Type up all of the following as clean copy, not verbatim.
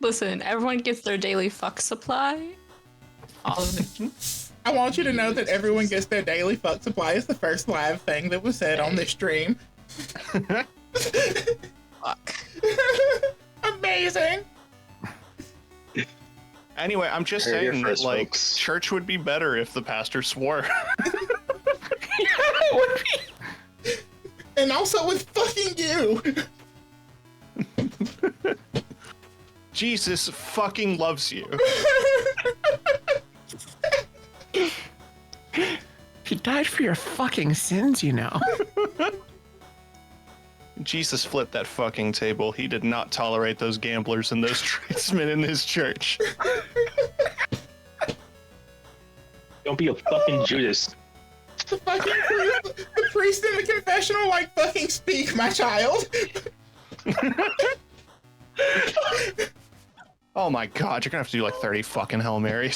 Listen, everyone gets their daily fuck supply. All of it. I want you to know that everyone gets their daily fuck supply is the first live thing that was said on this stream. Fuck. Amazing. Anyway, I'm just saying that, like, church would be better if the pastor swore. Yeah, it would be. And also with fucking you. Jesus fucking loves you. He died for your fucking sins, you know. Jesus flipped that fucking table. He did not tolerate those gamblers and those tradesmen in his church. Don't be a fucking Judas. The priest in the confessional, like, fucking speak, my child. Oh my god, you're gonna have to do like 30 fucking Hail Marys.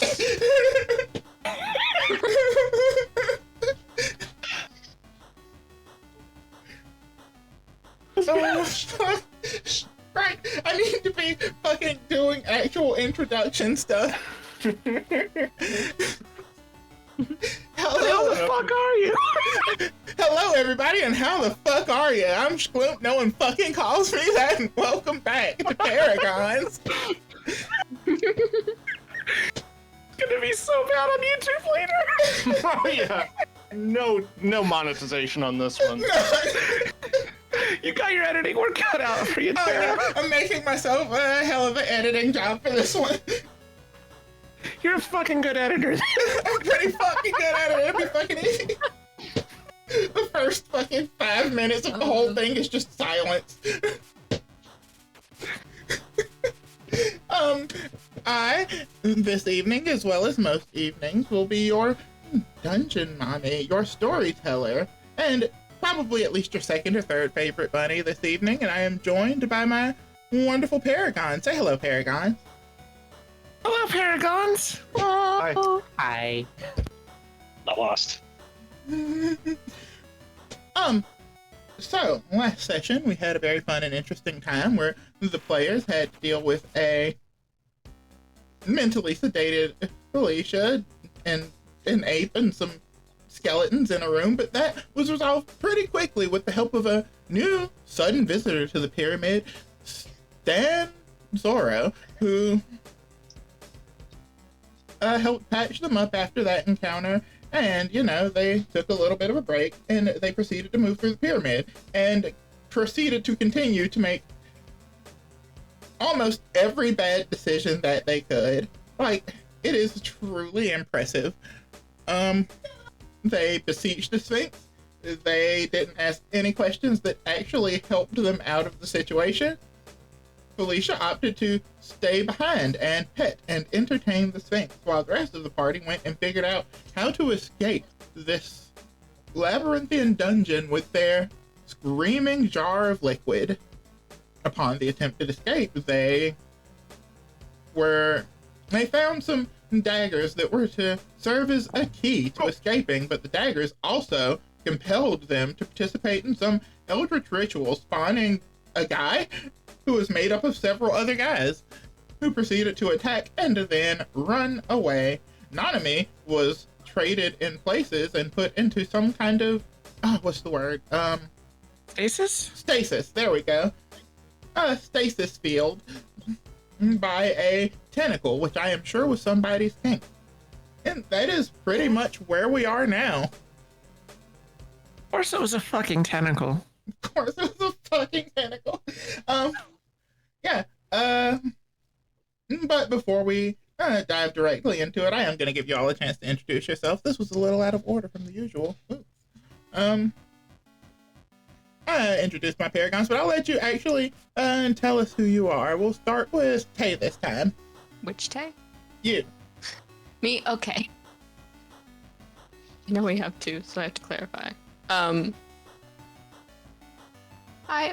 Right, I need to be fucking doing actual introduction stuff. How the fuck are you? Hello, everybody, and how the fuck are you? I'm Shkloop, no one fucking calls me that, and welcome back to Paragons. It's gonna be so bad on YouTube later. Oh yeah. No monetization on this one. You got your editing work cut out for you, Tara. Oh, yeah. I'm making myself a hell of an editing job for this one. You're a fucking good editor. I'm pretty fucking good at it. It'll be fucking easy. The first fucking 5 minutes of the whole thing is just silence. I, this evening, as well as most evenings, will be your dungeon mommy, your storyteller, and probably at least your second or third favorite bunny this evening, and I am joined by my wonderful Paragon. Say hello, Paragon. Hello, Paragons. Hi. Hi. Not lost. So, last session, we had a very fun and interesting time where the players had to deal with a mentally sedated Felicia and an ape and some skeletons in a room, but that was resolved pretty quickly with the help of a new sudden visitor to the pyramid, Stan Zorro, who helped patch them up after that encounter. And, you know, they took a little bit of a break and they proceeded to move through the pyramid and proceeded to continue to make almost every bad decision that they could. Like, it is truly impressive. They besieged the Sphinx. They didn't ask any questions that actually helped them out of the situation. Felicia opted to stay behind and pet and entertain the Sphinx, while the rest of the party went and figured out how to escape this labyrinthian dungeon with their screaming jar of liquid. Upon the attempted escape, they found some daggers that were to serve as a key to escaping, but the daggers also compelled them to participate in some eldritch ritual, spawning a guy who was made up of several other guys, who proceeded to attack and then run away. Nanami was traded in places and put into some kind of, what's the word? Stasis? Stasis, there we go. A stasis field by a tentacle, which I am sure was somebody's kink. And that is pretty much where we are now. Of course it was a fucking tentacle. Of course it was a fucking tentacle. But before we dive directly into it, I am going to give you all a chance to introduce yourself. This was a little out of order from the usual. I introduced my Paragons, but I'll let you actually tell us who you are. We'll start with Tay this time. Which Tay? You. Me? Okay. I know we have two, so I have to clarify. Hi,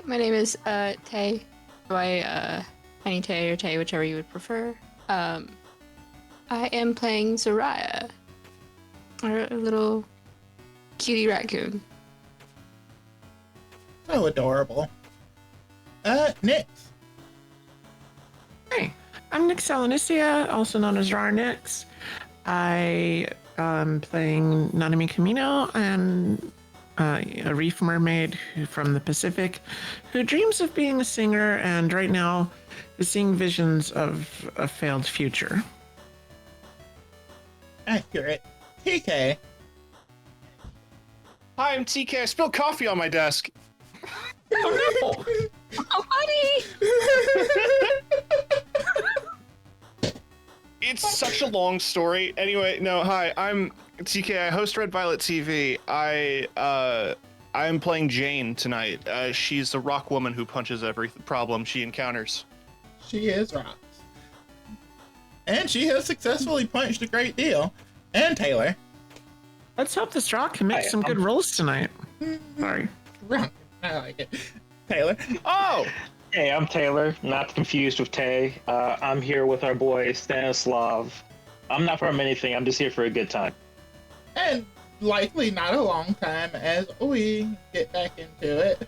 my name is Tay. Penny Tay or Tay, whichever you would prefer. I am playing Zariah, our little cutie raccoon. So adorable. Nix. Hey, I'm Nick Salanicia, also known as Rarnix. I am playing Nanami Camino, and a reef mermaid from the Pacific who dreams of being a singer and right now is seeing visions of a failed future. Accurate. TK. Hi, I'm TK. I spilled coffee on my desk. Oh no! Oh, buddy! It's such a long story. Anyway, no, hi, I'm TK. I host Red Violet TV. I'm playing Jane tonight. She's a rock woman who punches every problem she encounters. She is rocks. And she has successfully punched a great deal. And Taylor. Let's hope this rock can make some good rolls tonight. Sorry. Rock. I like it. Taylor. Oh! Hey, I'm Taylor, not confused with Tay. I'm here with our boy Stanislav. I'm not from anything, I'm just here for a good time. And likely not a long time as we get back into it.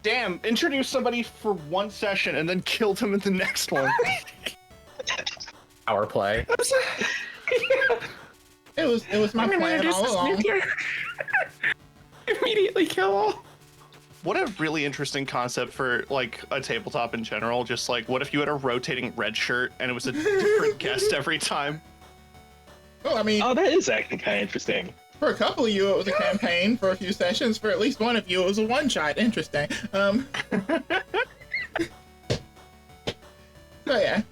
Damn, introduced somebody for one session and then killed him in the next one. Power play. It was my I'm gonna plan introduce all this along. nuclear. Immediately kill all. What a really interesting concept for like a tabletop in general. Just like, what if you had a rotating red shirt and it was a different guest every time? Well, I mean, Oh, that is actually kind of interesting. for a couple of you, it was a campaign. For a few sessions, for at least one of you, it was a one-shot. Interesting. So yeah,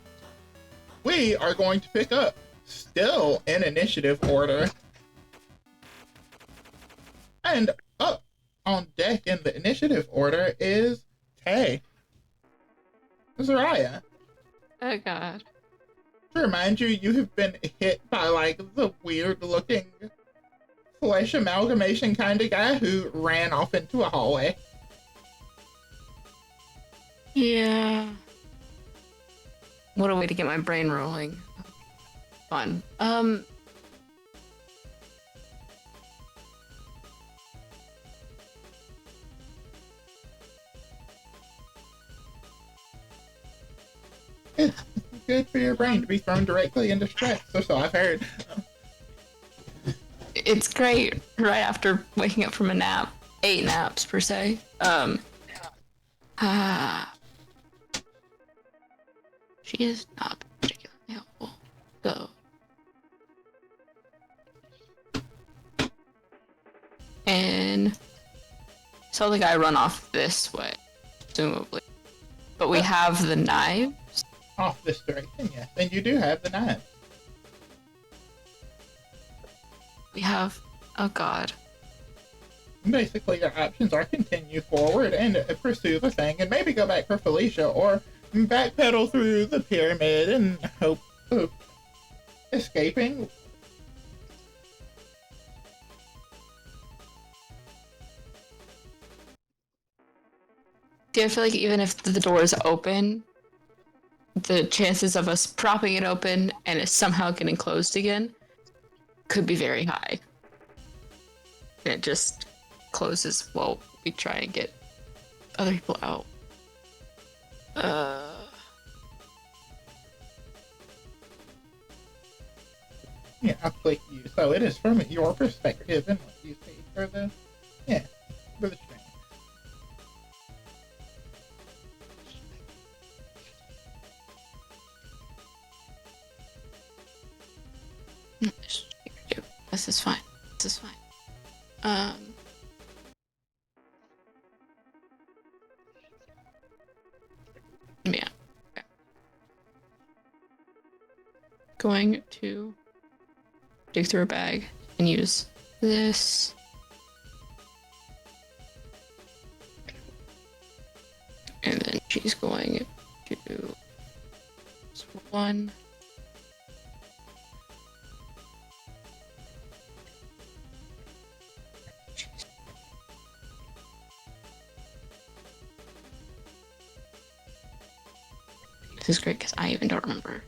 we are going to pick up still in initiative order, and up on deck in the initiative order is Tay. Zariah. Oh god. To remind you, you have been hit by like the weird-looking flesh amalgamation kind of guy who ran off into a hallway. Yeah. What a way to get my brain rolling. Fun. It's good for your brain to be thrown directly into stress, so I've heard. It's great right after waking up from a nap. 8 naps per se. She is not particularly helpful. So. And saw the guy run off this way, presumably. But we have the knives. Off this direction, yes. And you do have the knife. We have. Oh god. Basically, your options are continue forward and pursue the thing, and maybe go back for Felicia, or backpedal through the pyramid and hope of escaping. Do I feel like even if the door is open, the chances of us propping it open and it somehow getting closed again could be very high. And it just closes while we try and get other people out. Yeah, I'll click you. So it is from your perspective and what you see for the, yeah, for the stream. This is fine. This is fine. Yeah. Okay. Going to dig through a bag and use this. And then she's going to one. This is great because I even don't remember.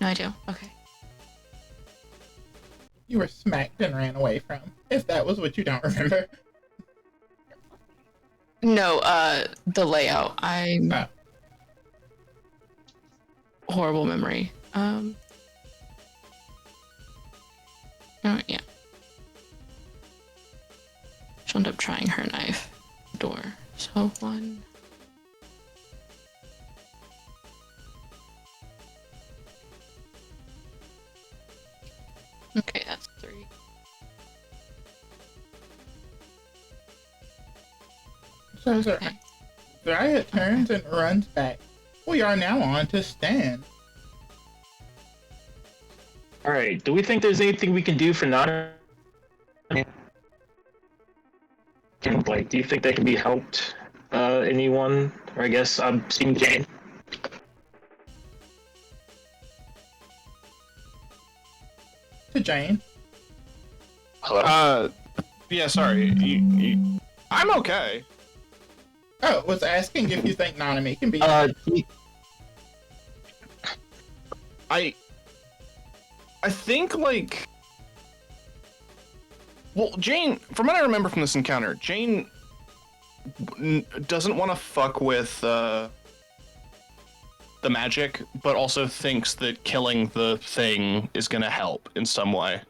No, I do. Okay. You were smacked and ran away from, if that was what you don't remember. No, the layout. I'm Oh. horrible memory. Oh yeah. She'll end up trying her knife door. So 1. Okay, that's 3. So Okay. Zariah turns and runs back. We are now on to Stan. All right. Do we think there's anything we can do for non? Like, do you think they can be helped? Anyone? Or I guess I'm seeing Jane. To Jane. Hello. Yeah, sorry. I'm okay. Oh, was asking if you think Nanami can be. I think like. Well, Jane, from what I remember from this encounter, Jane doesn't want to fuck with the magic, but also thinks that killing the thing is going to help in some way.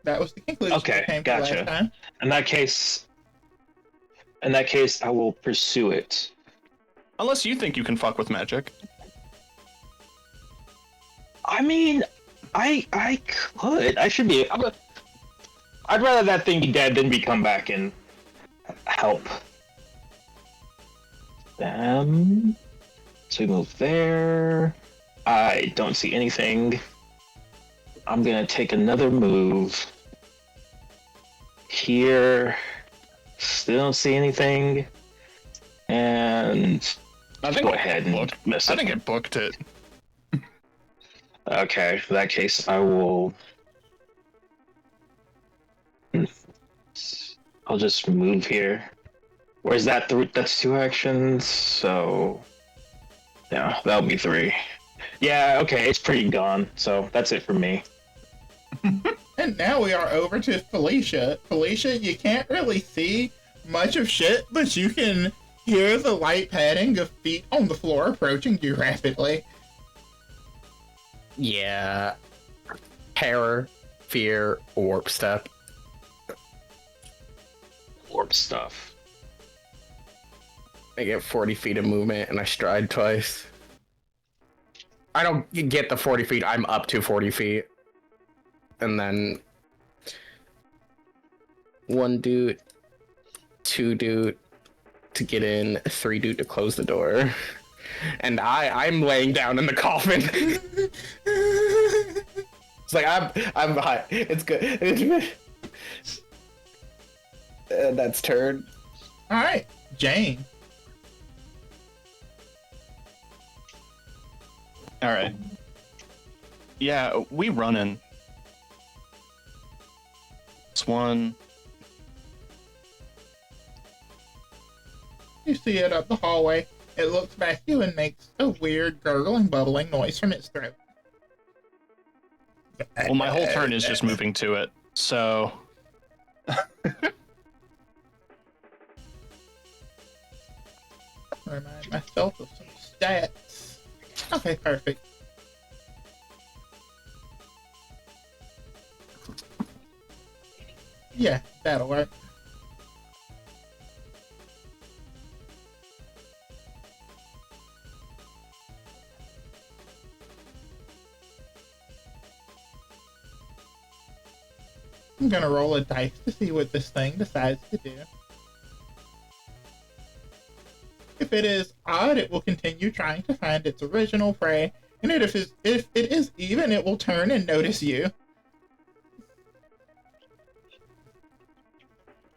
That was the conclusion Okay, we came to gotcha. last time. In that case, I will pursue it. Unless you think you can fuck with magic. I mean, I could. I should be. I'd rather that thing be dead than me come back and help. So we move there. I don't see anything. I'm gonna take another move. Here. Still don't see anything. And I think go ahead and miss it. I think it booked it. Okay, in that case, I will. I'll just move here. Where's that? That's 2 actions, so yeah, that'll be 3. Yeah, okay, it's pretty gone. So that's it for me. And now we are over to Felicia. Felicia, you can't really see much of shit, but you can hear the light padding of feet on the floor approaching you rapidly. Yeah. Terror, fear, warp step. Warp stuff. I get 40 feet of movement and I stride twice. I don't get the 40 feet, I'm up to 40 feet. And then 1 dude, 2 dude to get in, 3 dude to close the door. And I'm laying down in the coffin. It's like I'm high. It's good. That's turn. All right, Jane. All right. Yeah, we running. It's 1. You see it up the hallway. It looks back at you and makes a weird gurgling, bubbling noise from its throat. Well, my whole turn is just moving to it, so. Remind myself of some stats. Okay, perfect. Yeah, that'll work. I'm gonna roll a dice to see what this thing decides to do. If it is odd, it will continue trying to find its original prey, and if it is even, it will turn and notice you.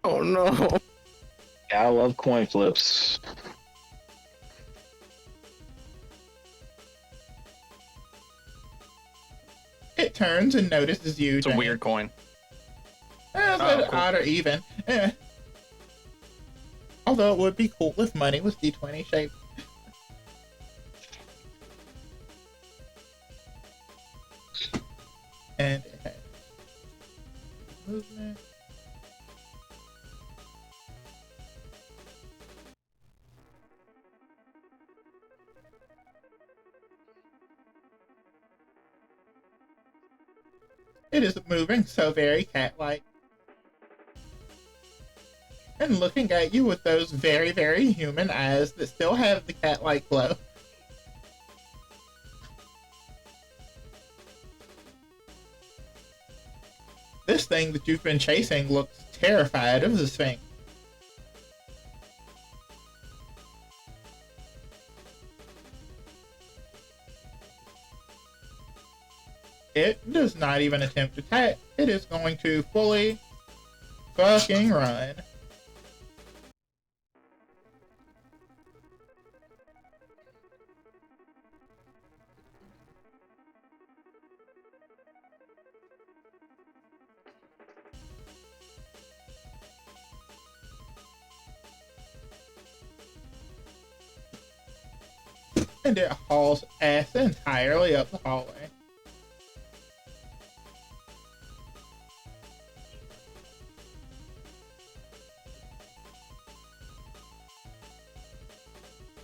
Oh no. Yeah, I love coin flips. It turns and notices you. It's a Jane. weird coin. Cool. Odd or even. Although it would be cool if money was D20 shaped. And it has movement. It is moving so very cat-like. And looking at you with those very, very human eyes that still have the cat-like glow. This thing that you've been chasing looks terrified of the Sphinx. It does not even attempt to attack. It is going to fully fucking run. And it hauls ass entirely up the hallway.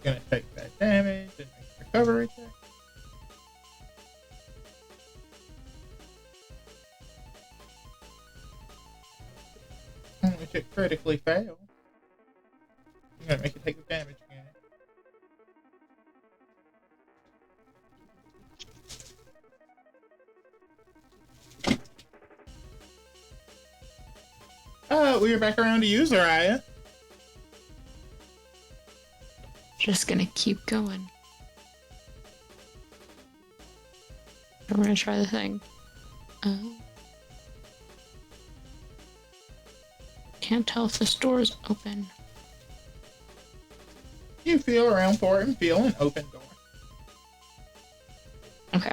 Gonna take that damage and make a recovery check. Which it critically failed. I'm gonna make it take the damage again. We are back around to you, Zariah. Just gonna keep going. I'm gonna try the thing. Can't tell if this door is open. You feel around for it and feel an open door. Okay.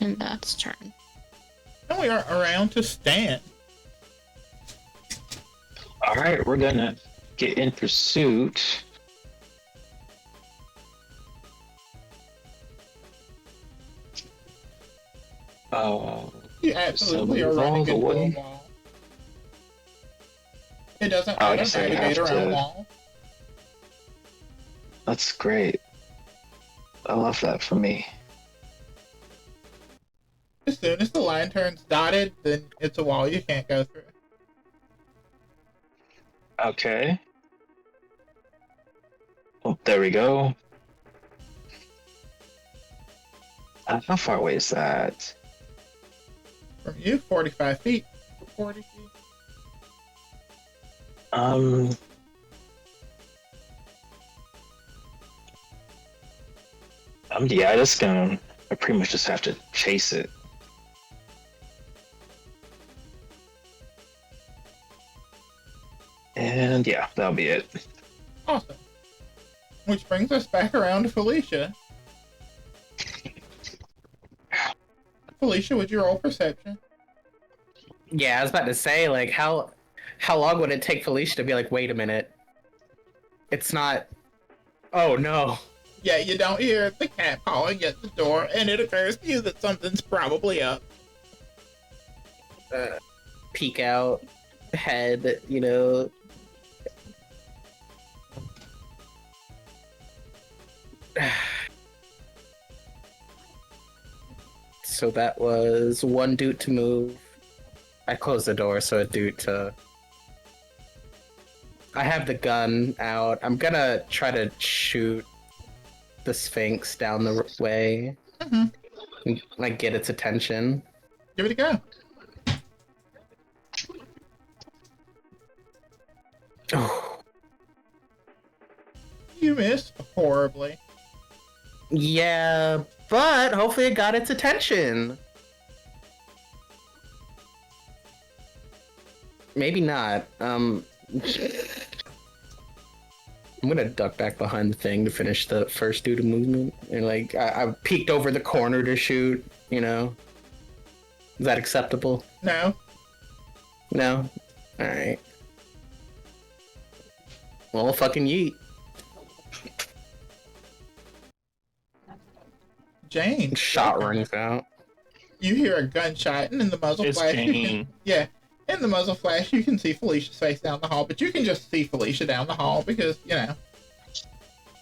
And that's turn. And we are around to Stan. All right, we're gonna get in pursuit. Oh, You absolutely So are running move all into the a way? wall. It doesn't Oh, I matter guess I how to have get around to- wall. that's great. I love that for me. As soon as the line turns dotted, then it's a wall you can't go through. Okay. Oh, there we go. How far away is that? From you, 45 feet. 40 feet. Yeah, I pretty much just have to chase it. And yeah, that'll be it. Awesome. Which brings us back around to Felicia. Felicia, would you roll perception? Yeah, I was about to say, like, how long would it take Felicia to be like, wait a minute, it's not. Oh no. Yeah, you don't hear the cat pawing at the door, and it occurs to you that something's probably up. Peek out, head, you know. So that was one dude to move. I closed the door, so a dude to. I have the gun out. I'm gonna try to shoot the Sphinx down the way. Mm-hmm. Like, get its attention. Give it a go. Oh. You miss horribly. Yeah, but hopefully it got its attention. Maybe not. I'm gonna duck back behind the thing to finish the first dude of movement. And like, I peeked over the corner to shoot, you know? Is that acceptable? No. No? Alright. Well, fucking yeet. Jane. Shot welcome. rings out. You hear a gunshot, and in the muzzle It's flash, Jane. in the muzzle flash, you can see Felicia's face down the hall, but you can just see Felicia down the hall because,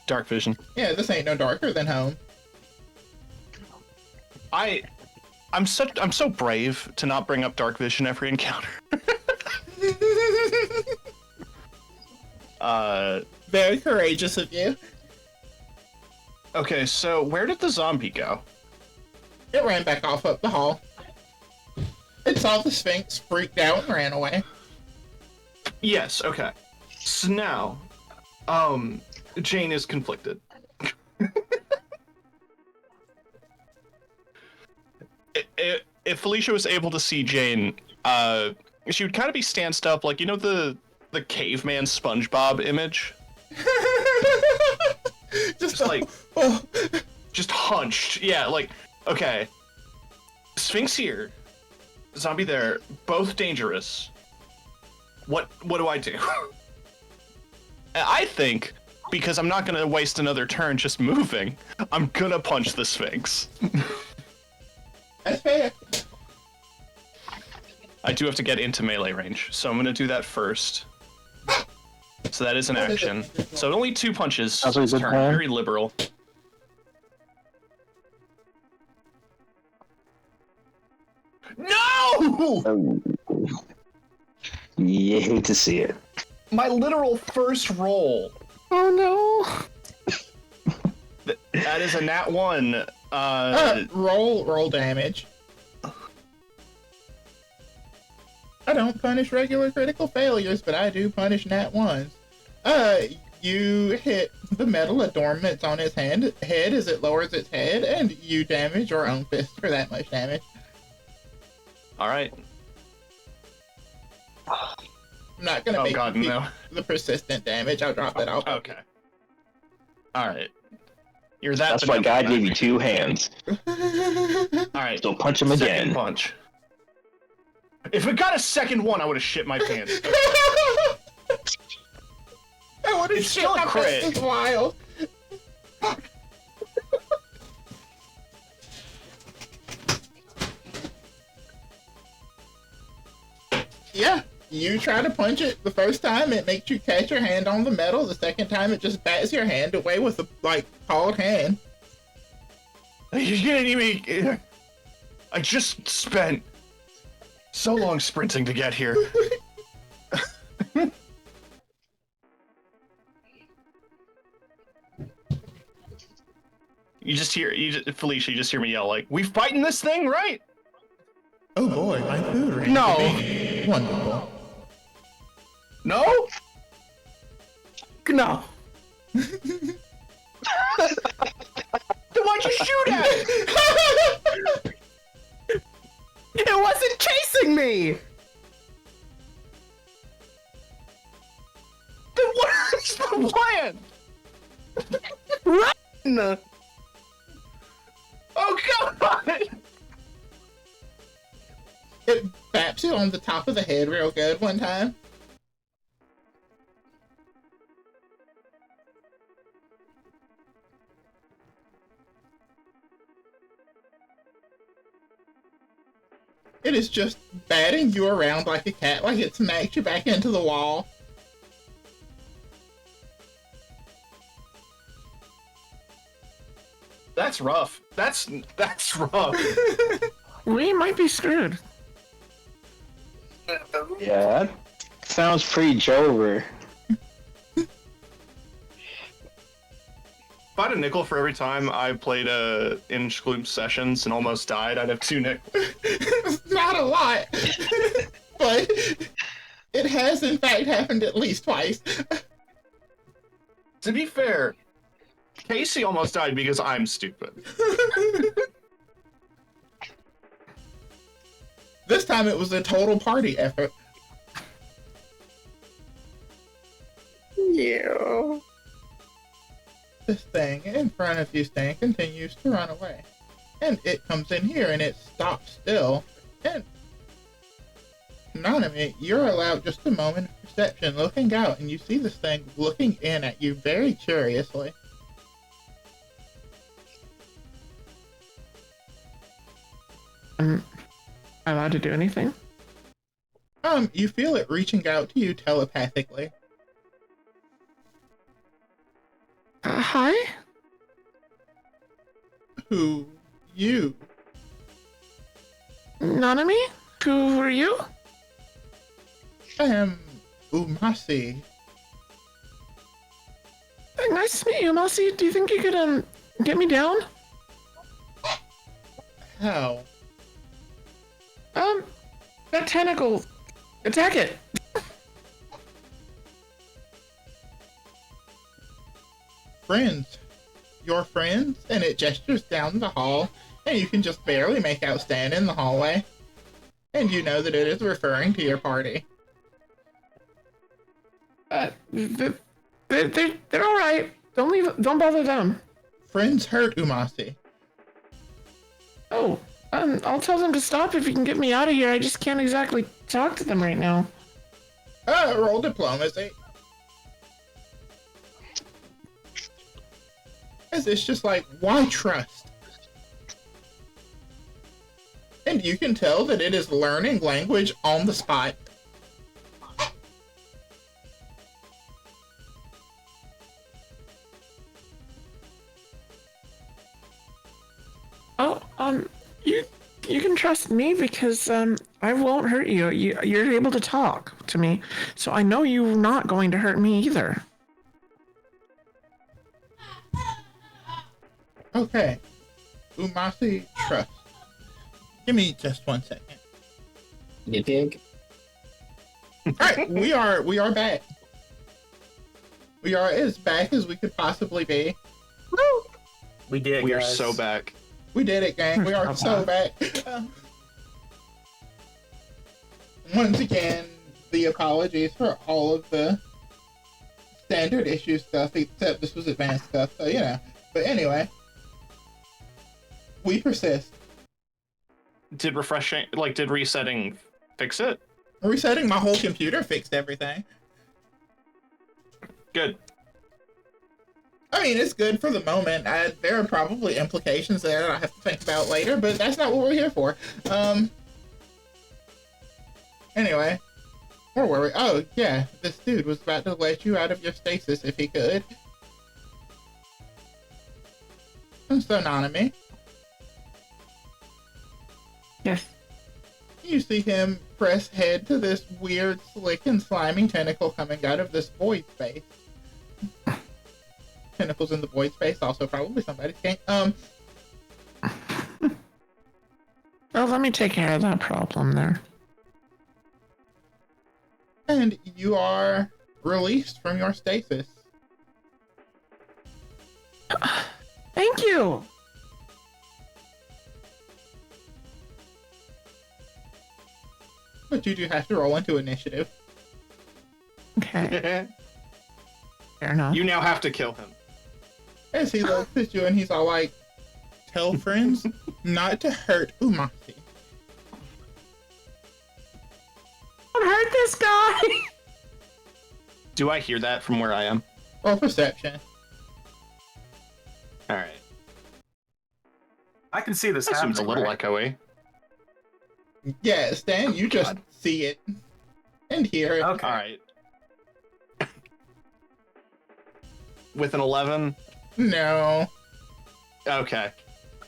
Dark vision. yeah, this ain't no darker than home. I'm so brave to not bring up dark vision every encounter. Very courageous of you. Okay, so where did the zombie go? It ran back off up the hall. It saw the Sphinx, freaked out, and ran away. Yes, okay. So now, Jane is conflicted. If Felicia was able to see Jane, she would kind of be stanced up, like, the caveman SpongeBob image? Just like, just hunched. Yeah, like, okay. Sphinx here, zombie there, both dangerous. What do I do? I think, because I'm not gonna waste another turn just moving, I'm gonna punch the Sphinx. That's fair. I do have to get into melee range, so I'm gonna do that first. So that is an action. So only 2 punches Sounds like a this good turn. plan. Very liberal. No! You hate to see it. My literal first roll. Oh That is a nat 1. Roll damage. I don't punish regular critical failures, but I do punish nat 1s. You hit the metal adornments on his head as it lowers its head, and you damage your own fist for that much damage. Alright. I'm not gonna Oh make god, you keep no. the persistent damage. I'll drop that off. Okay. Alright. You're that That's why God gave you benevolent. 2 hands. Alright. So punch him Second again. punch. If it got a second one, I would have shit my pants. I would have It's shit still a my crit. pants as wild. Yeah, you try to punch it the first time, it makes you catch your hand on the metal. The second time, it just bats your hand away with a, cold hand. You're kidding me? I just spent so long sprinting to get here. Felicia, you just hear me yell, like, we fighting this thing, right? Oh boy, my food ran. No. Wonderful. No? No. Then why'd you shoot at it? It wasn't chasing me! Then what is the plan? Run! Oh god! It baps you on the top of the head real good one time. It is just batting you around like a cat, like it smacks you back into the wall. That's rough. That's rough. We might be screwed. Yeah, that sounds pretty Jover. If I had a nickel for every time I played in Gloom sessions and almost died, I'd have 2 nickels. Not a lot, but it has in fact happened at least twice. To be fair, Casey almost died because I'm stupid. This time it was a total party effort. Yeah. This thing in front of you, Stan, continues to run away. And it comes in here and it stops still. And Nanami, you're allowed just a moment of perception, looking out, and you see this thing looking in at you very curiously. Am I allowed to do anything? You feel it reaching out to you telepathically. Hi? Who? You? Nanami? Who are you? I am Umasi. Nice to meet you, Mousy. Do you think you could, get me down? How? That tentacle. Attack it! Friends. Your friends? And it gestures down the hall, and you can just barely make out Stan in the hallway. And you know that it is referring to your party. They're alright. Don't bother them. Friends hurt Umasi. Oh, I'll tell them to stop if you can get me out of here. I just can't exactly talk to them right now. Roll diplomacy. As it's just like, why trust? And you can tell that it is learning language on the spot. Oh, you can trust me because I won't hurt you. You're able to talk to me, so I know you're not going to hurt me either. Okay. Umasi trust. Give me just 1 second. You dig? Alright, we are back. We are as back as we could possibly be. We did. We are guys. so back. We did it, gang. We are so back. Once again, the apologies for all of the standard issue stuff, except this was advanced stuff, so you know. But anyway, we persist. Did resetting fix it? Resetting my whole computer fixed everything. Good. I mean, it's good for the moment. There are probably implications there that I have to think about later, but that's not what we're here for. Anyway, where were we? Oh, yeah, this dude was about to let you out of your stasis if he could. So, Nanami, Yes. you see him press head to this weird, slick, and slimy tentacle coming out of this void space. Tentacles in the void space, also probably somebody's game. Well, let me take care of that problem there. And you are released from your stasis. Thank you. But you do have to roll into initiative. Okay, fair enough. You now have to kill him. As he looks at you and he's all like, tell friends not to hurt Umasi. Don't hurt this guy. Do I hear that from where I am? Roll perception. All right. I can see this That seems a happening. little echoey. Yeah, Stan, you just see it and hear it. Okay. All right. With an 11? No. Okay.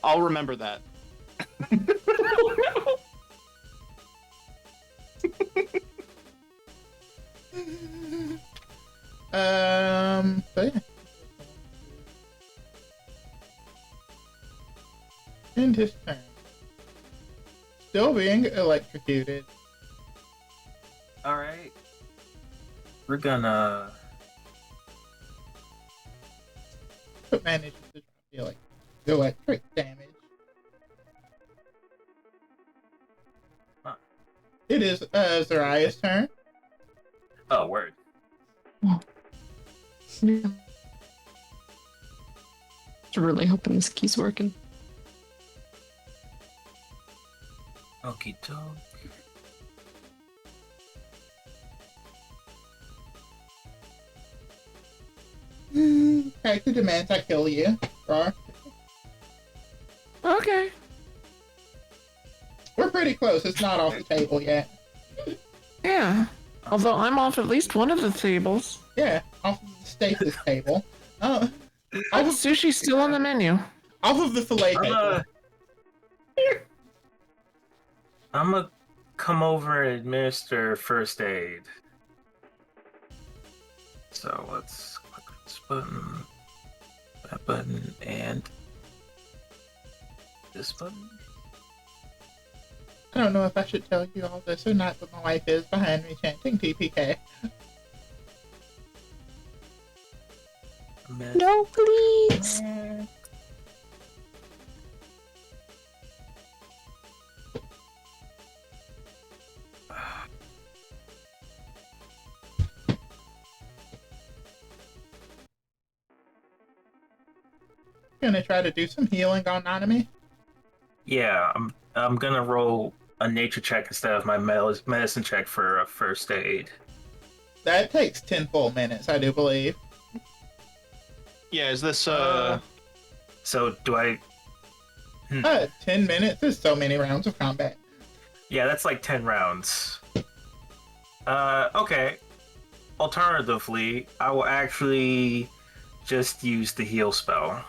I'll remember that. So yeah. End his turn. Still being electrocuted. All right. We're gonna. But manages to drop the electric damage. Huh. It is Zariah's turn. Oh, word. No. I'm really hoping this key's working. Okie doke. Character demands I kill you. Rar. Okay. We're pretty close. It's not off the table yet. Yeah. Although I'm off at least one of the tables. Yeah, off of the stasis table. Oh, Off of, sushi's still on the menu. off of the fillet table. I'm gonna come over and administer first aid. So let's click this button, that button, and this button. I don't know if I should tell you all this or not, but my wife is behind me chanting TPK. No, please. Gonna try to do some healing on Nanami. Yeah, I'm gonna roll a nature check instead of my medicine check for a first aid. That takes 10 full minutes, I do believe. Yeah, is this So do I? 10 minutes is so many rounds of combat. Yeah, that's like 10 rounds. Okay. Alternatively, I will actually just use the heal spell.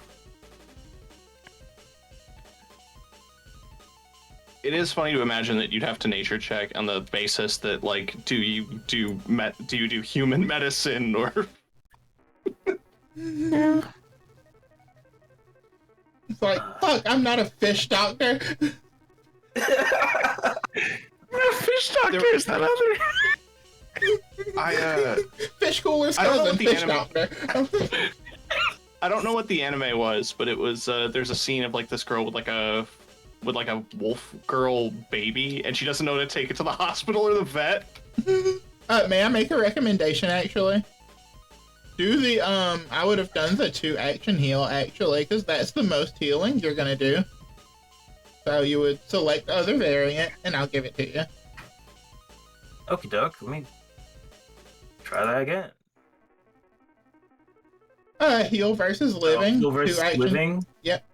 It is funny to imagine that you'd have to nature check on the basis that, like, do you do human medicine or? Yeah. It's like, fuck, I'm not a fish doctor. Fish doctor There- is that other. Fish cooler's I don't know cousin, what the fish anime- doctor. I don't know what the anime was, but it was there's a scene of like this girl with like a wolf girl baby, and she doesn't know to take it to the hospital or the vet. May I make a recommendation, actually? Do the, I would have done the 2-action heal, actually, because that's the most healing you're gonna do. So you would select other variant, and I'll give it to you. Okie doke, let me try that again. Heal versus living. Heal versus 2-action. living. Yep.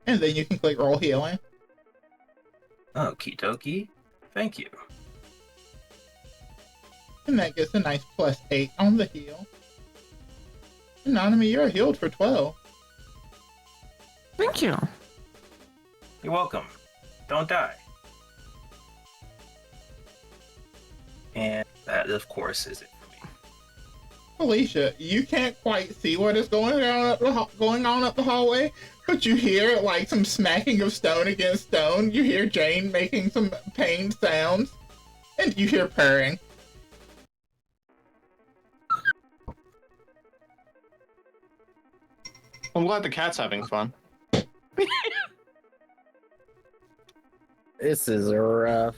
And then you can click roll healing. Okie dokie. Thank you. And that gets a nice +8 on the heal. And Nanami, you're healed for 12. Thank you. You're welcome. Don't die. And that, of course, is it for me. Felicia, you can't quite see what is going on up the hallway, but you hear like some smacking of stone against stone. You hear Jane making some pained sounds, and you hear purring. I'm glad the cat's having fun. This is rough.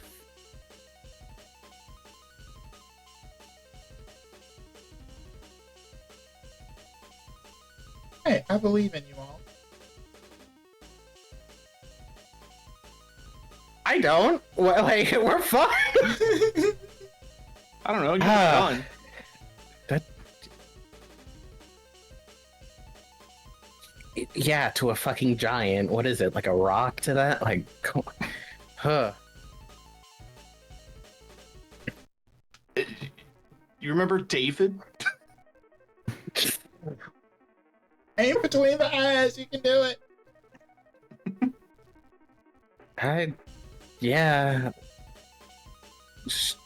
Hey, I believe in you all. I don't. Well, like, we're fine. I don't know. You're done. Yeah, to a fucking giant. What is it? Like a rock to that? Like, come on. Huh. You remember David? Aim between the eyes. You can do it. Yeah.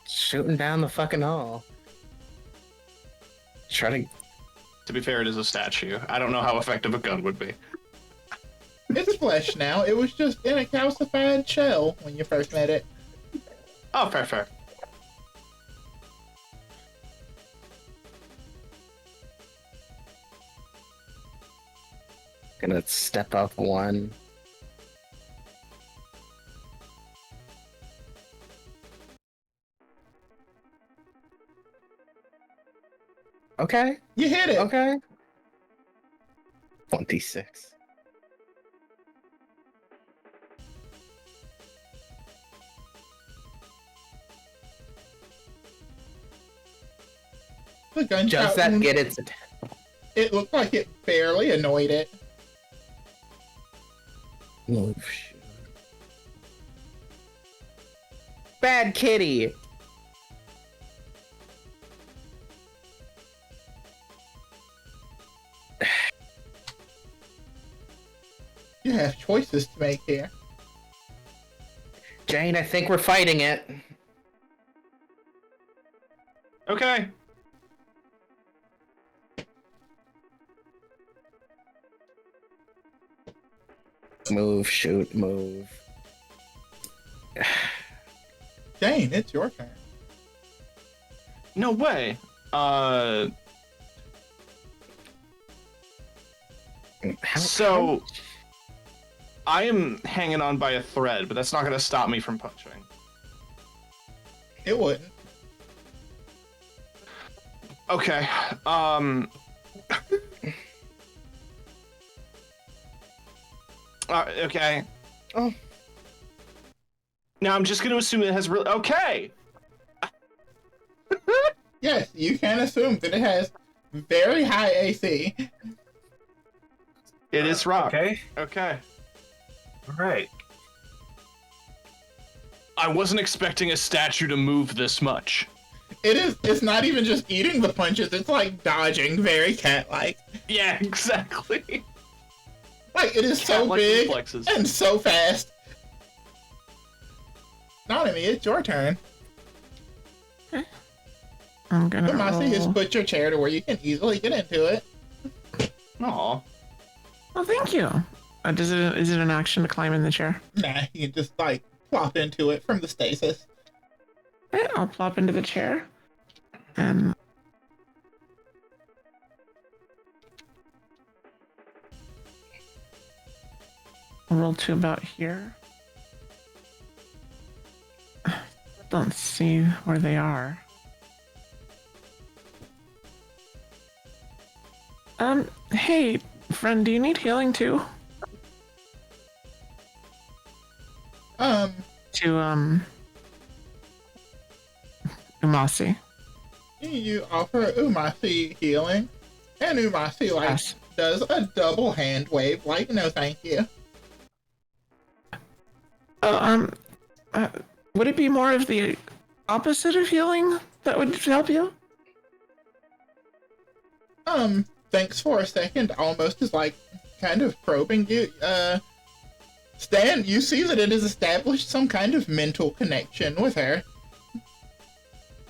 Shooting down the fucking hall. Try to. To be fair, it is a statue. I don't know how effective a gun would be. It's flesh now. It was just in a calcified shell when you first met it. Oh, fair. Gonna step up one. Okay. You hit it. Okay. 26. The gunshot Does that wound, get its? it looked like it barely annoyed it. Oh, shit. Bad kitty. You have choices to make here. Jane, I think we're fighting it. Okay. Move, shoot, move. Jane, it's your turn. No way. So I am hanging on by a thread, but that's not gonna stop me from punching. It wouldn't. Okay. Okay. Oh. Now I'm just gonna assume it has real. Okay. Yes, you can assume that it has very high AC. It is rock. Okay. Okay. All right. I wasn't expecting a statue to move this much. It's not even just eating the punches, it's like dodging, very cat-like. Yeah, exactly. Like, it is so Cat-like big reflexes. and so fast. Nanami, it's your turn. I'm gonna Umasi has roll. put your chair to where you can easily get into it. Aw. Oh, thank you. Is it an action to climb in the chair? Nah, you can just, like, plop into it from the stasis. Okay, I'll plop into the chair. And I'll roll to about here. Don't see where they are. Hey, friend, do you need healing too? To, Umasi. You offer Umasi healing, and Umasi, like, Yes. does a double hand wave, like, no thank you. Would it be more of the opposite of healing that would help you? Thanks for a second, almost is, like, kind of probing you. Stan, you see that it has established some kind of mental connection with her.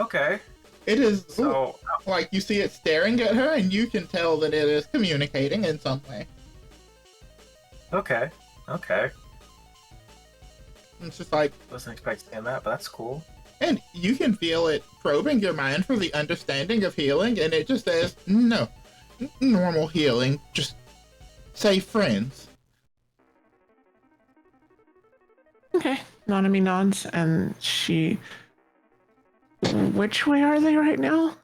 Okay. It is, So, like, you see it staring at her, and you can tell that it is communicating in some way. okay. Okay. It's just like, Wasn't expecting that, but that's cool. and you can feel it probing your mind for the understanding of healing, and it just says, no, normal healing, just say friends. Okay. Nanami nods, and she. Which way are they right now?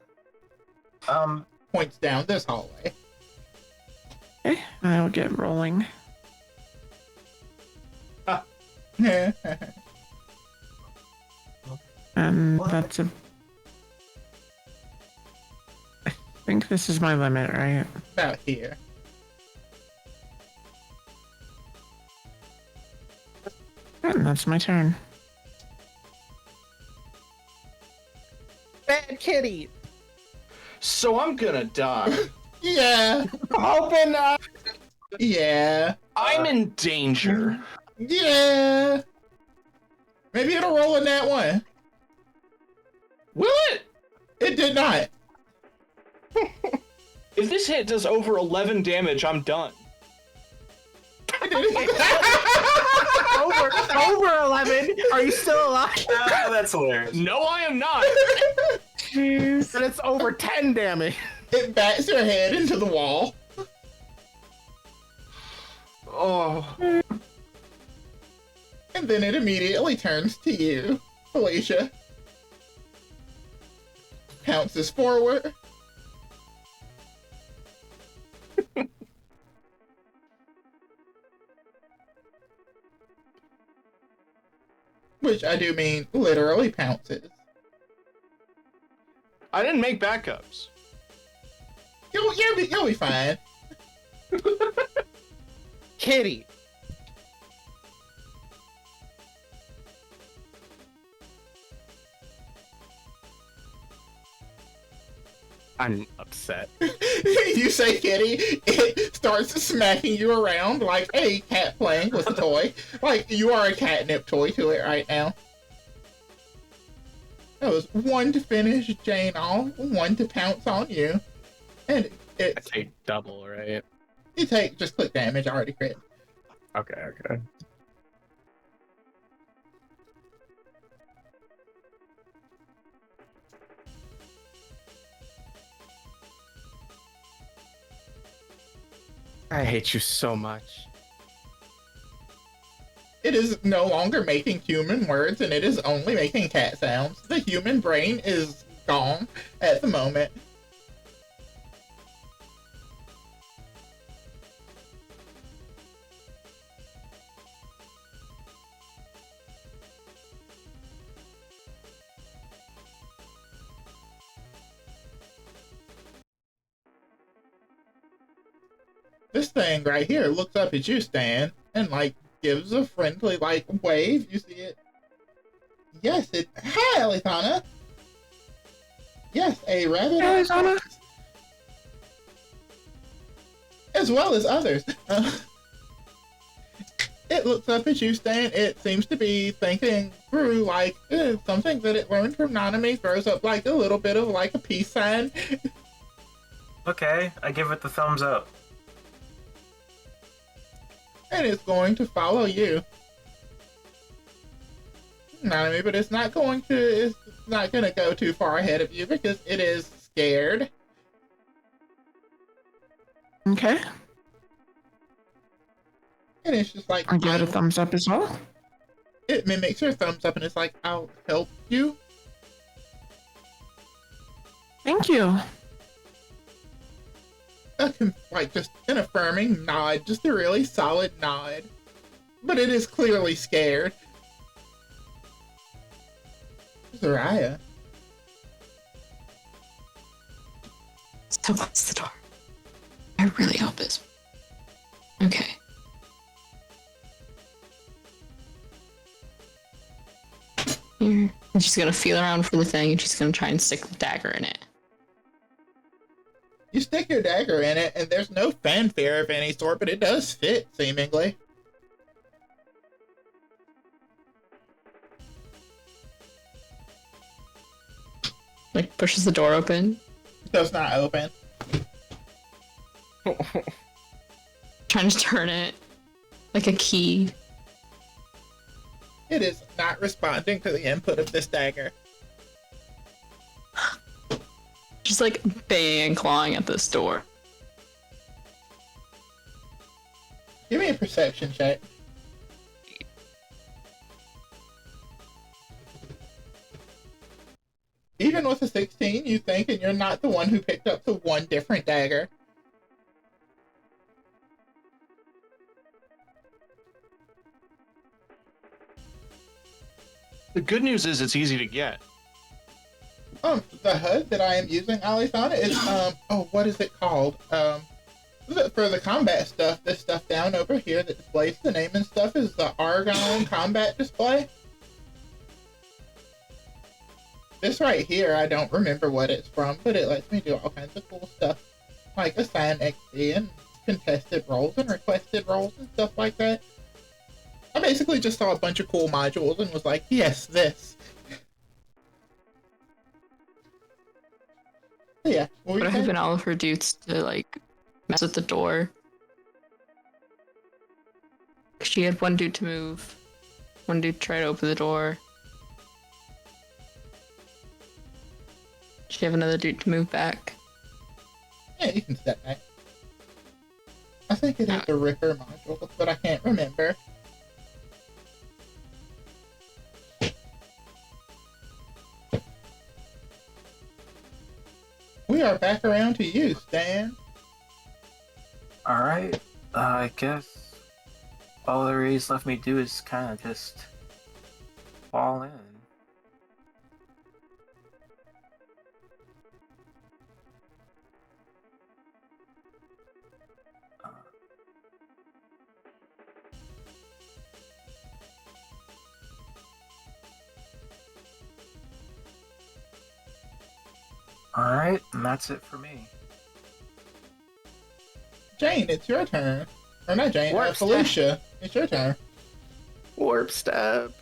Points down this hallway. Okay, I'll get rolling. And that's a. I think this is my limit, right? About here. And that's my turn. Bad kitty. So I'm gonna die. Yeah, Hoping yeah, I'm in danger. yeah. Maybe it'll roll in that one. Will it? It did not. If this hit does over 11 damage, I'm done. It didn't. over 11. Are you still alive? That's hilarious. No, I am not. Jeez. And it's over 10 damage. It bats your head into the wall. Oh. And then it immediately turns to you, Felicia. Pounces forward. Which I do mean literally pounces. I didn't make backups. You'll be fine. Kitty. I'm upset. You say kitty, it starts smacking you around like a cat playing with a toy. Like you are a catnip toy to it right now. That was one to finish Jane off, one to pounce on you. And I it's take double, right? you take just click damage, I already crit. Okay, okay. I hate you so much. It is no longer making human words and it is only making cat sounds. The human brain is gone at the moment. This thing right here looks up at you, Stan, and like gives a friendly like wave. You see it? Yes, it. Hi, Alithana. Yes, a rabbit. Hey, Alithana. As well as others. It looks up at you, Stan. It seems to be thinking through like something that it learned from Nanami. Throws up like a little bit of like a peace sign. Okay, I give it the thumbs up. And it's going to follow you. Nanami, but it's not going to go too far ahead of you because it is scared. Okay. And it's just like I give it a thumbs up as well. it mimics your thumbs up and it's like, I'll help you. Thank you. Like just an affirming nod, just a really solid nod. But it is clearly scared. Zariah. So close the door. I really hope this. Okay. Here. And she's gonna feel around for the thing and she's gonna try and stick the dagger in it. You stick your dagger in it, and there's no fanfare of any sort, but it does fit, seemingly. Like pushes the door open. It does not open. Trying to turn it like a key. It is not responding to the input of this dagger. Just like banging and clawing at this door. Give me a perception check. Even with a 16, you think, and you're not the one who picked up the one different dagger. The good news is it's easy to get. The HUD that I am using, Alithana, is, oh, what is it called? For the combat stuff, this stuff down over here that displays the name and stuff is the Paragons combat display. This right here, I don't remember what it's from, but it lets me do all kinds of cool stuff, like assign XP and contested roles and requested roles and stuff like that. I basically just saw a bunch of cool modules and was like, yes, this. Yeah. What Would I have been all of her dudes to like mess with the door? She had one dude to move, one dude to try to open the door. She have another dude to move back. Yeah, you can step back. I think it is the Ripper module, but I can't remember. We are back around to you, Stan. Alright, I guess all the rays left me do is kind of just fall in. All right, and that's it for me. Jane, it's your turn. Or not Jane, Warp Felicia, it's your turn. Warp stab.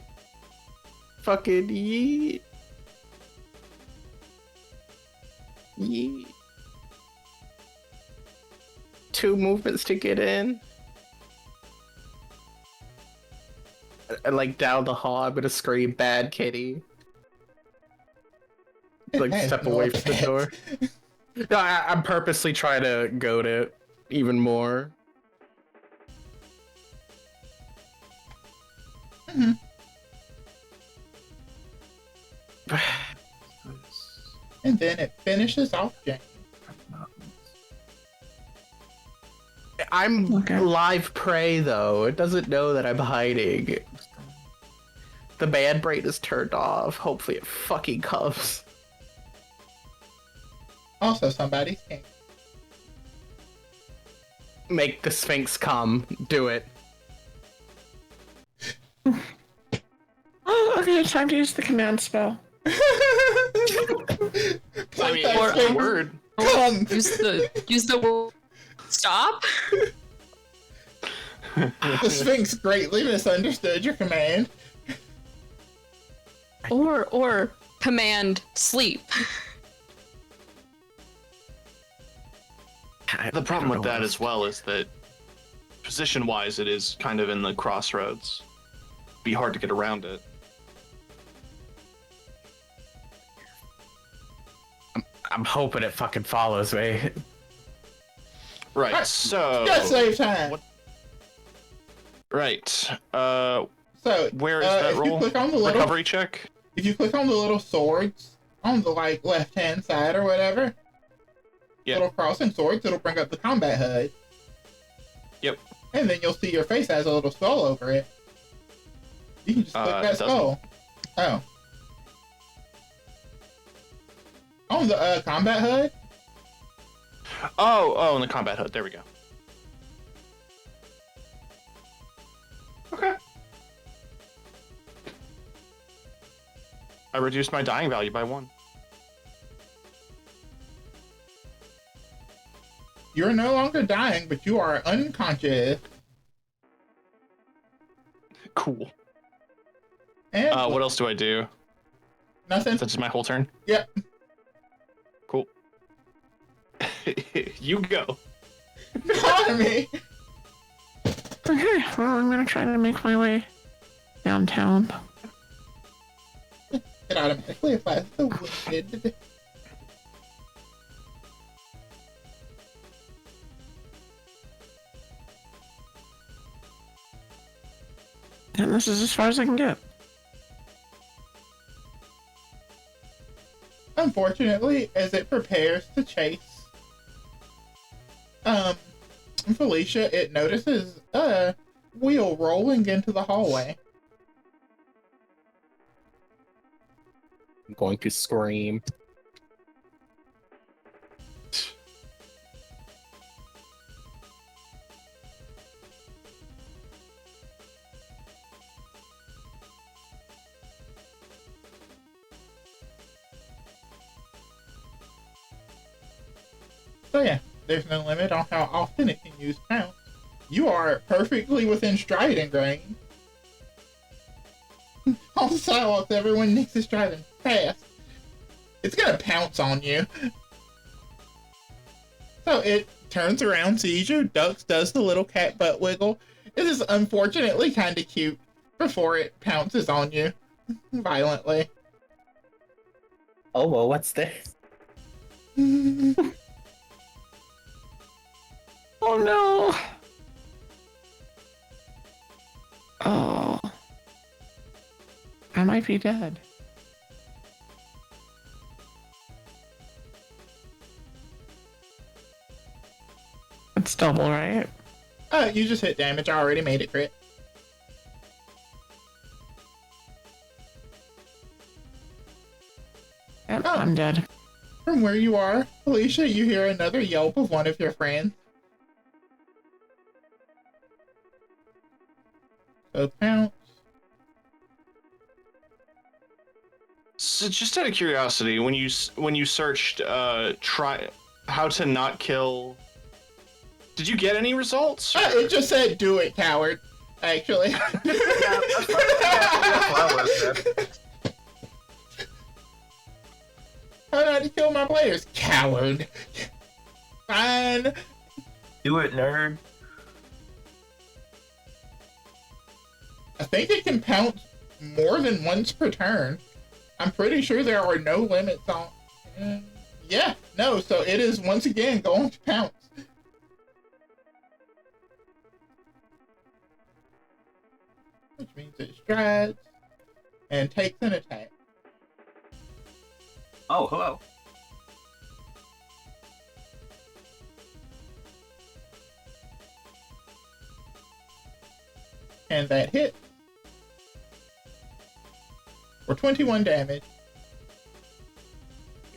Fucking yeet. Yeet. 2 movements to get in. And like down the hall, I'm gonna scream "Bad Kitty." Like Hey, step no away from the offense. door. No, I'm purposely trying to goad it even more. Mhm. And then it finishes off Jane. I'm Okay. live prey though. It doesn't know that I'm hiding. The man brain is turned off. Hopefully it fucking comes. Also, somebody's king. Make the Sphinx come. Do it. Oh, okay, time to use the command spell. I mean, Playtime or- Sphinx, Word. come! use the word stop. The Sphinx greatly misunderstood your command. Or command sleep. The problem with that as well is that position-wise, it is kind of in the crossroads. Be hard to get around it. I'm hoping it fucking follows me. Right. Alright, So. Just save time. What- Right. So, Where is that if roll? you click on the little, Recovery check. if you click on the little swords on the like left-hand side or whatever, Yeah. little crossing swords, it'll bring up the combat HUD. Yep. And then you'll see your face has a little skull over it. You can just click It that doesn't. skull. Oh. On the combat HUD? Oh, in the combat HUD. There we go. Okay. I reduced my dying value by 1. You're no longer dying, but you are unconscious. Cool. And What else do I do? nothing. That's my whole turn? Yep. Cool. You go. Not me. Okay, well, I'm gonna try to make my way downtown. It automatically applies to wounded. And this is as far as I can get. Unfortunately, as it prepares to chase Felicia, it notices a wheel rolling into the hallway. I'm going to scream. So yeah, there's no limit on how often it can use pounce. You are perfectly within striding range. On the sidewalks, everyone Nix is driving fast. It's gonna pounce on you. So it turns around, sees you, ducks, does the little cat butt wiggle. It is unfortunately kind of cute before it pounces on you violently. Oh well, what's this? Oh no! Oh. I might be dead. It's double, right? You just hit damage. I already made it crit. Yep, Oh. I'm dead. From where you are, Felicia, you hear another yelp of one of your friends. So pounce. So just out of curiosity, when you searched try how to not kill, did you get any results? It just said, "Do it, coward." Actually. Yeah, that's what I was at. How not to kill my players, coward. Fine. Do it, nerd. I think it can pounce more than once per turn. I'm pretty sure there are no limits on. Yeah, no. So it is once again going to pounce. Which means it strides and takes an attack. Oh, hello. And that hit for 21 damage.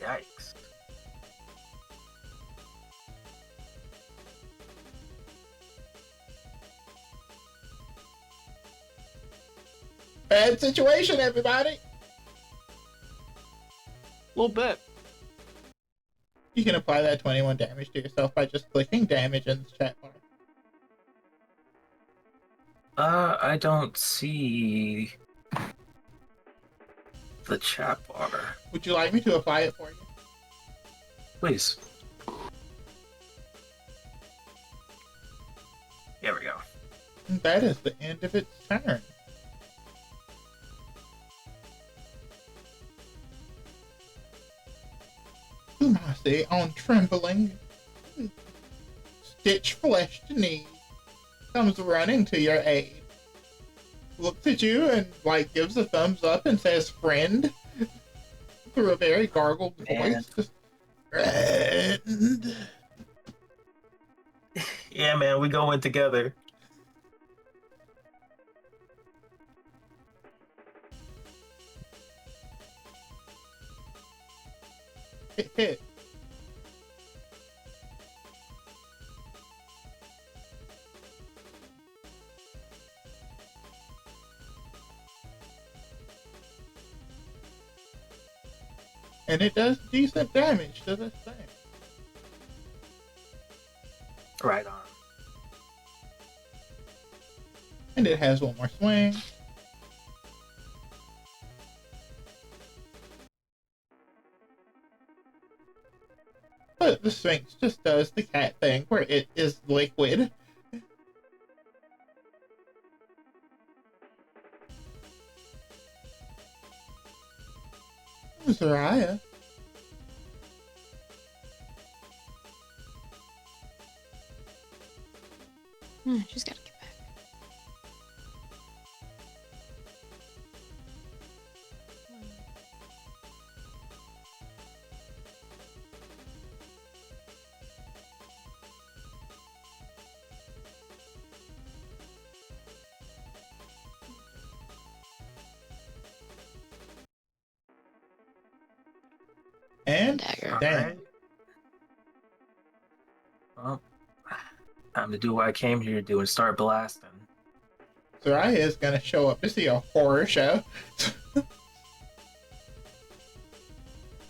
Yikes. Bad situation, everybody. A little bit. You can apply that 21 damage to yourself by just clicking damage in the chat bar. I don't see the chat bar. Would you like me to apply it for you? Please. There we go. That is the end of its turn. Umase on trembling, stitch flesh to knee, comes running to your aid. Looks at you and gives a thumbs up and says friend through a very gargled voice. Just, friend. Yeah, man, we go in together. Hit. And it does decent damage to this thing. Right on. And it has one more swing. But the Sphinx just does the cat thing where it is liquid. Zariah. She's gotta get back. And Dagger. damn. Alright. Well, time to do what I came here to do and start blasting. Zariah is gonna show up to see a horror show.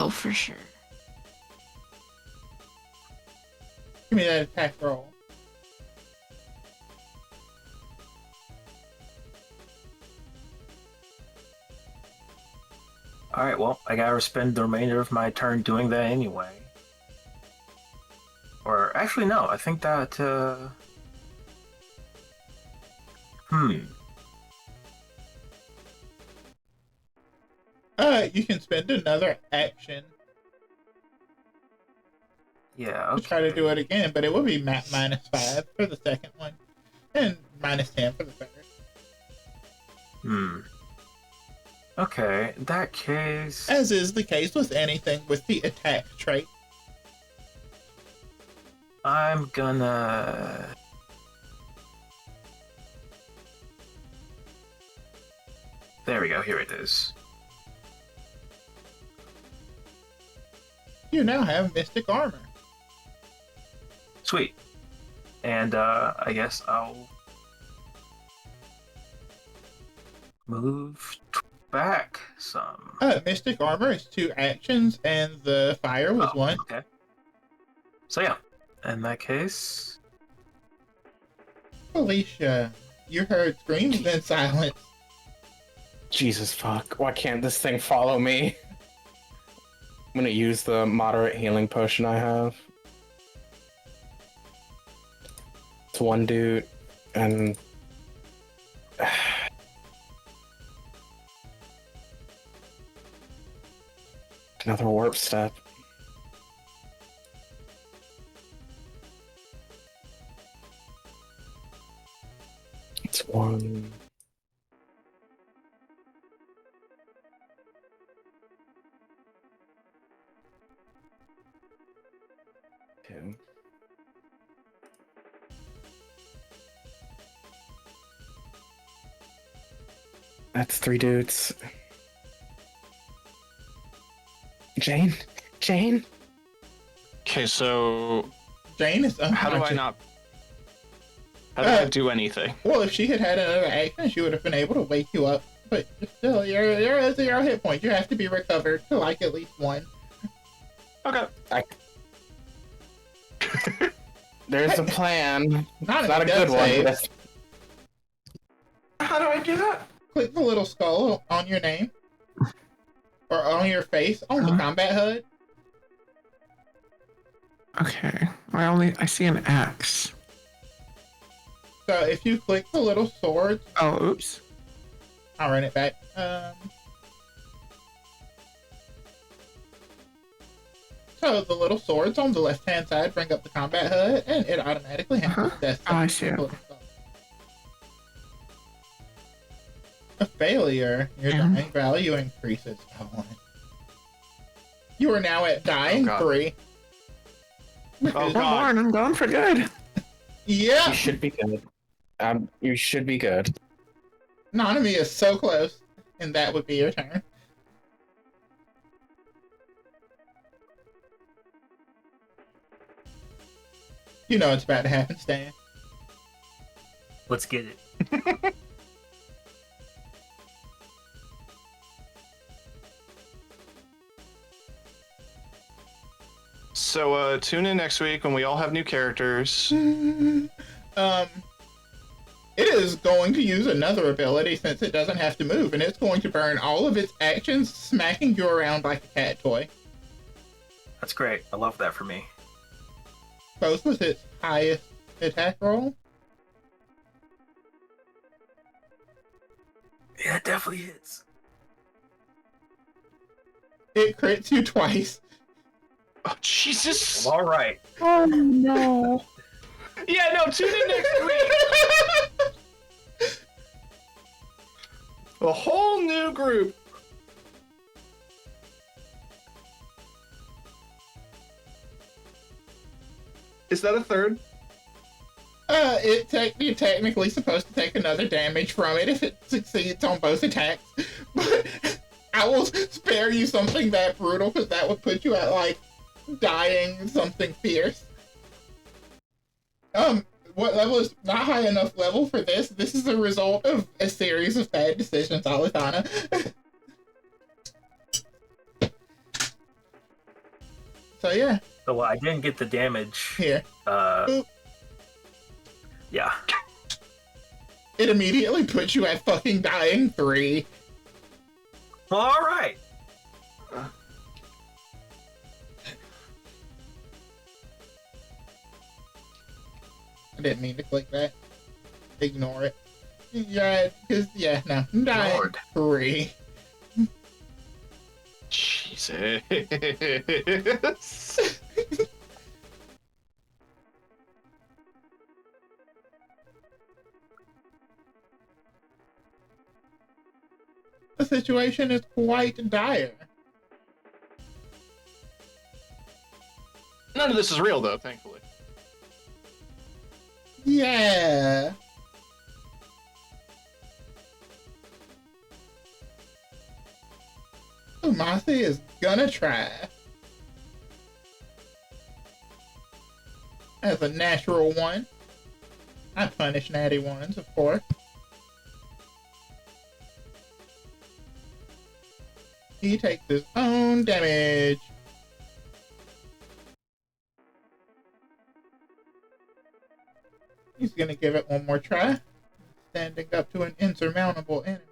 Oh, for sure. Give me that attack roll. Alright, well, I gotta spend the remainder of my turn doing that anyway. Or, actually, no, I think that, You can spend another action Yeah, to okay. try to do it again, but it would be -5 for the second one, and -10 for the third. Okay, in that case... As is the case with anything with the attack trait. I'm gonna... There we go, here it is. You now have Mystic Armor. Sweet. And, I guess I'll... move back Awesome. Mystic armor is 2 actions, and the fire was 1. Okay. So yeah, in that case, Felicia, you heard screams and silence. Jesus fuck. Why can't this thing follow me? I'm gonna use the moderate healing potion I have. It's 1 dude, and another warp step. It's 1. Two. That's 3 dudes. Jane? Jane? Okay, so Jane is unconscious. how do I not? How do I do anything? Well, if she had had another action, she would have been able to wake you up. But still, you're at 0 hit points. You have to be recovered to like at least 1. Okay. There's a plan. Not, It's not a good one. save. But that's- How do I do that? Click the little skull on your name. Or on your face on the Huh? combat HUD. Okay. I see an X. So if you click the little sword, Oh, oops. I'll run it back. So the little swords on the left-hand side bring up the combat HUD, and it automatically handles death. Oh, I see it. A failure. Your Mhm. dying value increases by 1. You are now at dying Oh, God. 3. Oh, One God. more and I'm going for good. Yeah, You should be good. You should be good. Nanami is so close, and that would be your turn. You know it's about to happen, Stan. let's get it. So tune in next week when we all have new characters. It is going to use another ability since it doesn't have to move, and it's going to burn all of its actions, smacking you around like a cat toy. That's great. I love that for me. Both with its highest attack roll. Yeah, it definitely is. It crits you twice. Oh, Jesus! All right. Oh no. Yeah, no, tune in next week. A whole new group. Is that a third? You're technically supposed to take another damage from it if it succeeds on both attacks, but I will spare you something that brutal because that would put you at like dying something fierce. What level is not high enough level for this? This is a result of a series of bad decisions, Alitana. So yeah, So I didn't get the damage. here. Boop. Yeah. It immediately puts you at fucking dying 3. All right. I didn't mean to click that. Ignore it. Yeah, because, yeah, no. Dying Lord. 3. Jesus. The situation is quite dire. None of this is real, though, thankfully. Yeah. Umasi is gonna try. As a natural 1. I punish natty 1s, of course. he takes his own damage. He's gonna give it one more try, standing up to an insurmountable enemy.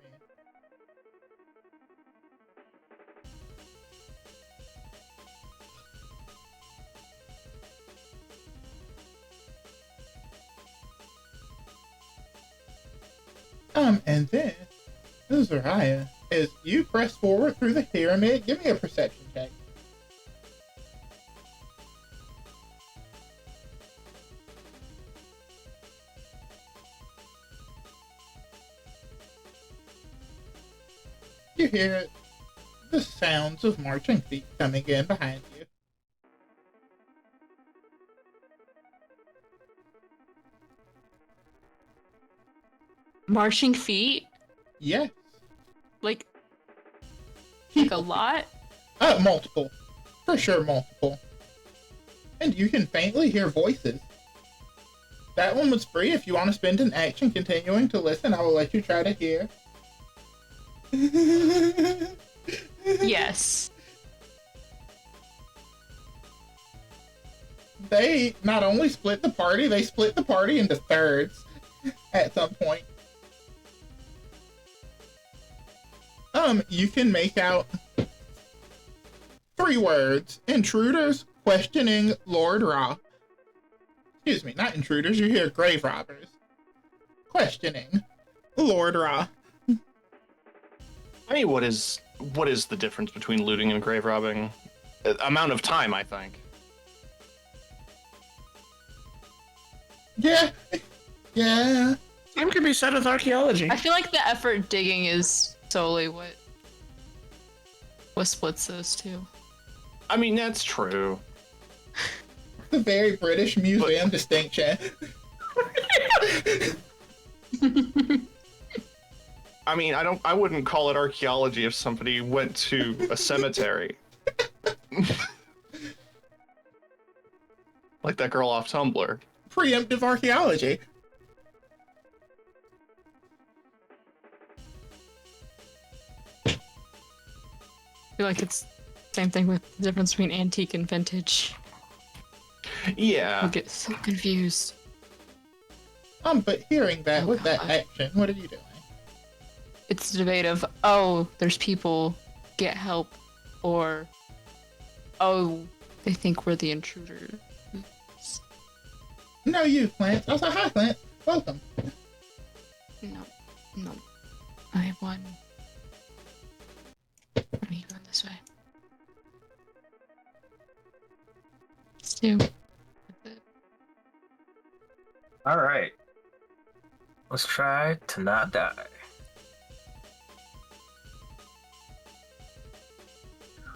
And then, Uzuriah, as you press forward through the pyramid, give me a perception check. You hear the sounds of marching feet coming in behind you. Marching feet? Yes. Like People. a lot? Multiple. For sure, multiple. And you can faintly hear voices. That one was free. If you want to spend an action continuing to listen, I will let you try to hear. Yes. They not only split the party, they split the party into thirds at some point. You can make out 3 words. Intruders questioning Lord Ra. Excuse me, not intruders, you hear grave robbers. Questioning Lord Ra. I mean, what is the difference between looting and grave robbing? Amount of time, I think. Yeah. Yeah. Same could be said with archaeology. I feel like the effort digging is solely what splits those two. I mean, that's true. The very British museum distinction. I mean, I wouldn't call it archaeology if somebody went to a cemetery. Like that girl off Tumblr. Preemptive archaeology. I feel like it's the same thing with the difference between antique and vintage. Yeah. I get so confused. But hearing that Oh, with that God. action, what are you doing? It's a debate of, oh, there's people, get help, or, oh, they think we're the intruders. No, you, Lance. Also, hi, Lance. Welcome. No. I won. Are you going this way? Let's do. All right. Let's try to not die.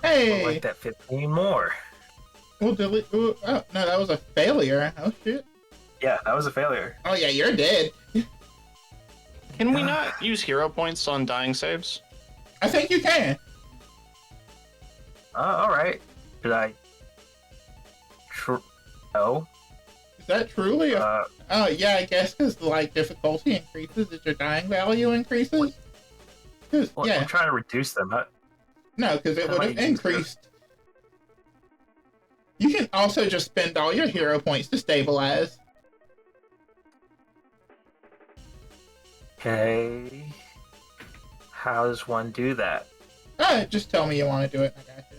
I'd Hey! like that 15 more. We'll delete. Ooh, oh, no, that was a failure. Oh, shit. Yeah, that was a failure. Oh, yeah, you're dead. Can we not use hero points on dying saves? I think you can. All right. Did I? No. Is that truly a... Oh, yeah, I guess because, like, difficulty increases as your dying value increases. 'Cause, Well, yeah. I'm trying to reduce them. No, because it How would am I have using increased. You can also just spend all your hero points to stabilize. Okay. How does one do that? Just tell me you want to do it, and I got you.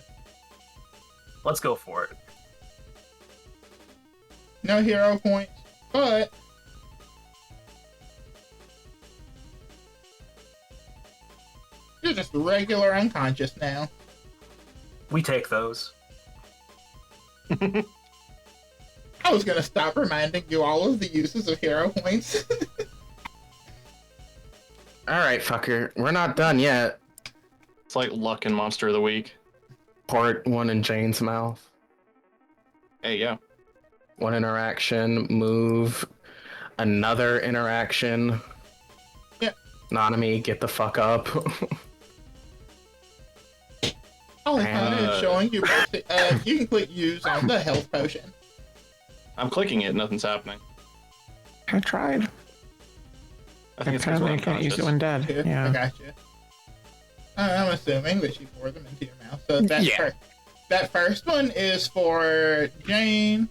Let's go for it. No hero points, but... You're just regular unconscious now. We take those. I was gonna stop reminding you all of the uses of hero points. Alright, fucker. We're not done yet. It's like luck and monster of the week. Port one in Jane's mouth. Hey, yeah. One interaction, move. Another interaction. Yeah. Nanami, get the fuck up. All is showing you. You can click use on the health potion. I'm clicking it, nothing's happening. I tried. I think it's because Apparently we're I can't use unconscious. it when dead. Here, I Yeah. got you. I'm assuming that you pour them into your mouth. So that Yeah. that first one is for Jane.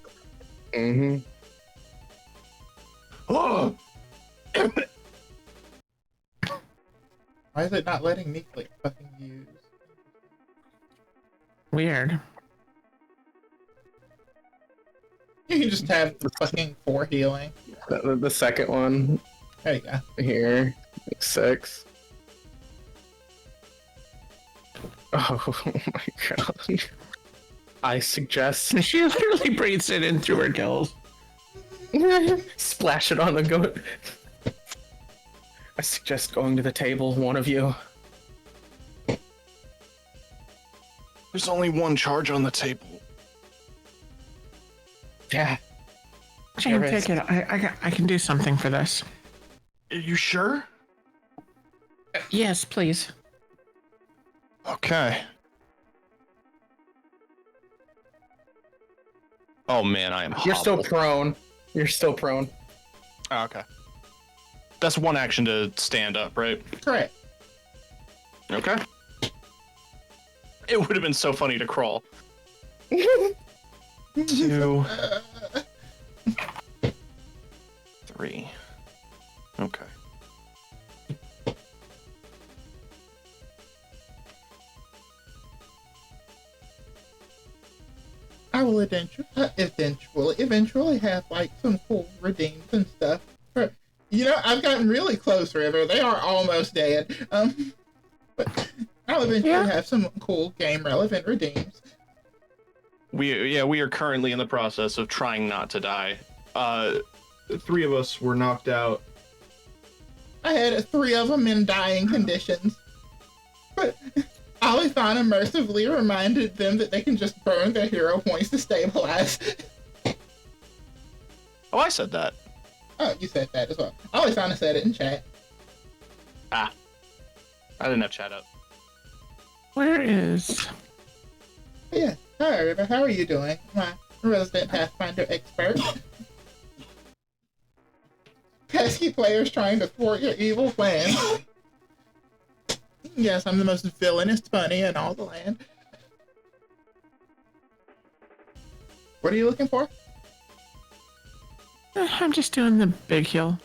Mm-hmm. Oh, Why is it not letting me click fucking use? Weird. You can just have the fucking 4 healing. The second one There you go. here, 6. Oh my god. I suggest She literally breathes it in through her gills. splash it on the goat. I suggest going to the table, one of you. there's only one charge on the table. Yeah. Jane, There is. take it. I can do something for this. Are you sure? Yes, please. Okay. Oh man, I am. You're still hobbled. prone. You're still prone. Oh, okay. That's one action to stand up, right? Correct. Okay. It would have been so funny to crawl. 2, 3. Okay. I will eventually have like some cool redeems and stuff. You know, I've gotten really close, River. They are almost dead. But I'll eventually have some cool game relevant redeems. We are currently in the process of trying not to die. 3 of us were knocked out. I had 3 of them in dying conditions. But Alithana mercifully reminded them that they can just burn their hero points to stabilize. Oh, I said that. Oh, you said that as well. Alithana said it in chat. I didn't have chat up. Where is? Yeah. Hi, River. How are you doing? My resident Pathfinder expert. Pesky players trying to thwart your evil plans. Yes, I'm the most villainous bunny in all the land. What are you looking for? I'm just doing the big heal.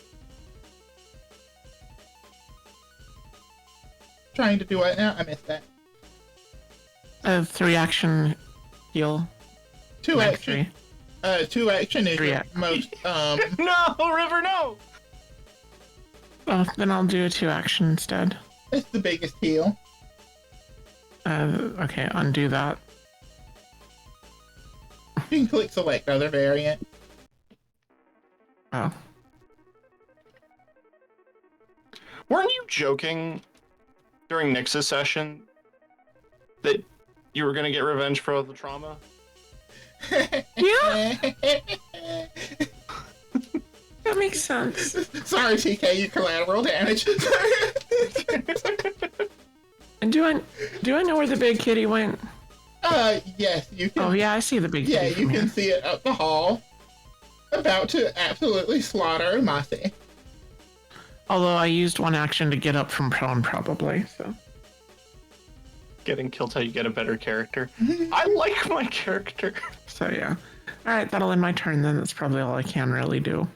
Trying to do what now? I missed that. 3 action heal. 2 Rank action. 3. 2 action is 3 your action. most No, River, no! Oh, then I'll do a 2 action instead. it's the biggest heal. Okay, undo that. You can click select other variant. Oh. Weren't you joking during Nyx's session that you were gonna get revenge for all the trauma? Yeah, that makes sense. Sorry, TK, you collateral damage. And do I know where the big kitty went? Yes, you can. Oh yeah, I see the big Yeah, kitty you from can here. see it up the hall. About to absolutely slaughter Masi. Although I used 1 action to get up from prone, probably. So Getting killed how you get a better character. I like my character. yeah. All right, that'll end my turn. Then that's probably all I can really do.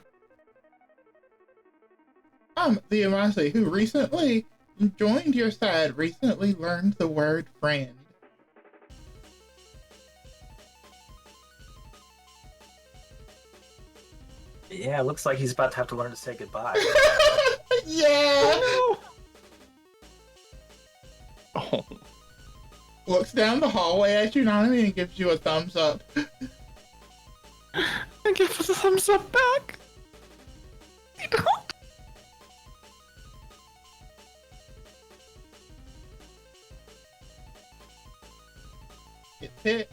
The Amasi who recently joined your side recently learned the word friend. Yeah, it looks like he's about to have to learn to say goodbye. Yeah! Oh, Looks down the hallway at you, Nanami, and gives you a thumbs up. I give it a thumbs up back. Gets hit.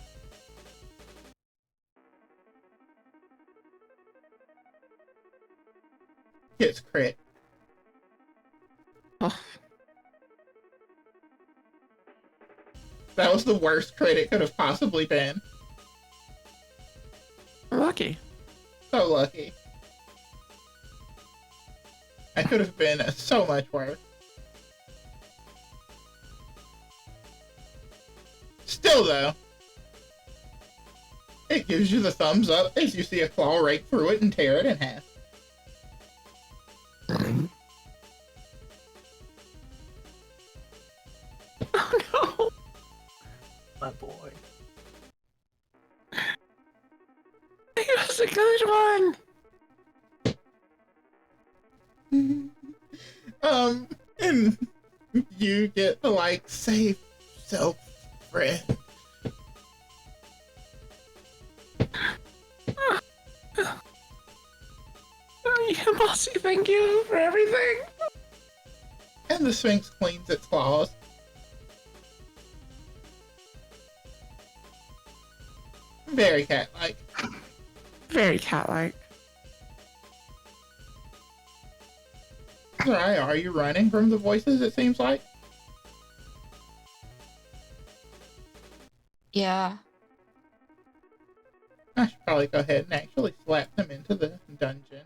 Gets crit. Oh, That was the worst crit it could have possibly been. lucky. So lucky. I could have been so much worse. Still, though, it gives you the thumbs up as you see a claw rake through it and tear it in half. Oh no! My boy. It was a good one! And you get the, like, safe self friend. Oh, yeah, Bossy, thank you for everything! And the Sphinx cleans its claws. Very cat-like. Very cat-like. Right, are you running from the voices, it seems like? Yeah. I should probably go ahead and actually slap them into the dungeon.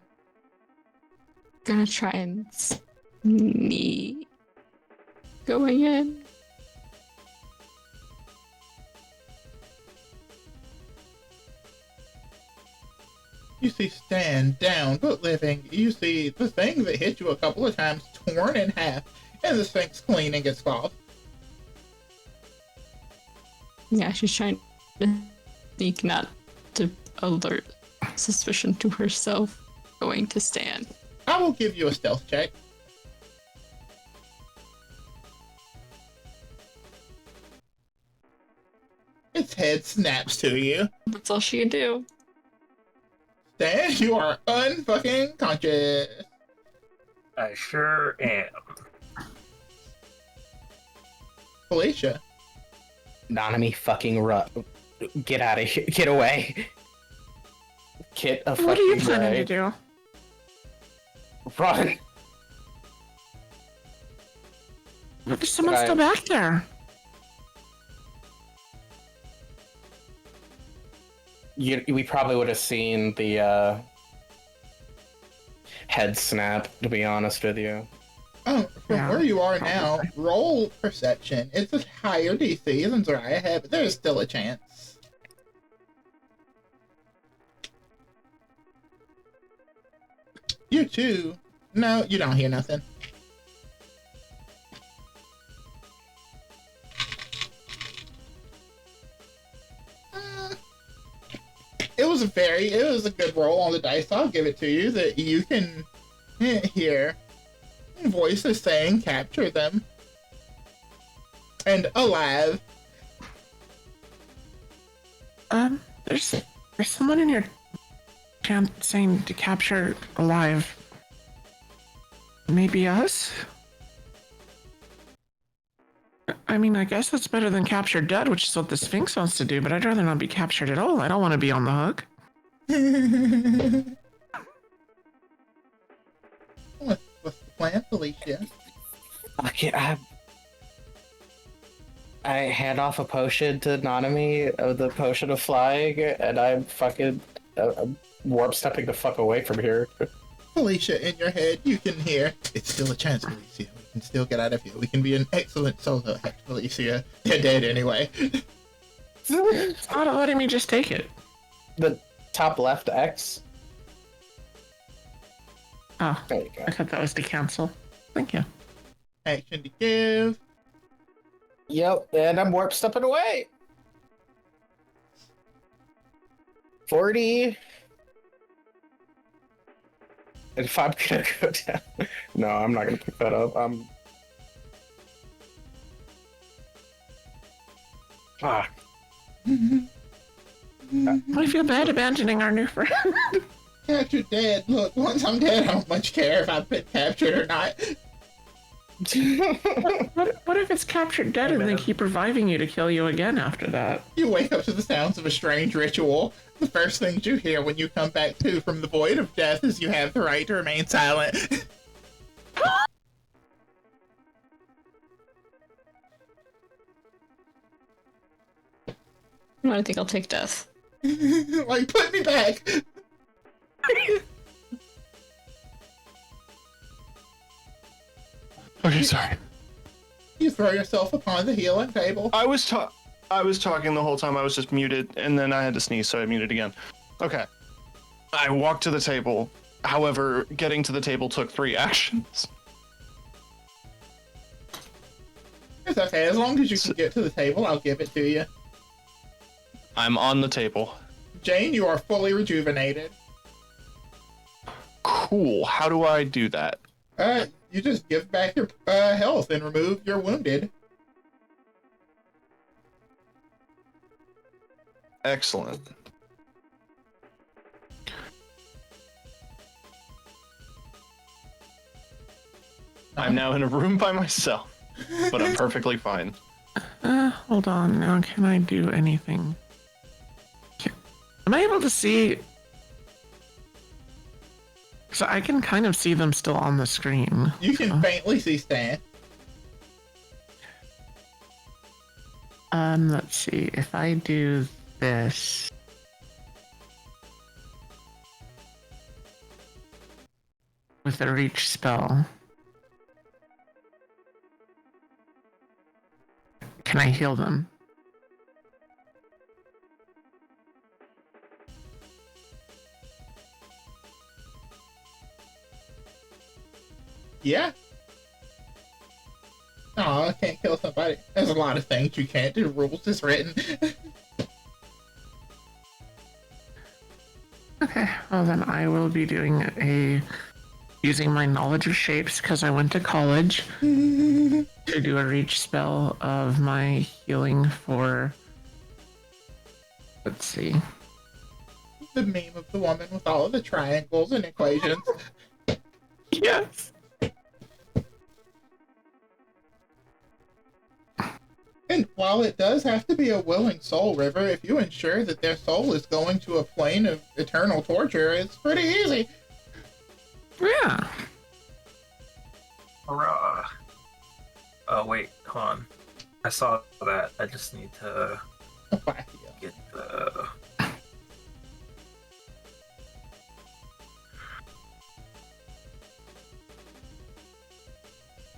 Gonna try and sneak going in. You see stand down, but living. You see the thing that hit you a couple of times torn in half, and the Sphinx cleaning its claws. Yeah, she's trying to sneak, not to alert suspicion to herself. Going to stand. I will give you a stealth check. Its head snaps to you. That's all she can do. Stan, you are unfucking conscious. I sure am. Felicia. Nanami fucking get out of here. Get away. Get a fucking What are you planning away. to do? Run. There's someone still back there. We probably would have seen the head snap, to be honest with you. Oh, from Yeah, where you are now, probably. roll perception. It's a higher DC than Zariah had, but there's still a chance. You too. No, you don't hear nothing. It was a good roll on the dice. I'll give it to you that you can hear voices saying capture them. And alive. There's someone in here saying to capture alive. Maybe us? I mean, I guess that's better than capture dead, which is what the Sphinx wants to do, but I'd rather not be captured at all. I don't want to be on the hook. What's the plan, Felicia? I hand off a potion to Nanami of the potion of flying, and I'm fucking warp stepping the fuck away from here. Felicia, in your head, you can hear, it's still a chance, Felicia. We can still get out of here. We can be an excellent solo act, Felicia. They're dead anyway. It's not letting me just take it. The top left X. Oh, There you go. I thought that was to cancel. Thank you. Action to give. Yep, and I'm warp stepping away. 40. And if I'm gonna go down, no, I'm not gonna pick that up. Fuck. I feel bad abandoning our new friend. Captured dead. Look, once I'm dead, I don't much care if I've been captured or not. What if it's captured dead and they keep reviving you to kill you again after that? You wake up to the sounds of a strange ritual. The first things you hear when you come back to from the void of death is you have the right to remain silent. I think I'll take death. Like, put me back! Okay, sorry. You throw yourself upon the healing table. I was ta- I was talking the whole time. I was just muted, and then I had to sneeze, so I muted again. Okay. I walked to the table. However, getting to the table took 3 actions. It's okay. As long as you can get to the table, I'll give it to you. I'm on the table. Jane, you are fully rejuvenated. Cool. How do I do that? You just give back your health and remove your wounded. Excellent. I'm now in a room by myself, but I'm perfectly fine. Hold on. Now, can I do anything? Am I able to see? So I can kind of see them still on the screen. You can faintly see Stan. Let's see. If I do this. With a reach spell. Can I heal them? Yeah. Oh, I can't kill somebody. There's a lot of things you can't do. Rules is written. Okay, well then I will be using my knowledge of shapes because I went to college to do a reach spell of my healing for, let's see. The meme of the woman with all of the triangles and equations. Yes. And while it does have to be a willing soul, River, if you ensure that their soul is going to a plane of eternal torture, it's pretty easy. Yeah. Hurrah. Oh, wait, hold on. I saw that. I just need to get the...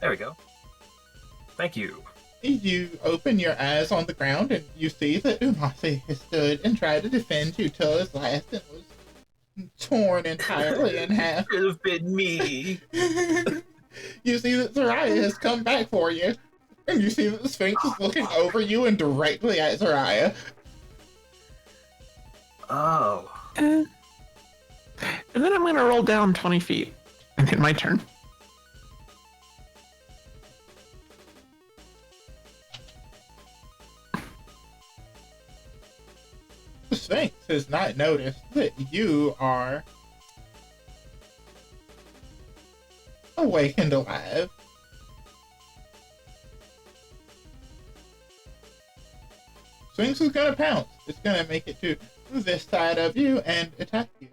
There we go. Thank you. You open your eyes on the ground and you see that Umasi has stood and tried to defend you till his last and was torn entirely in half. Could have been me. You see that Zariah has come back for you. And you see that the Sphinx is looking over you and directly at Zariah. Oh. And then I'm going to roll down 20 feet and hit my turn. The Sphinx has not noticed that you are awake and alive. Sphinx is gonna pounce. It's gonna make it to this side of you and attack you.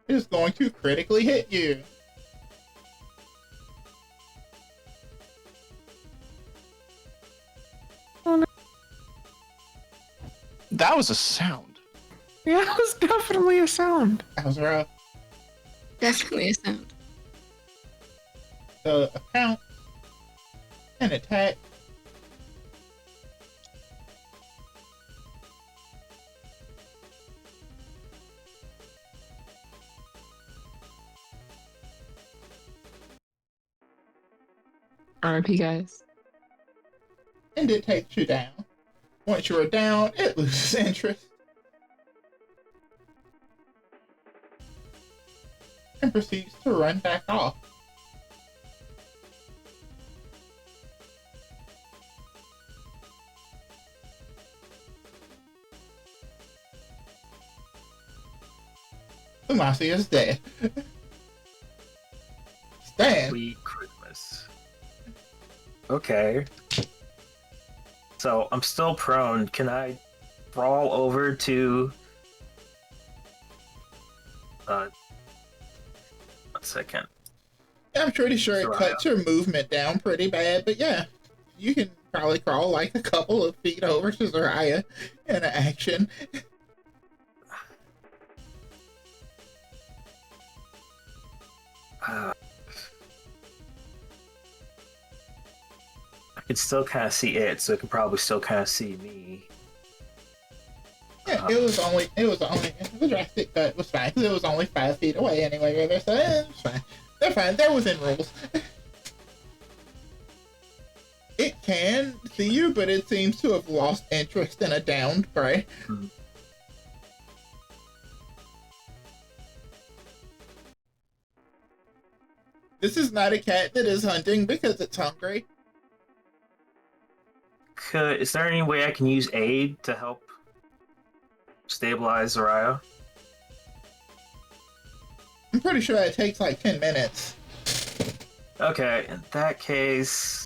It is going to critically hit you. That was a sound. Yeah, it was definitely a sound. That was rough. Definitely a sound. So a pounce, an attack. RIP, guys. And it takes you down. Once you are down, it loses interest. And proceeds to run back off. Umasi is dead. Stan. Sweet Christmas. Okay. So I'm still prone. Can I crawl over to... one second. I'm pretty sure it Zariah. cuts your movement down pretty bad, but yeah, you can probably crawl like a couple of feet over to Zariah in an action. could still kind of see it, so it could probably still kind of see me. Yeah, the drastic cut was fine because it was only 5 feet away anyway. Right there, so it's fine. They're fine. They're within rules. It can see you, but it seems to have lost interest in a downed prey. This is not a cat that is hunting because it's hungry. Is there any way I can use aid to help stabilize Zaraya? I'm pretty sure it takes like 10 minutes. Okay, in that case,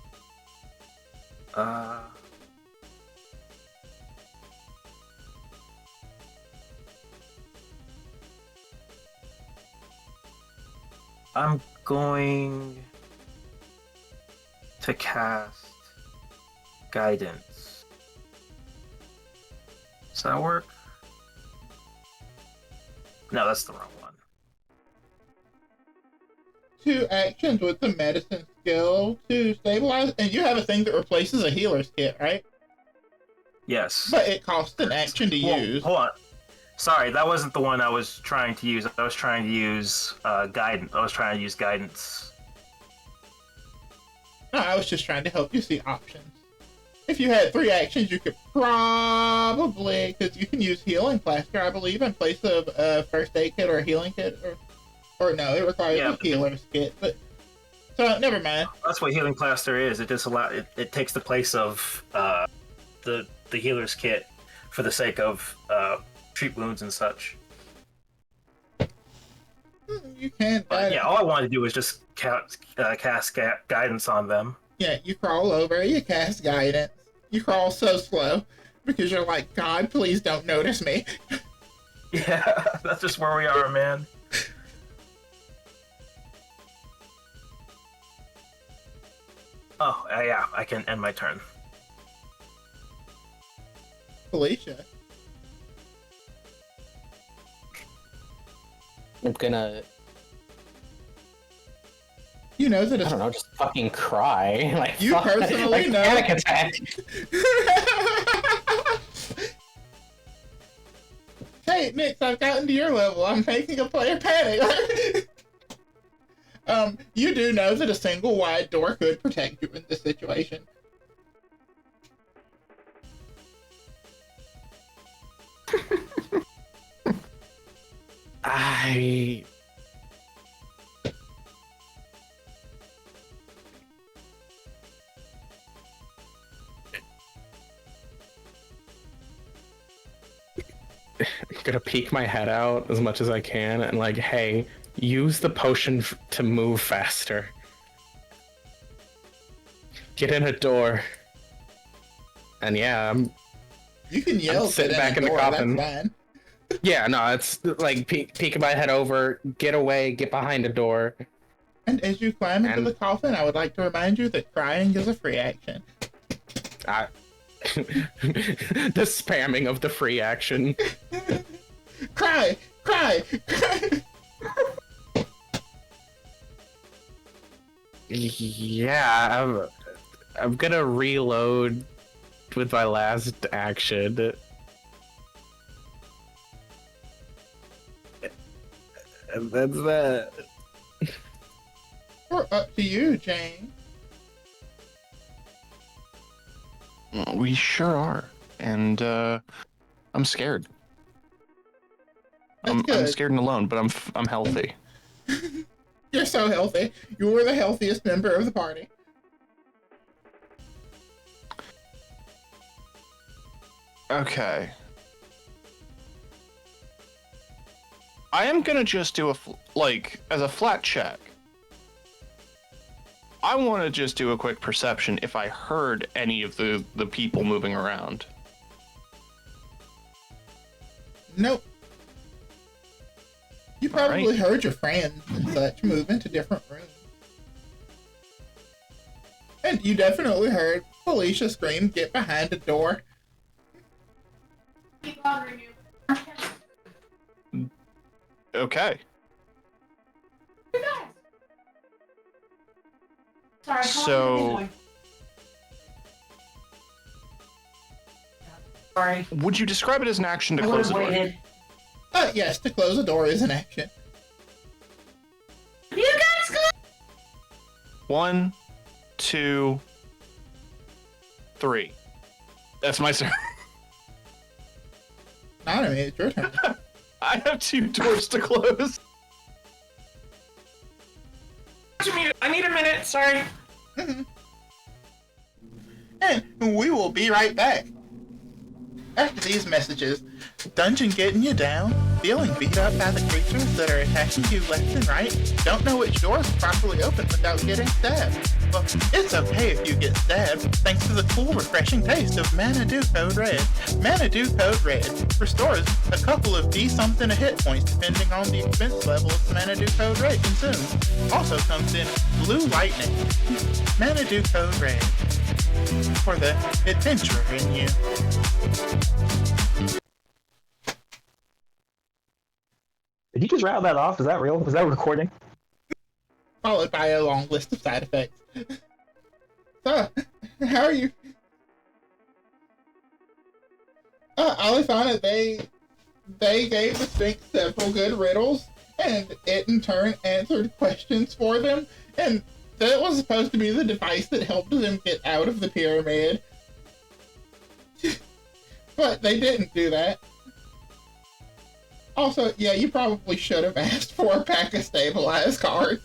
I'm going to cast Guidance. Does that work? No, that's the wrong one. 2 actions with the medicine skill to stabilize, and you have a thing that replaces a healer's kit, right? Yes. But it costs an action to use. Hold on. Sorry, that wasn't the one I was trying to use. I was trying to use guidance. I was trying to use guidance. No, I was just trying to help you see options. If you had 3 actions, you could probably, because you can use healing plaster, I believe, in place of a first aid kit or a healing kit, or no, it requires a healer's kit. But so never mind. That's what healing plaster is. It just it takes the place of the healer's kit for the sake of treat wounds and such. You can't. Yeah, all I wanted to do was just cast guidance on them. Yeah, you crawl over, you cast guidance. You crawl so slow because you're like, God, please don't notice me. Yeah, that's just where we are, man. Oh, yeah, I can end my turn. Felicia. I'm gonna, You know that I it's don't know, just fucking cry. Like, You personally like know. panic attack. Hey, Nix, I've gotten to your level. I'm making a player panic. You do know that a single wide door could protect you in this situation. I gonna peek my head out as much as I can and like, hey, use the potion to move faster. Get in a door. And yeah, You can yell, sitting back in the door, coffin. That's fine. yeah, no, it's like peeking my head over, get away, get behind a door. And as you climb into And- the coffin, I would like to remind you that crying is a free action. The spamming of the free action. Cry! Cry! Cry! Yeah, I'm gonna reload with my last action. And that's that. We're up to you, Jane. We sure are, and I'm scared. That's I'm good. scared and alone, but I'm healthy. You're so healthy. You were the healthiest member of the party. Okay. I am gonna just do as a flat check. I want to just do a quick perception if I heard any of the people moving around. Nope. You probably Alright. heard your friends and such move into different rooms. And you definitely heard Felicia scream, "Get behind a door." Okay. Sorry, So- Sorry. Would you describe it as an action to I would close have the door? waited. Yes, to close a door is an action. You guys go. 1, 2, 3. That's my turn. Not me, it's your turn. I have 2 doors to close. I need a minute. Sorry. And we will be right back. After these messages, dungeon getting you down, feeling beat up by the creatures that are attacking you left and right, don't know which doors to properly open without getting stabbed. Well, it's okay if you get stabbed, thanks to the cool, refreshing taste of Manadoo Code Red. Manadoo Code Red restores a couple of D-something a hit points depending on the expense level of the Manadoo Code Red consumed. Also comes in Blue Lightning. Manadoo Code Red. For the adventurer in you. Did you just rattle that off? Is that real? Is that recording? Followed by a long list of side effects. So, how are you? Alisana, they gave the Sphinx several good riddles, and it in turn answered questions for them, and that was supposed to be the device that helped them get out of the pyramid. But they didn't do that. Also, yeah, you probably should have asked for a pack of stabilized cards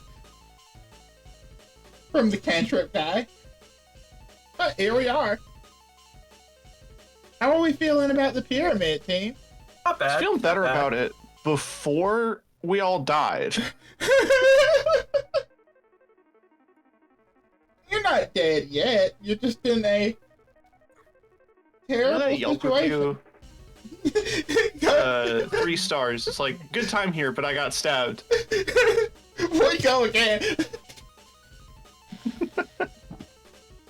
from the cantrip guy. But here we are. How are we feeling about the pyramid, team? Not I bad. was feeling better not bad. about it before we all died. You're not dead yet. You're just in a terrible Yelp situation. review, 3 stars. It's like, good time here, but I got stabbed. We go again.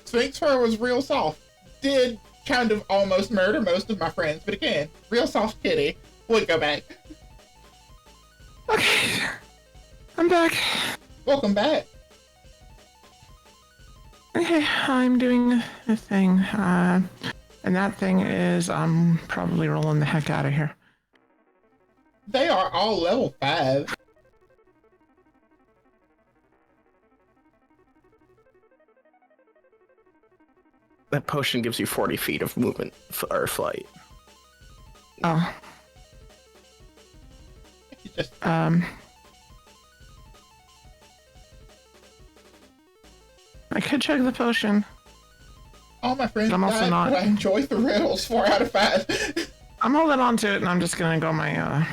Sphinx fur was real soft. Did kind of almost murder most of my friends, but again, real soft kitty. Would go back. Okay. I'm back. Welcome back. Okay, I'm doing a thing. And that thing is I'm probably rolling the heck out of here. They are all level 5. That potion gives you 40 feet of movement or flight. Oh. You just I could chug the potion. all my friends I'm also died, not- but I enjoy the riddles. 4 out of 5. I'm holding on to it, and I'm just gonna go my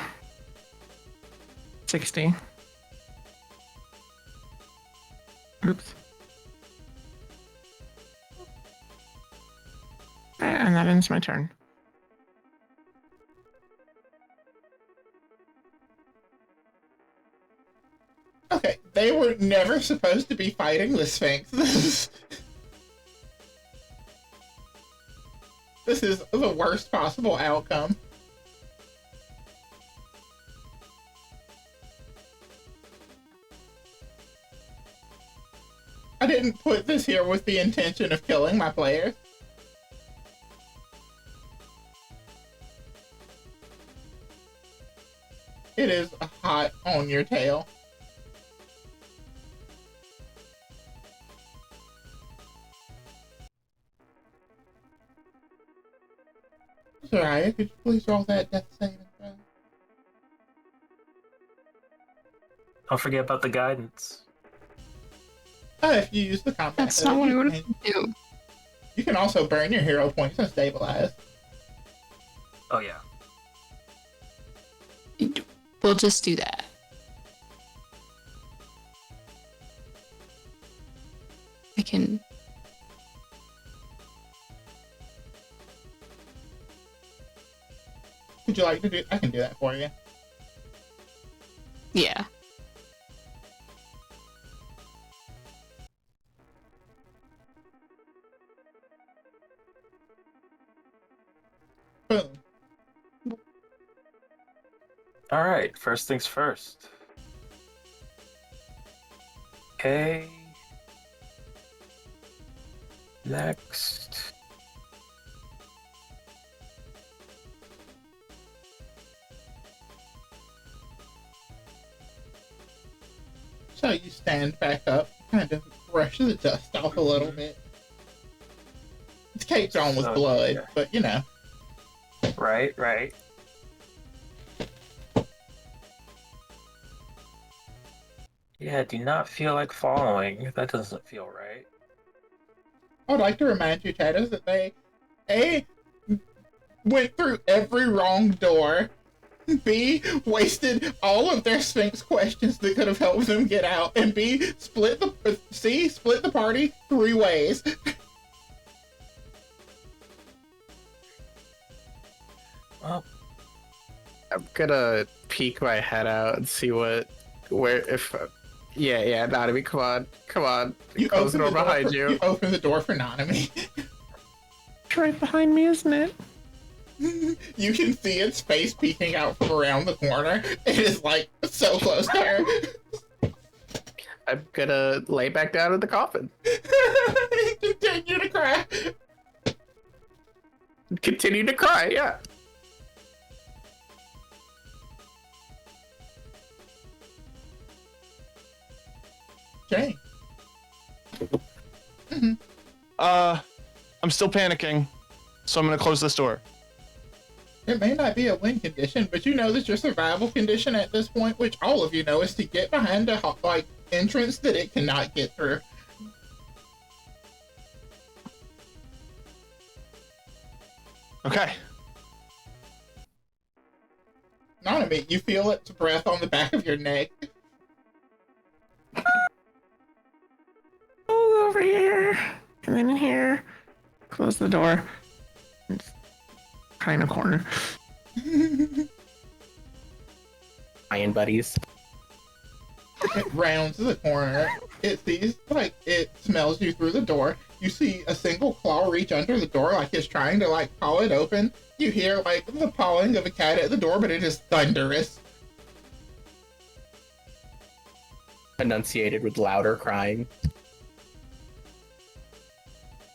60. Oops. And that ends my turn. Okay, they were never supposed to be fighting the Sphinx. This is the worst possible outcome. I didn't put this here with the intention of killing my players. It is hot on your tail. Soraya, could you please roll that death saving throw? Don't forget about the guidance. If you use the combat That's mode, not what I you would can- do. You can also burn your hero points and stabilize. Oh yeah. We'll just do that. I can. Would you like to do? I can do that for you. Yeah. Boom. All right. First things first. Okay. Next. So you stand back up, kind of brush the dust off a little bit. It's caked on with So, blood, yeah. but you know. Right, right. Yeah, do not feel like following. That doesn't feel right. I would like to remind you, Tatus, that they A, went through every wrong door, B, wasted all of their Sphinx questions that could have helped them get out, and C, split the party 3 ways. Well, I'm gonna peek my head out and see yeah, Anatomy, come on. You Close the door behind you. You open the door for Nanami. It's right behind me, isn't it? You can see its face peeking out from around the corner. It is like so close to her. I'm gonna lay back down in the coffin. Continue to cry. Continue to cry, yeah. Jane. I'm still panicking, so I'm gonna close this door. It may not be a win condition, but you know that your survival condition at this point, which all of you know, is to get behind a entrance that it cannot get through. Okay. Nanami, you feel its breath on the back of your neck. Over here, and then here. Close the door. Kind of corner. Iron buddies. It rounds the corner. It sees, it smells you through the door. You see a single claw reach under the door like it's trying to, paw it open. You hear, the pawing of a cat at the door, but it is thunderous. Enunciated with louder crying.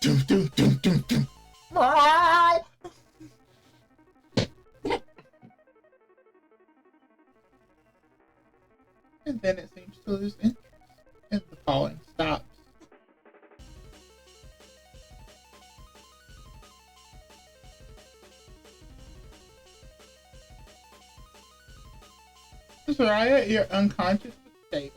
Doom, doom, doom, doom, doom. Ah! And then it seems to lose interest, and the pawing stops. Soraya, you're unconscious but stable.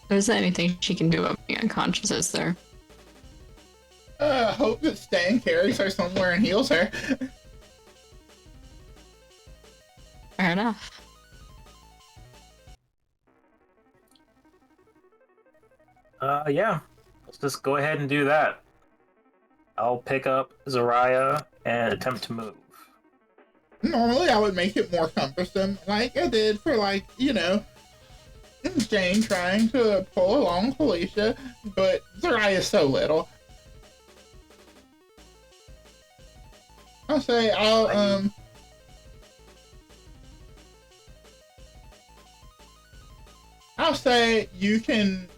There isn't anything she can do about being unconscious, is there? Hope that Stan carries her somewhere and heals her. Fair enough. Yeah. Let's just go ahead and do that. I'll pick up Zaraya and attempt to move. Normally, I would make it more cumbersome, like I did for, Jane trying to pull along Felicia, but Zaraya is so little. I'll say I'll say you can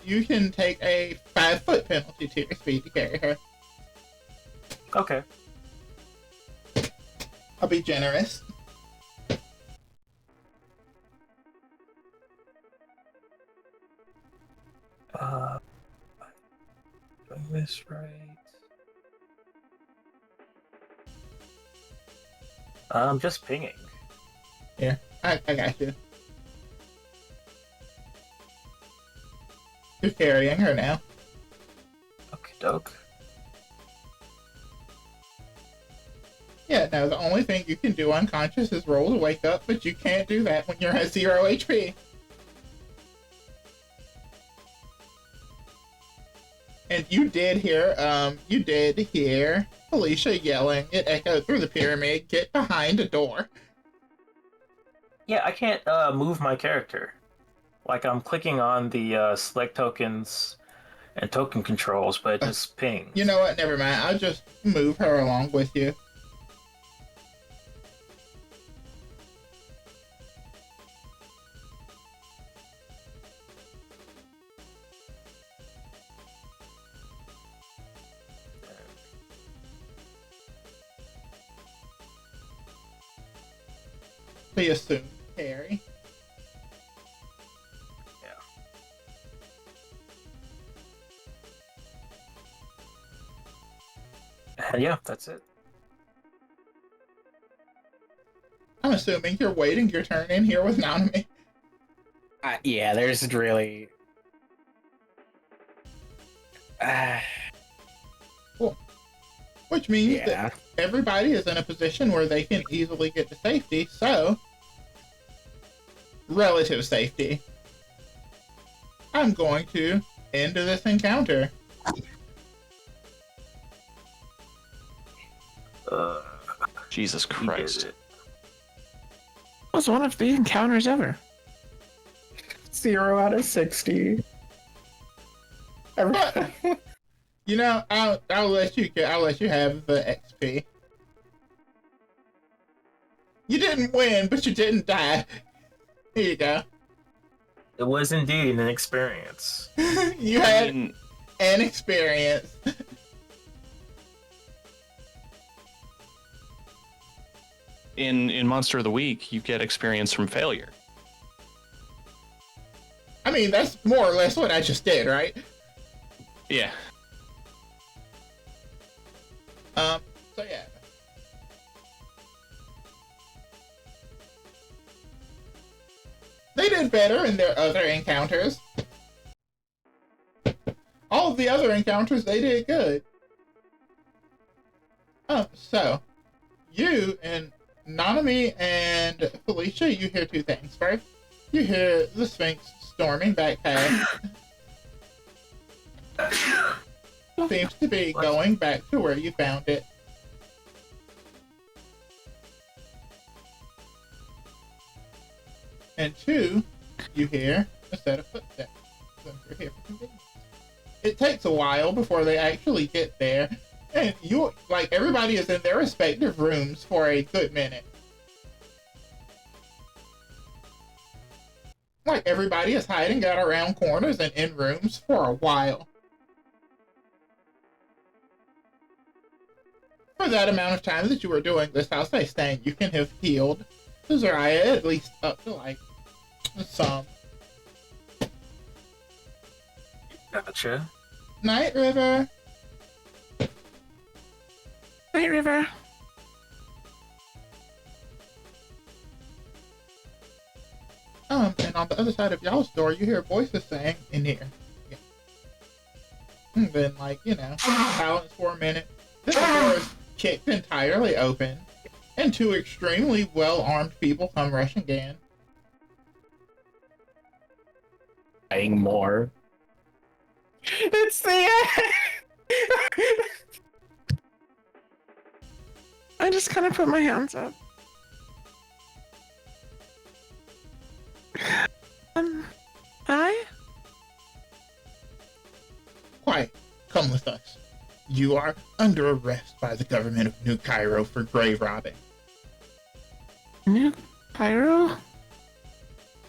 take a 5-foot penalty to your speed to carry her. Okay. I'll be generous. Doing this right. I'm just pinging. Yeah, I got you. You're carrying her now. Okie doke. Yeah, no, the only thing you can do unconscious is roll to wake up, but you can't do that when you're at 0 HP. And you did hear Felicia yelling. It echoed through the pyramid, "Get behind a door." Yeah, I can't move my character. Like, I'm clicking on the select tokens and token controls, but it just pings. You know what? Never mind. I'll just move her along with you. they assumed carry. Yeah, that's it. I'm assuming you're waiting your turn in here with Nanami. Yeah, there's really. Cool. Which means Yeah. that everybody is in a position where they can easily get to safety, so relative safety. I'm going to end this encounter. Jesus You did Christ. it. Was one of the encounters ever. 0 out of 60. You know, I'll let you have the XP. You didn't win, but you didn't die. Here you go. It was indeed an experience. You I had mean, an experience. in Monster of the Week, you get experience from failure. I mean, that's more or less what I just did, right? Yeah. So yeah. They did better in their other encounters. All of the other encounters, they did good. So, you and Nanami and Felicia, you hear two things. First, you hear the Sphinx storming back past. Seems to be going back to where you found it. And two, you hear a set of footsteps. Since you're here for convenience. It takes a while before they actually get there, and you, like, everybody is in their respective rooms for a good minute. Like, everybody is hiding out around corners and in rooms for a while. For that amount of time that you were doing this, I'll say, Stan, you can have healed Zariah at least up to, like, some. Gotcha. Night River. Night River. And on the other side of y'all's door, you hear voices saying, in here. Yeah. And then, like, you know, silence for a minute. Then the door is kicked entirely open, and two extremely well-armed people come rushing in. Playing more. It's the end! I just kind of put my hands up. Hi? Quiet. Come with us. You are under arrest by the government of New Cairo for grave robbing. New Cairo?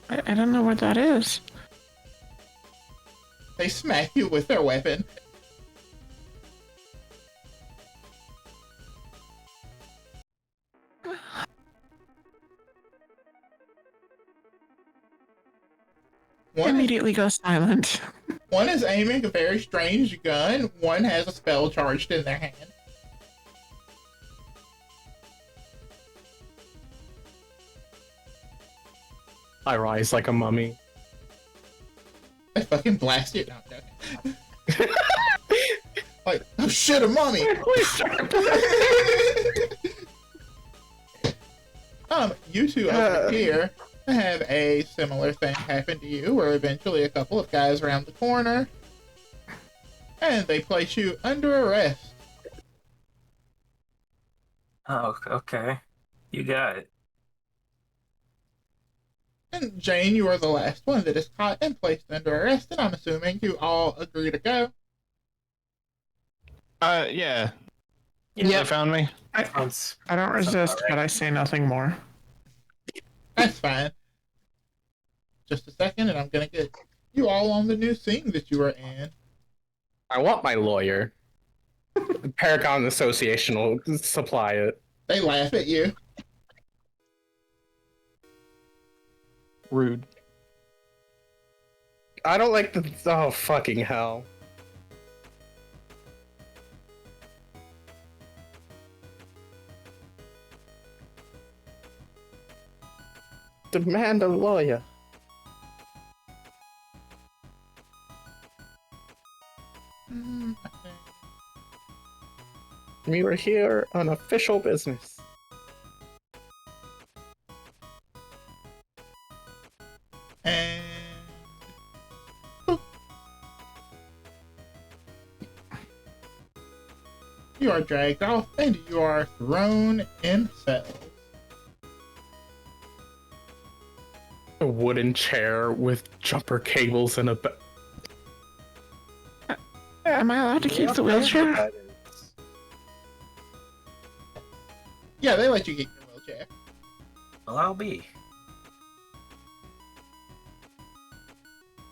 I don't know what that is. They smack you with their weapon. Immediately go silent. One is aiming a very strange gun. One has a spell charged in their hand. I rise like a mummy. I fucking blast you. No, I'm joking. Like, oh shit, a mummy! You two over here have a similar thing happen to you, where eventually a couple of guys around the corner, and they place you under arrest. Oh, okay. You got it. And Jane, you are the last one that is caught and placed under arrest, and I'm assuming you all agree to go. Yeah. Yeah. They found me. Sounds- I don't resist, but I say nothing more. That's fine. Just a second, and I'm gonna get you all on the new scene that you are in. I want my lawyer. The Paragon Association will supply it. They laugh at you. Rude. I don't like the. Oh, fucking hell. Demand a lawyer. We were here on official business. And you are dragged off and you are thrown in cells. A wooden chair with jumper cables and a. Am I allowed to keep the wheelchair? Yeah, they let you get your wheelchair. Well, I'll be.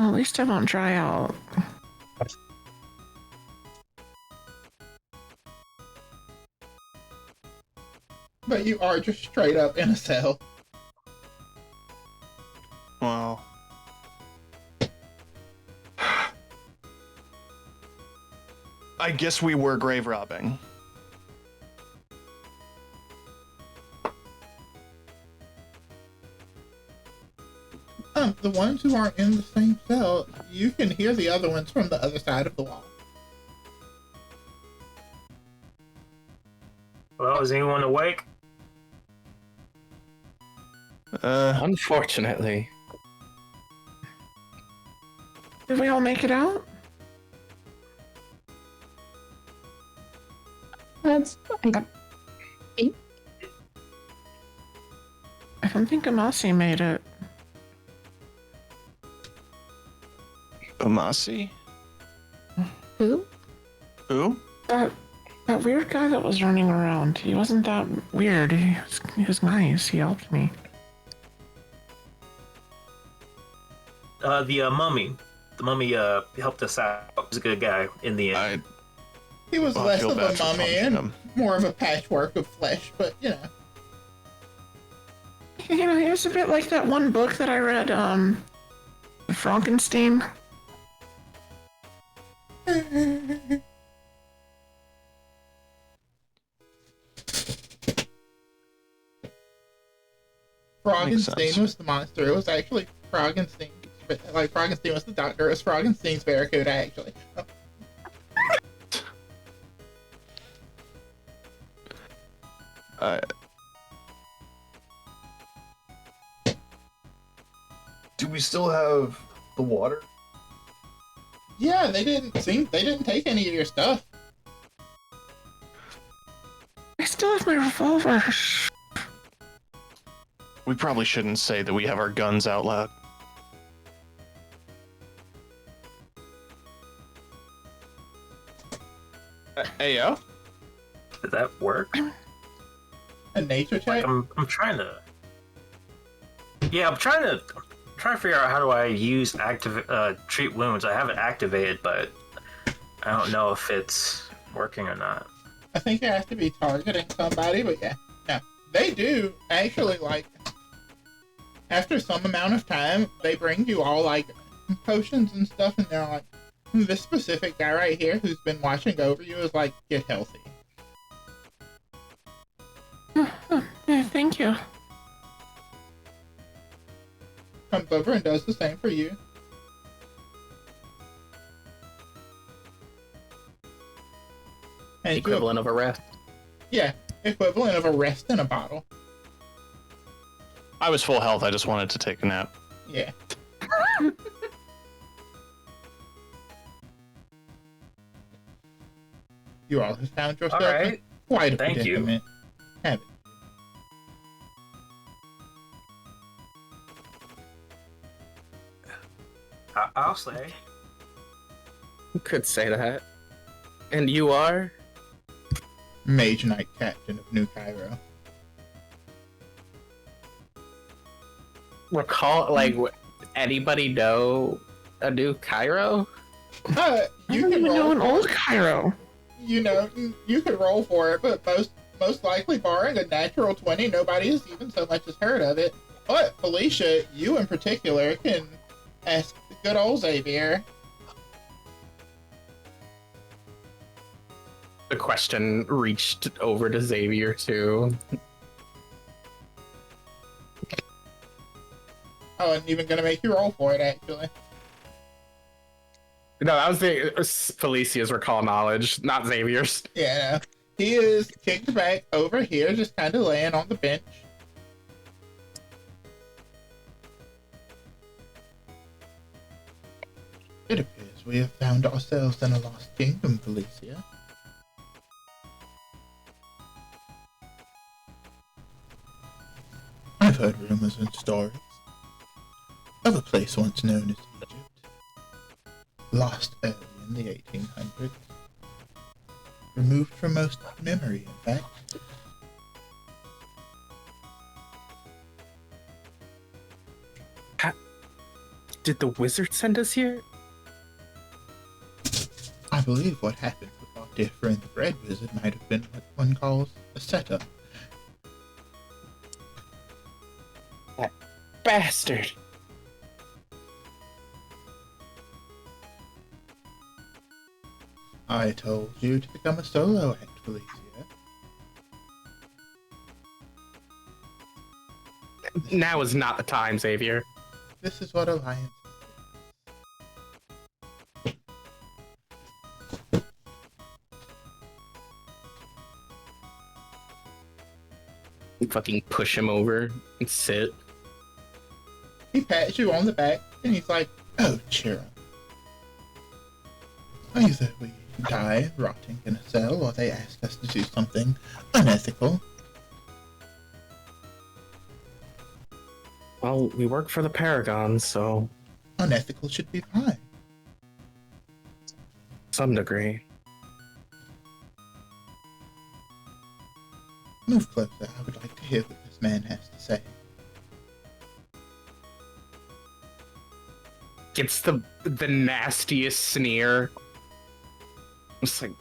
Well, at least I won't dry out. But you are just straight up in a cell. Well. I guess we were grave robbing. The ones who aren't in the same cell, you can hear the other ones from the other side of the wall. Well, is anyone awake? Unfortunately. Did we all make it out? That's I got 8. I don't think Amasi made it. Amasi? Who? Who? That weird guy that was running around. He wasn't that weird. He was nice. He helped me. The mummy. The mummy helped us out. He was a good guy in the end. He was I less feel of bad a for mummy punishing and him. more of a patchwork of flesh, but you know. You know, he was a bit like that one book that I read, Frankenstein. Frankenstein was the monster. It was actually Frankenstein. Like, Frankenstein was the doctor. It was Frankenstein's barracuda, actually. Oh. Do we still have the water? Yeah, they didn't take any of your stuff. I still have my revolver. We probably shouldn't say that we have our guns out loud. Ayo? Did that work? A nature check? I'm trying to. Yeah, I'm trying to figure out how do I use treat wounds. I have it activated, but I don't know if it's working or not. I think it has to be targeting somebody, but yeah. No. They do actually, like, after some amount of time, they bring you all, like, potions and stuff, and they're like, this specific guy right here who's been watching over you is like, get healthy. Yeah, thank you. Comes over and does the same for you. And Equivalent of a rest. Yeah, equivalent of a rest in a bottle. I was full health, I just wanted to take a nap. Yeah. You all have found yourself All right. in quite a Thank you. predicament. Have it. I'll say. You could say that. And you are? Mage Knight Captain of New Cairo. Recall, like, anybody know a new Cairo? You I don't can even know roll. an old Cairo. You know, you could roll for it, but most likely, barring a natural 20, nobody has even so much as heard of it. But Felicia, you in particular can ask the good old Xavier. The question reached over to Xavier too. I wasn't even gonna make you roll for it, actually. No, that was Felicia's recall knowledge, not Xavier's. Yeah, he is kicked back over here, just kind of laying on the bench. It appears we have found ourselves in a lost kingdom, Felicia. I've heard rumors and stories of a place once known as Egypt, lost early in the 1800s, removed from most memory, in fact. Did the wizard send us here? I believe what happened with our dear friend the Bread Wizard might have been what one calls a setup. That bastard! I told you to become a solo act, Felicia. Now is not the time, Xavier. This is what alliance Fucking push him over and sit. He pats you on the back and he's like, "Oh, cheer up. Either we die rotting in a cell or they ask us to do something unethical." Well, we work for the Paragons, so Unethical should be fine. some degree. Move closer. I would like to hear what this man has to say. Gets the nastiest sneer. It's like,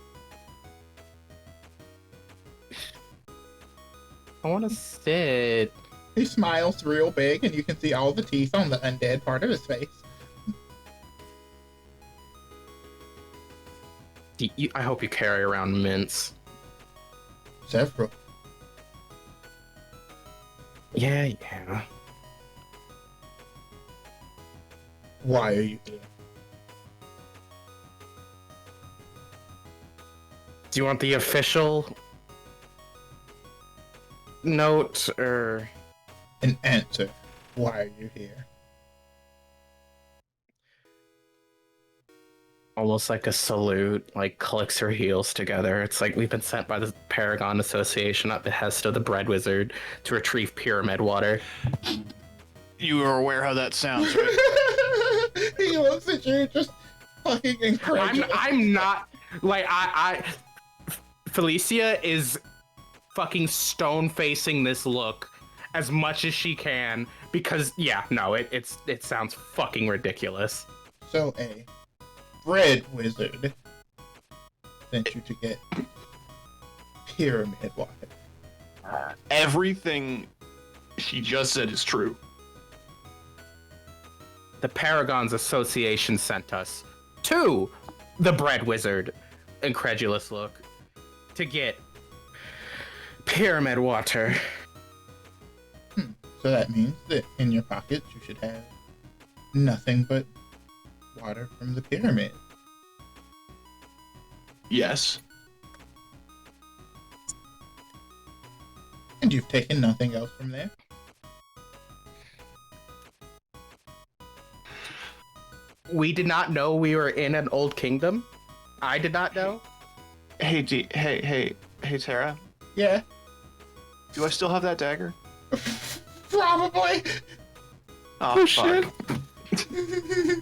I want to sit. He smiles real big and you can see all the teeth on the undead part of his face. I hope you carry around mints. Several. Yeah. Why are you here? Do you want the official note or An answer. Why are you here? almost like a salute, like clicks her heels together? It's like we've been sent by the Paragon Association at behest of the Bread Wizard to retrieve pyramid water. You are aware how that sounds, right? He looks at you just fucking incredible. I'm not like I Felicia is fucking stone facing this look as much as she can because it sounds fucking ridiculous. So a Bread Wizard sent you to get pyramid water. Everything she just said is true. The Paragons Association sent us to the Bread Wizard, incredulous look, to get pyramid water. So that means that in your pockets you should have nothing but water from the pyramid. Yes. And you've taken nothing else from there? We did not know we were in an old kingdom. I did not know. Hey, hey, Tara. Yeah. Do I still have that dagger? Probably. Oh, fuck.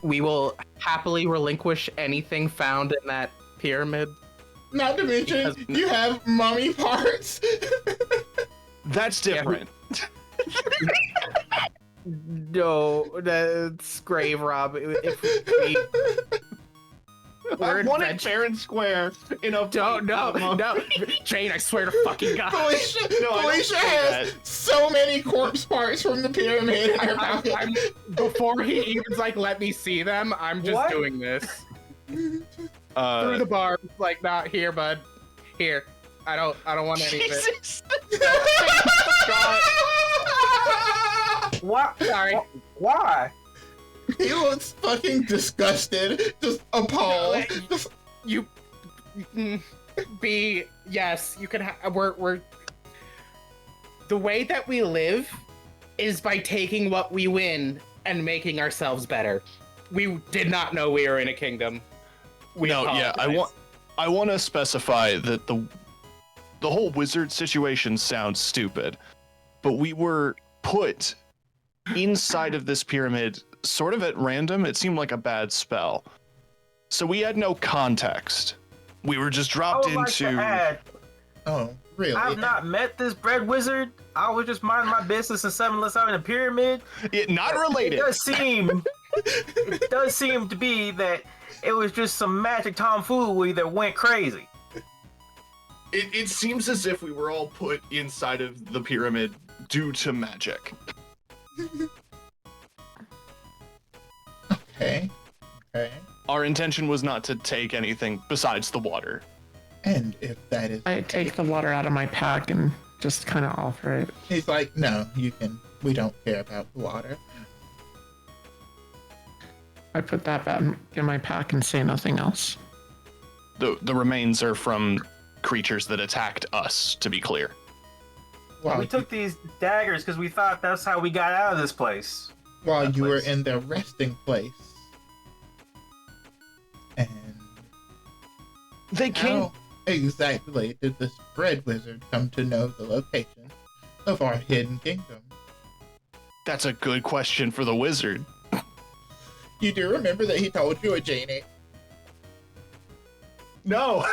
We will happily relinquish anything found in that pyramid. Not to mention, you have mummy parts. That's different. No, that's grave rob. If we, I word wanted veg- fair and square in a Don't, no. Jane, I swear to fucking God. Felicia, No, I don't Felicia say has that. so many corpse parts from the pyramid in her pocket. Before he even's like, let me see them, I'm just What? doing this. Through the bar, like, not here, bud. Here. I don't want any of it. Jesus. What? Sorry. Why? He looks fucking disgusted, just appalled. Just, You be yes, you can we're the way that we live is by taking what we win and making ourselves better. We did not know we were in a kingdom. I want to specify that the whole wizard situation sounds stupid, but we were put inside of this pyramid sort of at random. It seemed like a bad spell, so we had no context. We were just I dropped would like to into. add, oh, really? I've not met this bread wizard. I was just minding my business and suddenly I'm in a pyramid. Not related. It does seem to be that it was just some magic tomfoolery that went crazy. It seems as if we were all put inside of the pyramid due to magic. Okay. Our intention was not to take anything besides the water. And if that is, I take the water out of my pack and just kind of offer it. he's like, no, you can. We don't care about the water. I put that back in my pack and say nothing else. The remains are from creatures that attacked us, to be clear. While We took these daggers because we thought that's how we got out of this place. while that you were place. in their resting place, and They how exactly did this bread wizard come to know the location of our hidden kingdom? That's a good question for the wizard. You do remember that he told you a genie? No.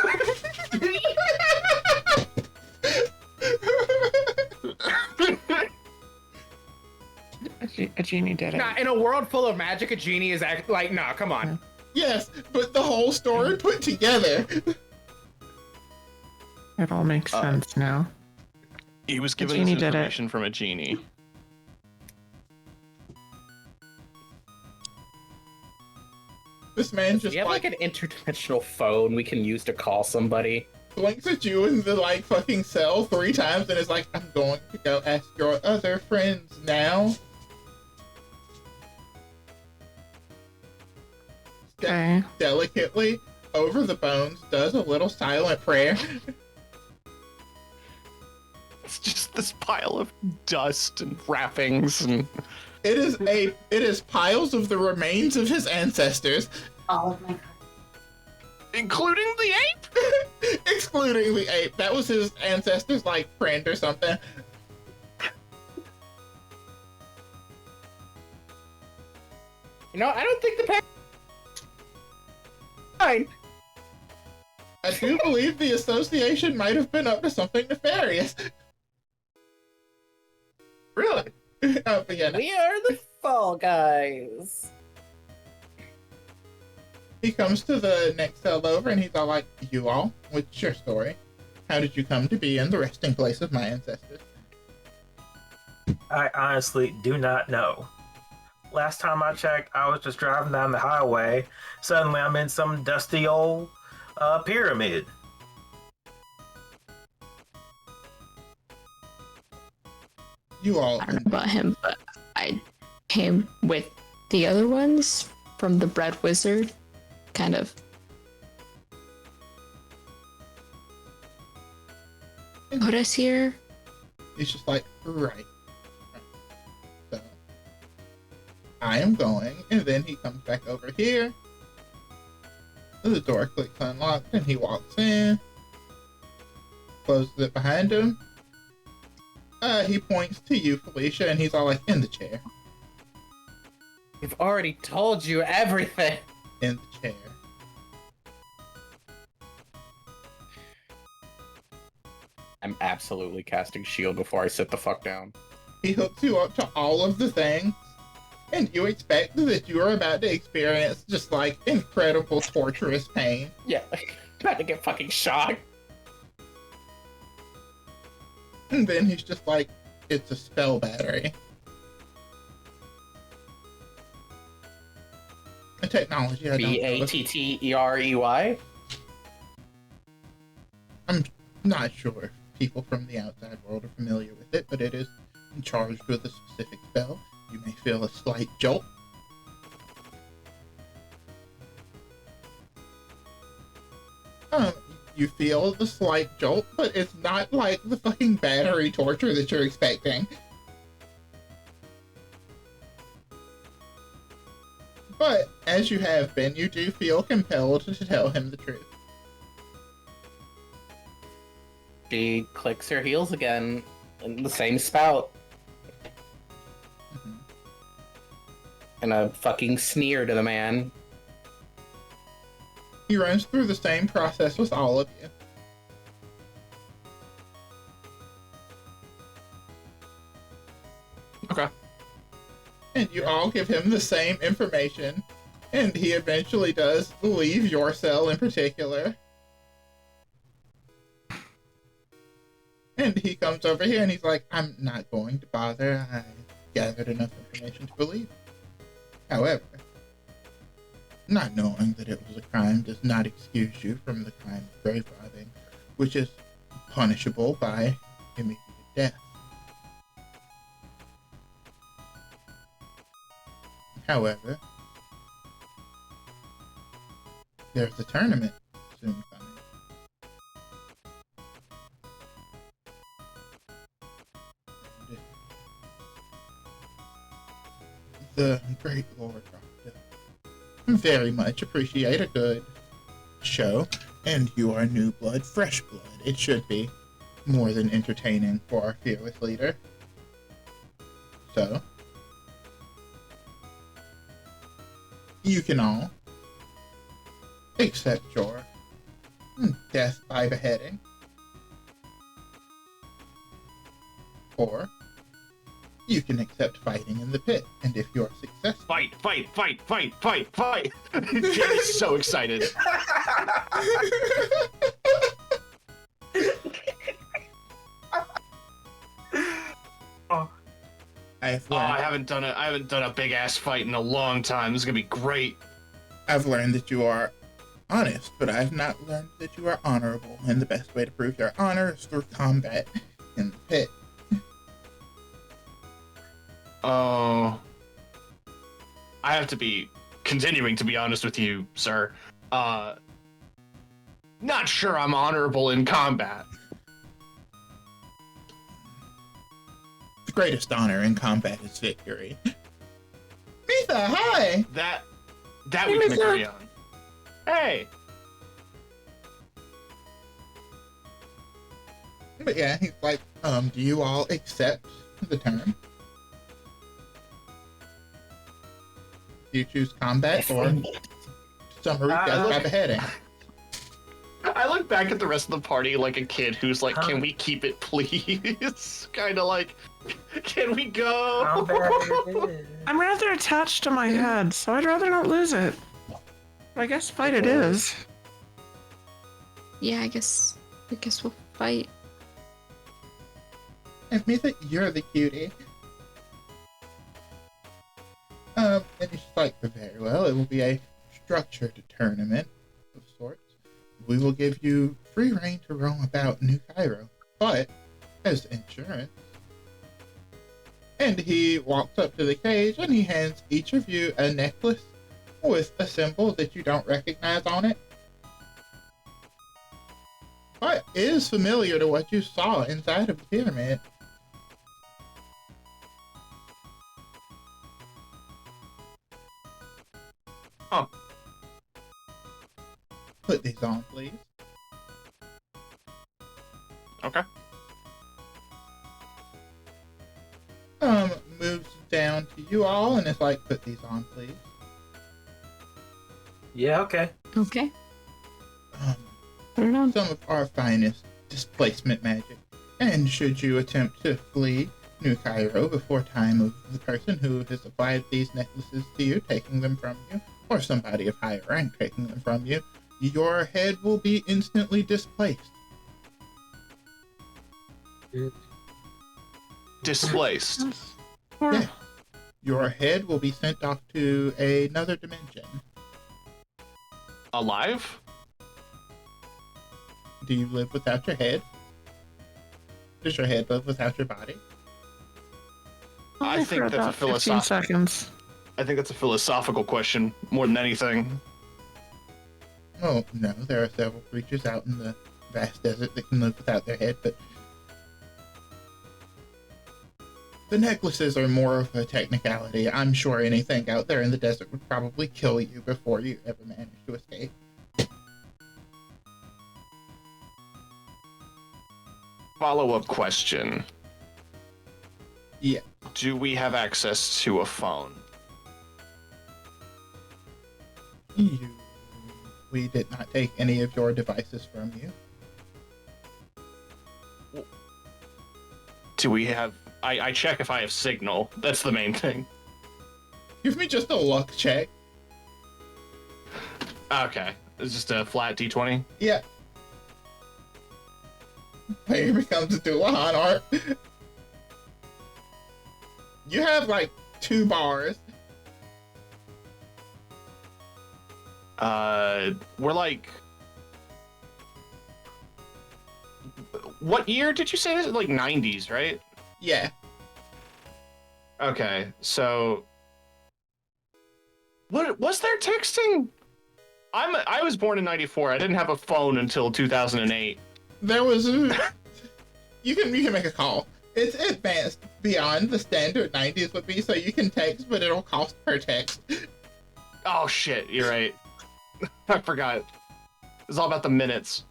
A genie did it. Nah, in a world full of magic, a genie is like, nah, come on. Yes, but the whole story put together. It all makes sense now. He was given genie this did it. information from a genie. This man just Do you have like an interdimensional phone we can use to call somebody? blinks at you in the like fucking cell 3 times and is like, I'm going to go ask your other friends now. Okay. Delicately over the bones does a little silent prayer. It's just this pile of dust and wrappings and It is piles of the remains of his ancestors, All of my cards. including the ape. excluding the ape. That was his ancestor's like friend or something. You know, I don't think the fine. I do believe the association might have been up to something nefarious. Really? But yeah, no. We are the Fall Guys. He comes to the next cell over and he's all like, you all, what's your story? How did you come to be in the resting place of my ancestors? I honestly do not know. Last time I checked, I was just driving down the highway. Suddenly I'm in some dusty old pyramid. You all, I don't know about him, but I came with the other ones from the bread wizard. Kind of. Put us here. he's just like, right. So, I am going, and then he comes back over here. The door clicks unlocked, and he walks in. Closes it behind him. He points to you, Felicia, and he's all like, in the chair. We've already told you everything. In the chair. I'm absolutely casting shield before I sit the fuck down. He hooks you up to all of the things. And you expect that you are about to experience just like incredible torturous pain. Yeah, about to get fucking shocked. And then he's just like, it's a spell battery. A technology I don't know. Batterey. I'm not sure if people from the outside world are familiar with it, but it is charged with a specific spell. You may feel a slight jolt. You feel the slight jolt, but it's not like the fucking battery torture that you're expecting. But, as you have been, you do feel compelled to tell him the truth. She clicks her heels again in the same spout. Mhm. And a fucking sneer to the man. He runs through the same process with all of you. Okay. And you all give him the same information, and he eventually does leave your cell in particular. And he comes over here and he's like, I'm not going to bother. I gathered enough information to believe. However, not knowing that it was a crime does not excuse you from the crime of grave robbing, which is punishable by immediate death. However, there's a tournament soon coming. The great Lord Rockdale very much appreciate a good show, and you are new blood, fresh blood. It should be more than entertaining for our fearless leader. So, you can all accept your death by beheading, or you can accept fighting in the pit, and if you are successful... Fight! Jerry's so excited. I haven't done a big ass fight in a long time. This is gonna be great. I've learned that you are honest, but I've not learned that you are honorable, and the best way to prove your honor is through combat in the pit. Oh, I have to be continuing to be honest with you, sir. Not sure I'm honorable in combat. The greatest honor in combat is victory. Mitha, hi! That we can agree on. Hey! But yeah, he's like, do you all accept the term? Do you choose combat or summary death by beheading? I look back at the rest of the party like a kid who's like, can we keep it, please? Kind of like, can we go? I'm rather attached to my head, so I'd rather not lose it. I guess fight it is. Yeah, I guess we'll fight. And Mitha, you're the cutie. And he's like, very well, it will be a structured tournament of sorts. We will give you free reign to roam about New Cairo, but as insurance. And he walks up to the cage and he hands each of you a necklace with a symbol that you don't recognize on it, but is familiar to what you saw inside of the pyramid. Oh. Put these on, please. Okay. Moves down to you all and it's like, put these on, please. Yeah, okay. Okay. Put it on. Some of our finest displacement magic. And should you attempt to flee, New Cairo before time of the person who has applied these necklaces to you, taking them from you, or somebody of higher rank taking them from you, your head will be instantly displaced. Displaced. Yeah. Your head will be sent off to another dimension. Alive? Do you live without your head? Does your head live without your body? I Only think for that's a about 15 philosoph- seconds. I think that's a philosophical question more than anything. Oh, no, there are several creatures out in the vast desert that can live without their head, but the necklaces are more of a technicality. I'm sure anything out there in the desert would probably kill you before you ever manage to escape. Follow-up question. Yeah. Do we have access to a phone? We did not take any of your devices from you. Do we have... I check if I have signal. That's the main thing. Give me just a luck check. Okay. It's just a flat D20? Yeah. Here becomes a Dullahan art. You have like 2 bars. We're like... What year did you say this? Like 90s, right? Yeah. Okay, so... What was there texting? I was born in 94. I didn't have a phone until 2008. There was a... you can make a call. It's advanced beyond the standard 90s would be, so you can text, but it'll cost per text. Oh shit, you're right. I forgot. It's all about the minutes.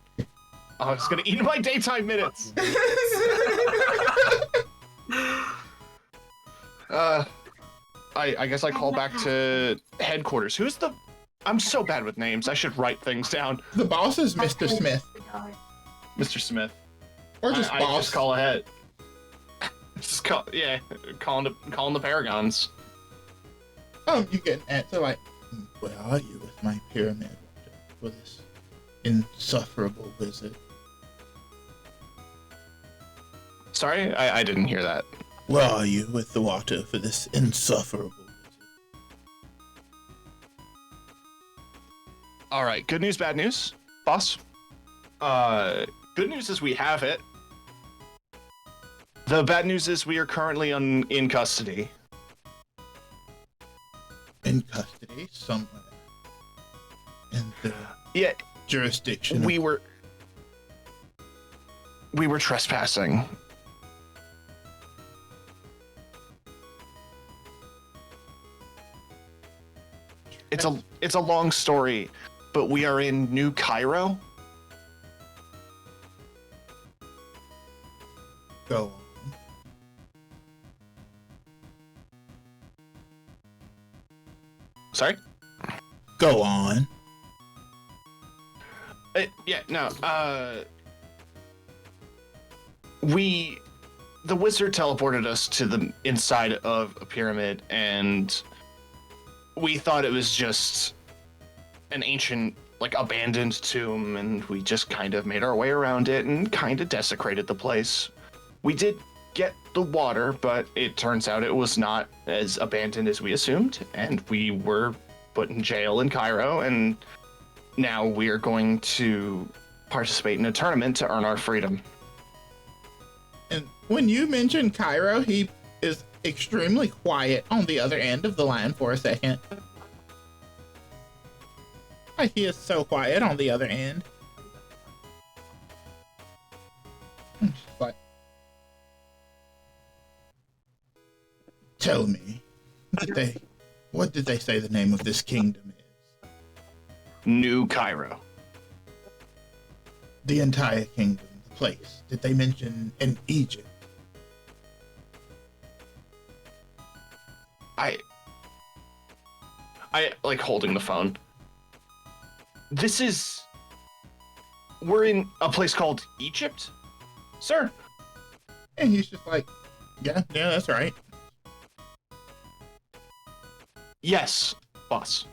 Oh, it's gonna eat my daytime minutes. I guess I call back to headquarters. Who's the... I'm so bad with names. I should write things down. The boss is Mr. Smith. Mr. Smith. Or just I boss. just call ahead. Just call, yeah, calling the Paragons. You get an answer like, where are you with my pyramid water for this insufferable wizard? Sorry, I didn't hear that. Where are you with the water for this insufferable wizard? All right, good news, bad news, boss. Good news is we have it. The bad news is we are currently in custody. In custody somewhere. In the Yeah, jurisdiction. we were trespassing. It's a long story, but we are in New Cairo. Go on. Sorry? Go on. The wizard teleported us to the inside of a pyramid, and we thought it was just an ancient, like, abandoned tomb, and we just kind of made our way around it and kind of desecrated the place. We did get the water, but it turns out it was not as abandoned as we assumed, and we were put in jail in Cairo, and now we are going to participate in a tournament to earn our freedom. And when you mention Cairo, he is extremely quiet on the other end of the line for a second. Like, he is so quiet on the other end. I'm just like, tell me, what did they say the name of this kingdom is? New Cairo. The entire kingdom, the place. Did they mention in Egypt? I like holding the phone. We're in a place called Egypt, sir. And he's just like, Yeah, that's right. Yes, boss.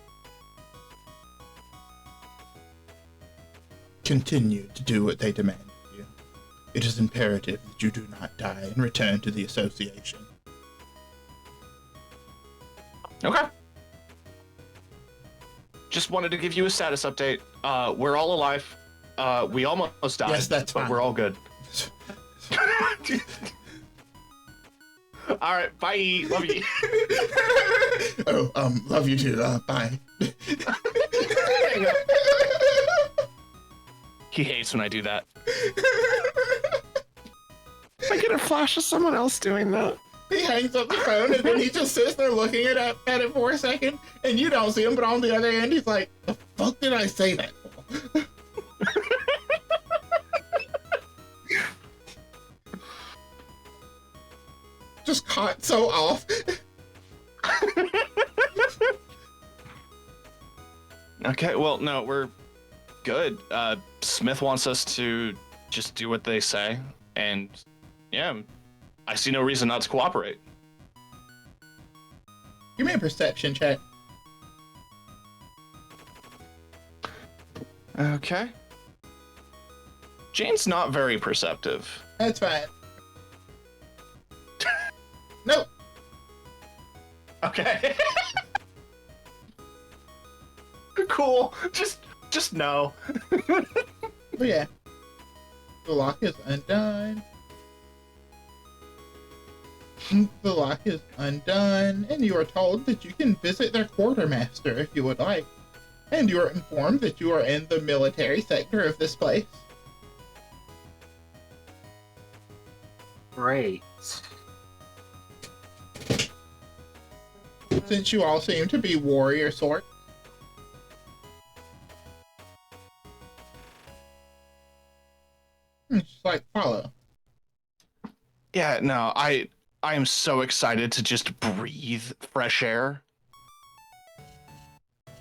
Continue to do what they demand of you. It is imperative that you do not die and return to the association. Okay. Just wanted to give you a status update. We're all alive. We almost died. Yes, that's but fine. We're all good. All right, bye. Love you. Oh, love you too. Bye. He hates when I do that. I get a flash of someone else doing that. He hangs up the phone and then he just sits there looking at it for a second, and you don't see him, but on the other end, he's like, "The fuck did I say that for?" Just caught so off. Okay, well, no, we're good. Smith wants us to just do what they say, and yeah, I see no reason not to cooperate. Give me a perception check. Okay. Jane's not very perceptive. That's fine. Nope. Okay. Cool. Just no. But yeah. The lock is undone. The lock is undone, and you are told that you can visit their quartermaster if you would like. And you are informed that you are in the military sector of this place. Great. Since you all seem to be warrior sorts. Just like follow. Yeah, no, I am so excited to just breathe fresh air.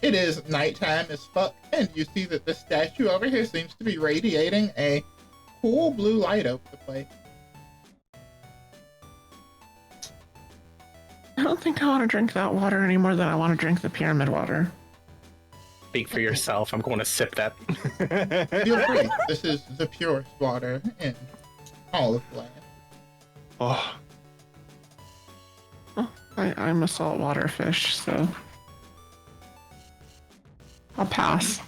It is nighttime as fuck, and you see that the statue over here seems to be radiating a cool blue light over the place. I don't think I want to drink that water any more than I want to drink the pyramid water. Speak for yourself. I'm going to sip that. Feel free. This is the purest water in all of the land. Oh, Oh, I'm a saltwater fish, so I'll pass.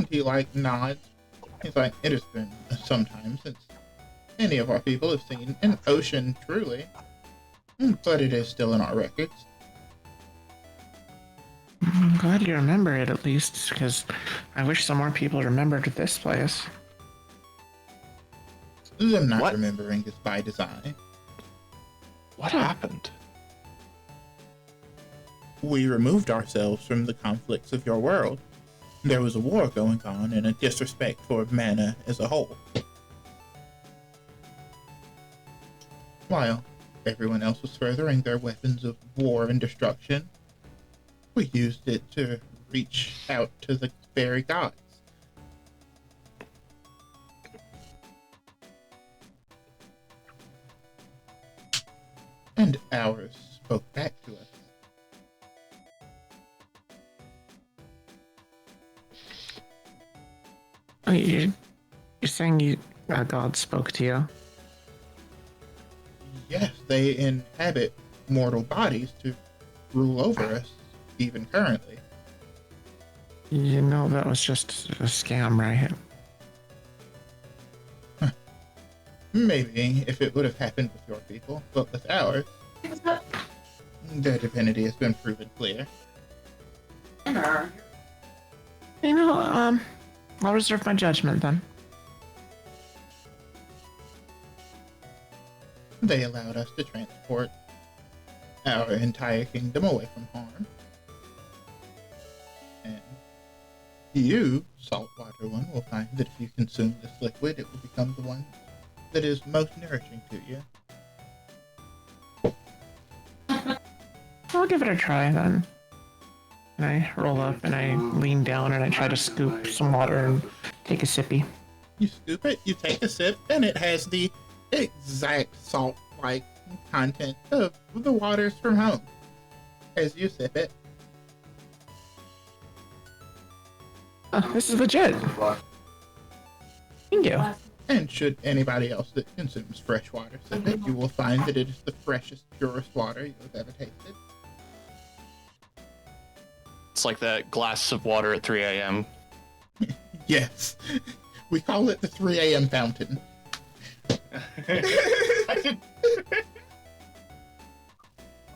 He like nods. He's like, it has been some time since any of our people have seen an ocean truly. But it is still in our records. I'm glad you remember it at least, because I wish some more people remembered this place. Them not What? remembering is by design. what happened? We removed ourselves from the conflicts of your world. There was a war going on and a disrespect for mana as a whole. While everyone else was furthering their weapons of war and destruction, we used it to reach out to the fairy gods. And ours spoke back to us. Oh, you're saying God spoke to you? Yes, they inhabit mortal bodies to rule over us, even currently. You know that was just a scam, right? Maybe if it would have happened with your people, but with ours, their divinity has been proven clear. You know, I'll reserve my judgment then. They allowed us to transport our entire kingdom away from harm. And you, saltwater one, will find that if you consume this liquid, it will become the one that is most nourishing to you. I'll give it a try then. And I roll up and I lean down and I try to scoop some water and take a sippy. You scoop it, you take a sip, and it has the exact salt-like content of the waters from home. As you sip it, Oh, this is legit. Thank you. and should anybody else that consumes fresh water sip it, you will find that it is the freshest, purest water you have ever tasted. It's like that glass of water at 3 a.m. Yes, we call it the 3 a.m. fountain.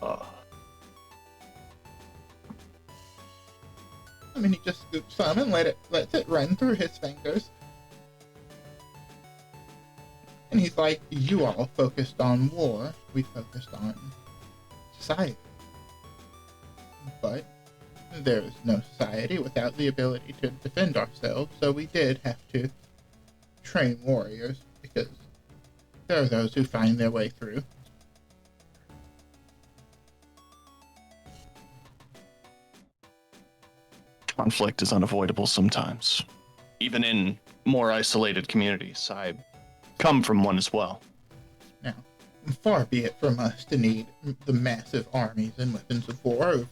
Oh. I mean, he just scoops some and lets it run through his fingers. And he's like, you all focused on war, we focused on society. But there is no society without the ability to defend ourselves, so we did have to train warriors, because there are those who find their way through. Conflict is unavoidable sometimes, even in more isolated communities. I come from one as well. Now, far be it from us to need the massive armies and weapons of war of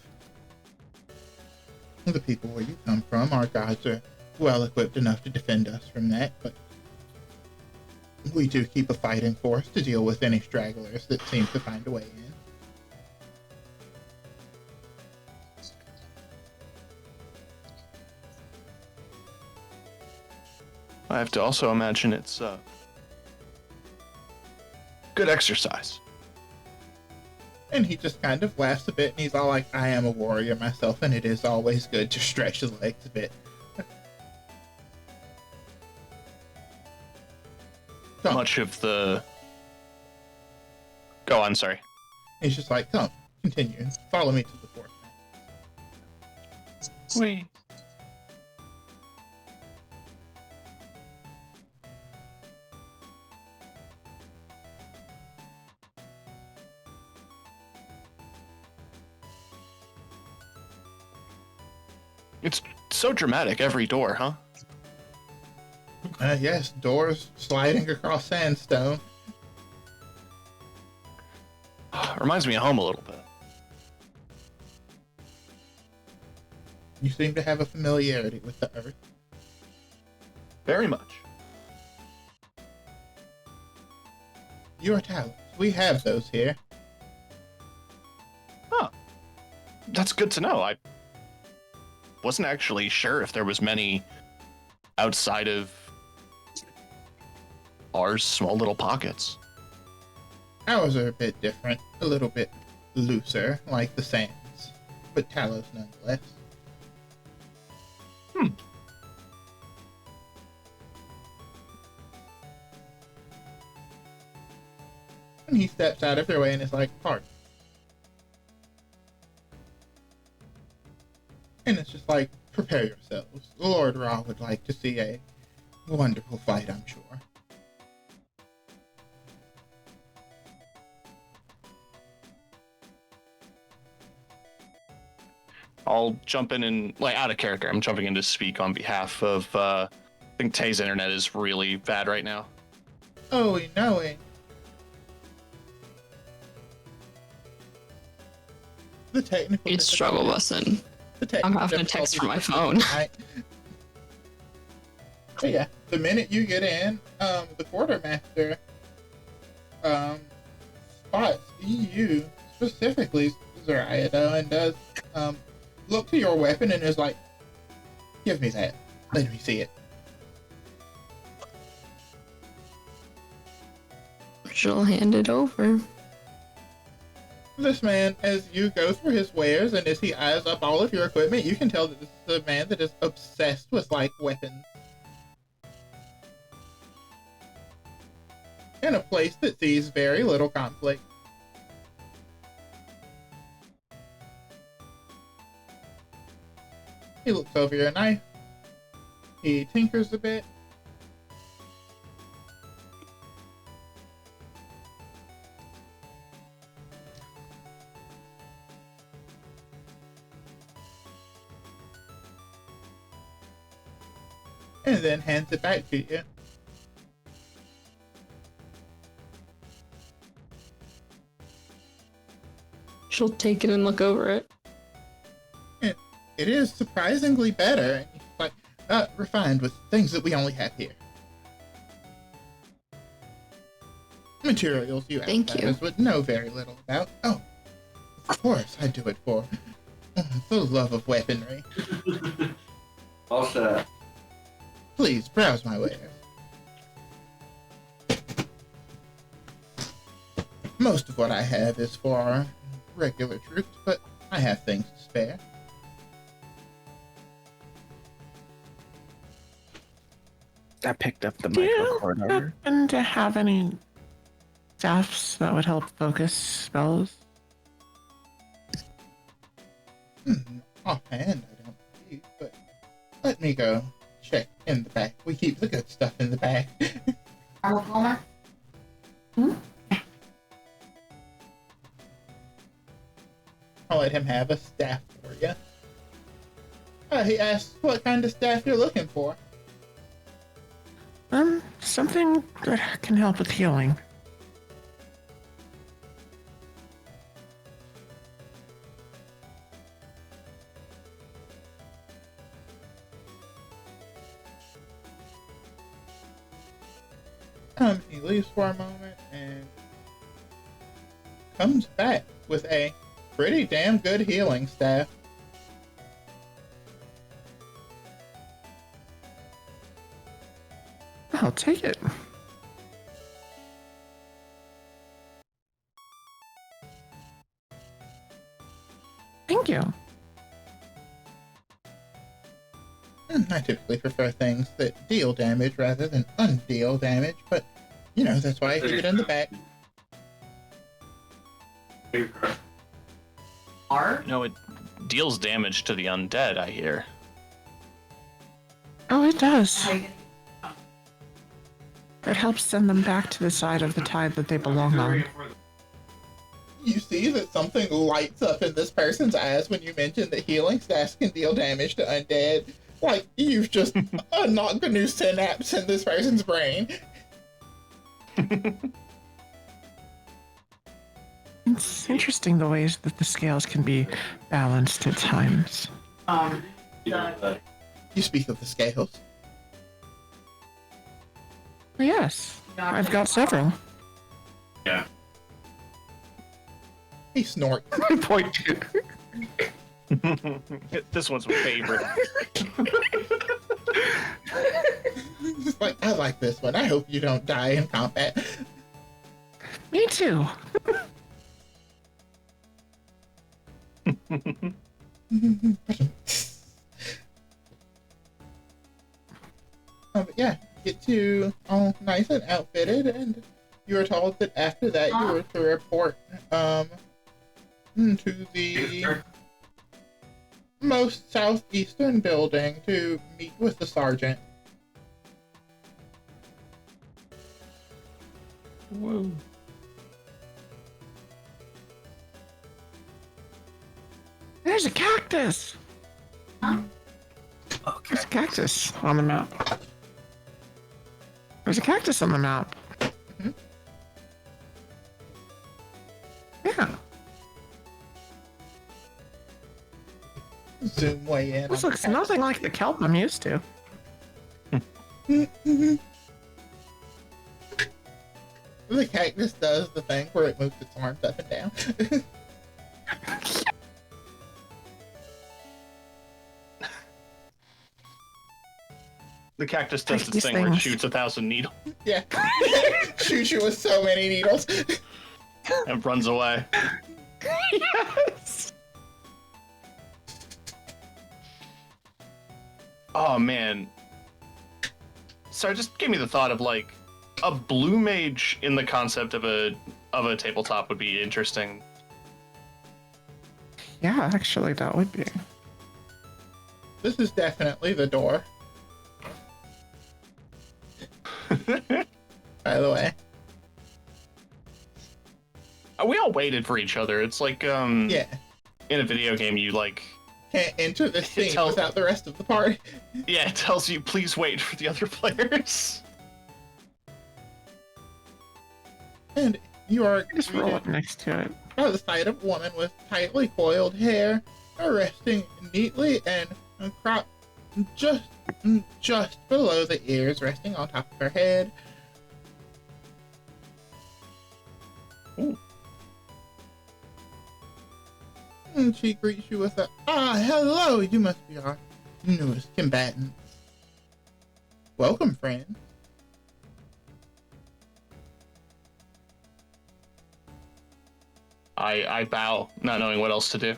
the people where you come from. Our gods are well equipped enough to defend us from that, but we do keep a fighting force to deal with any stragglers that seem to find a way in. I have to also imagine it's good exercise. And he just kind of laughs a bit, and he's all like, I am a warrior myself, and it is always good to stretch his legs a bit. Come. Much of the... Go on, sorry. He's just like, come, continue. Follow me to the fort. Wait. It's so dramatic, every door, huh? Yes, doors sliding across sandstone. Reminds me of home a little bit. You seem to have a familiarity with the earth. Very much. You are talents. We have those here. Huh. That's good to know. I wasn't actually sure if there was many outside of our small little pockets. Ours are a bit different, a little bit looser, like the sands, but Talos nonetheless. And he steps out of their way and is like, pardon. And it's just like, prepare yourselves. Lord Ra would like to see a wonderful fight, I'm sure. I'll jump in and, like, out of character, I'm jumping in to speak on behalf of, I think Tay's internet is really bad right now. Oh, knowing. The technical It's struggle busing. I'm having to text from my phone. But yeah, the minute you get in, the quartermaster spots EU, specifically Zoraida, and does look to your weapon and is like, give me that. Let me see it. She'll hand it over. This man, as you go through his wares and as he eyes up all of your equipment, you can tell that this is a man that is obsessed with, like, weapons. In a place that sees very little conflict. He looks over your knife. He tinkers a bit. And then hands it back to you. She'll take it and look over it. It is surprisingly better. And he's like, refined with things that we only have here. Materials you Thank you. outsiders would know very little about. Oh, of course I do it for the love of weaponry. All set. Please browse my wares. Most of what I have is for our regular troops, but I have things to spare. I picked up the Do you microcorder. happen to have any staffs that would help focus spells? Offhand, I don't believe, but let me go check in the back. We keep the good stuff in the back. I'll let him have a staff for you. He asks what kind of staff you're looking for. Something that can help with healing. He leaves for a moment and comes back with a pretty damn good healing staff. I'll take it. Thank you. I typically prefer things that deal damage rather than undeal damage, but, you know, that's why I keep it in the back. No, it deals damage to the undead, I hear. Oh, it does. It helps send them back to the side of the tide that they belong on. You see that something lights up in this person's eyes when you mention that healing staffs can deal damage to undead. Like, you've just unlocked a new synapse in this person's brain. It's interesting the ways that the scales can be balanced at times. You speak of the scales. Yes, I've got several. Yeah. He snorts. Point two. This one's my favorite. He's like, I like this one. I hope you don't die in combat. Me too. But yeah, get you all nice and outfitted, and you were told that after that you were to report to the most southeastern building to meet with the sergeant. Whoa. There's a cactus. Okay. There's a cactus on the map. There's a cactus on the map. Mhm. Yeah. Zoom way in. This on looks the nothing like the kelp I'm used to. cactus. The cactus does the thing where it moves its arms up and down. The cactus does Like its these thing where it things. shoots 1,000 needles Yeah. Shoots you with so many needles. and runs away. Yes. Oh man. So it just gave me the thought of like a blue mage in the concept of a tabletop would be interesting. Yeah, actually, that would be. This is definitely the door, by the way. We all waited for each other. It's like Yeah. in a video game you like Can't enter the scene Tell- without the rest of the party. yeah, it tells you please wait for the other players. And you are Just roll greeted up next to it. by the sight of a woman with tightly coiled hair resting neatly and cropped just below the ears, resting on top of her head. Ooh. And she greets you with a, hello, you must be our newest combatant. Welcome, friend. I bow, not knowing what else to do.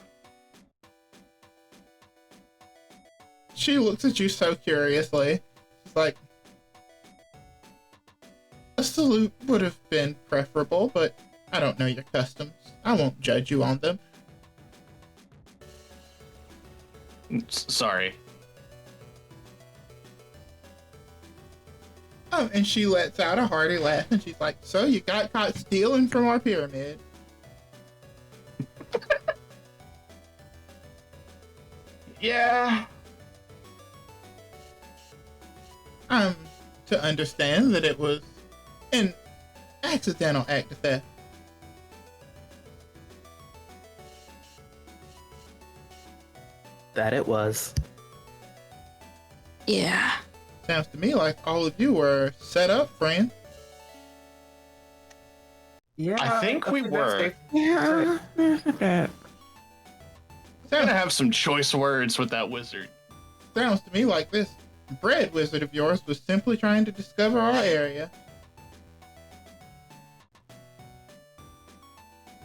She looks at you so curiously. She's like, a salute would have been preferable, but I don't know your customs. I won't judge you on them. Sorry. Oh, and she lets out a hearty laugh, and she's like, so you got caught stealing from our pyramid. Yeah. I'm to understand that it was an accidental act of theft. That it was. Yeah. Sounds to me like all of you were set up, friend. Yeah, I think we were. Yeah, a bit. I'm gonna have some choice words with that wizard. Sounds to me like this bread wizard of yours was simply trying to discover our area.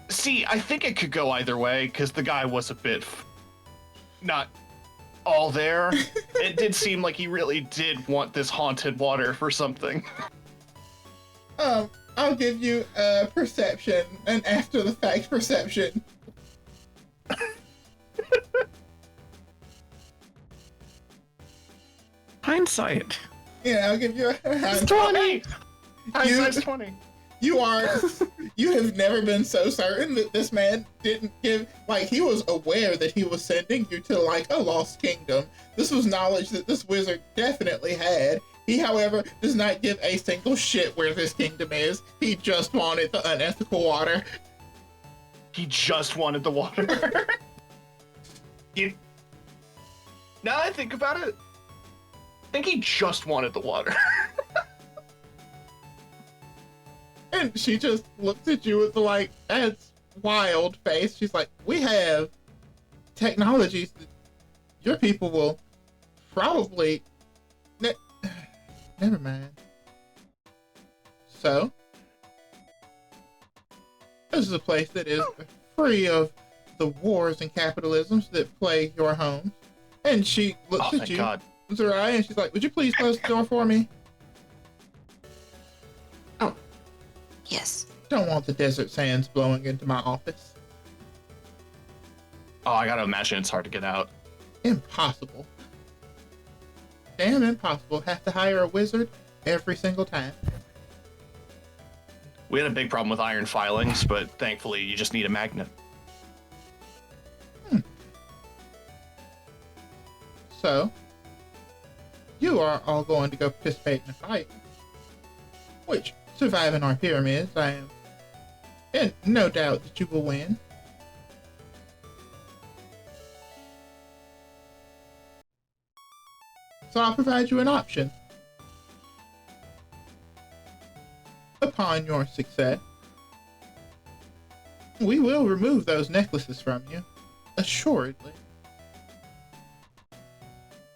See, I think it could go either way, because the guy was a bit not all there. It did seem like he really did want this haunted water for something. I'll give you a perception, an after the fact perception. Hindsight. Yeah, I'll give you a It's 20. Hindsight's 20. You have never been so certain that this man didn't give, like, he was aware that he was sending you to, like, a lost kingdom. This was knowledge that this wizard definitely had. He, however, does not give a single shit where this kingdom is. He just wanted the unethical water. He just wanted the water. Now that I think about it, I think he just wanted the water. And she just looks at you with the, like, that's wild face. She's like, we have technologies that your people will probably... Never mind. So, this is a place that is free of the wars and capitalisms that plague your homes. And she looks Oh, at thank you, God. Zerai, and she's like, would you please close the door for me? Yes. Don't want the desert sands blowing into my office. Oh, I gotta imagine it's hard to get out. Impossible. Damn impossible. Have to hire a wizard every single time. We had a big problem with iron filings, but thankfully you just need a magnet. So, you are all going to go participate in a fight. Which, surviving our pyramids, I am in no doubt that you will win. So I'll provide you an option. Upon your success, we will remove those necklaces from you, assuredly.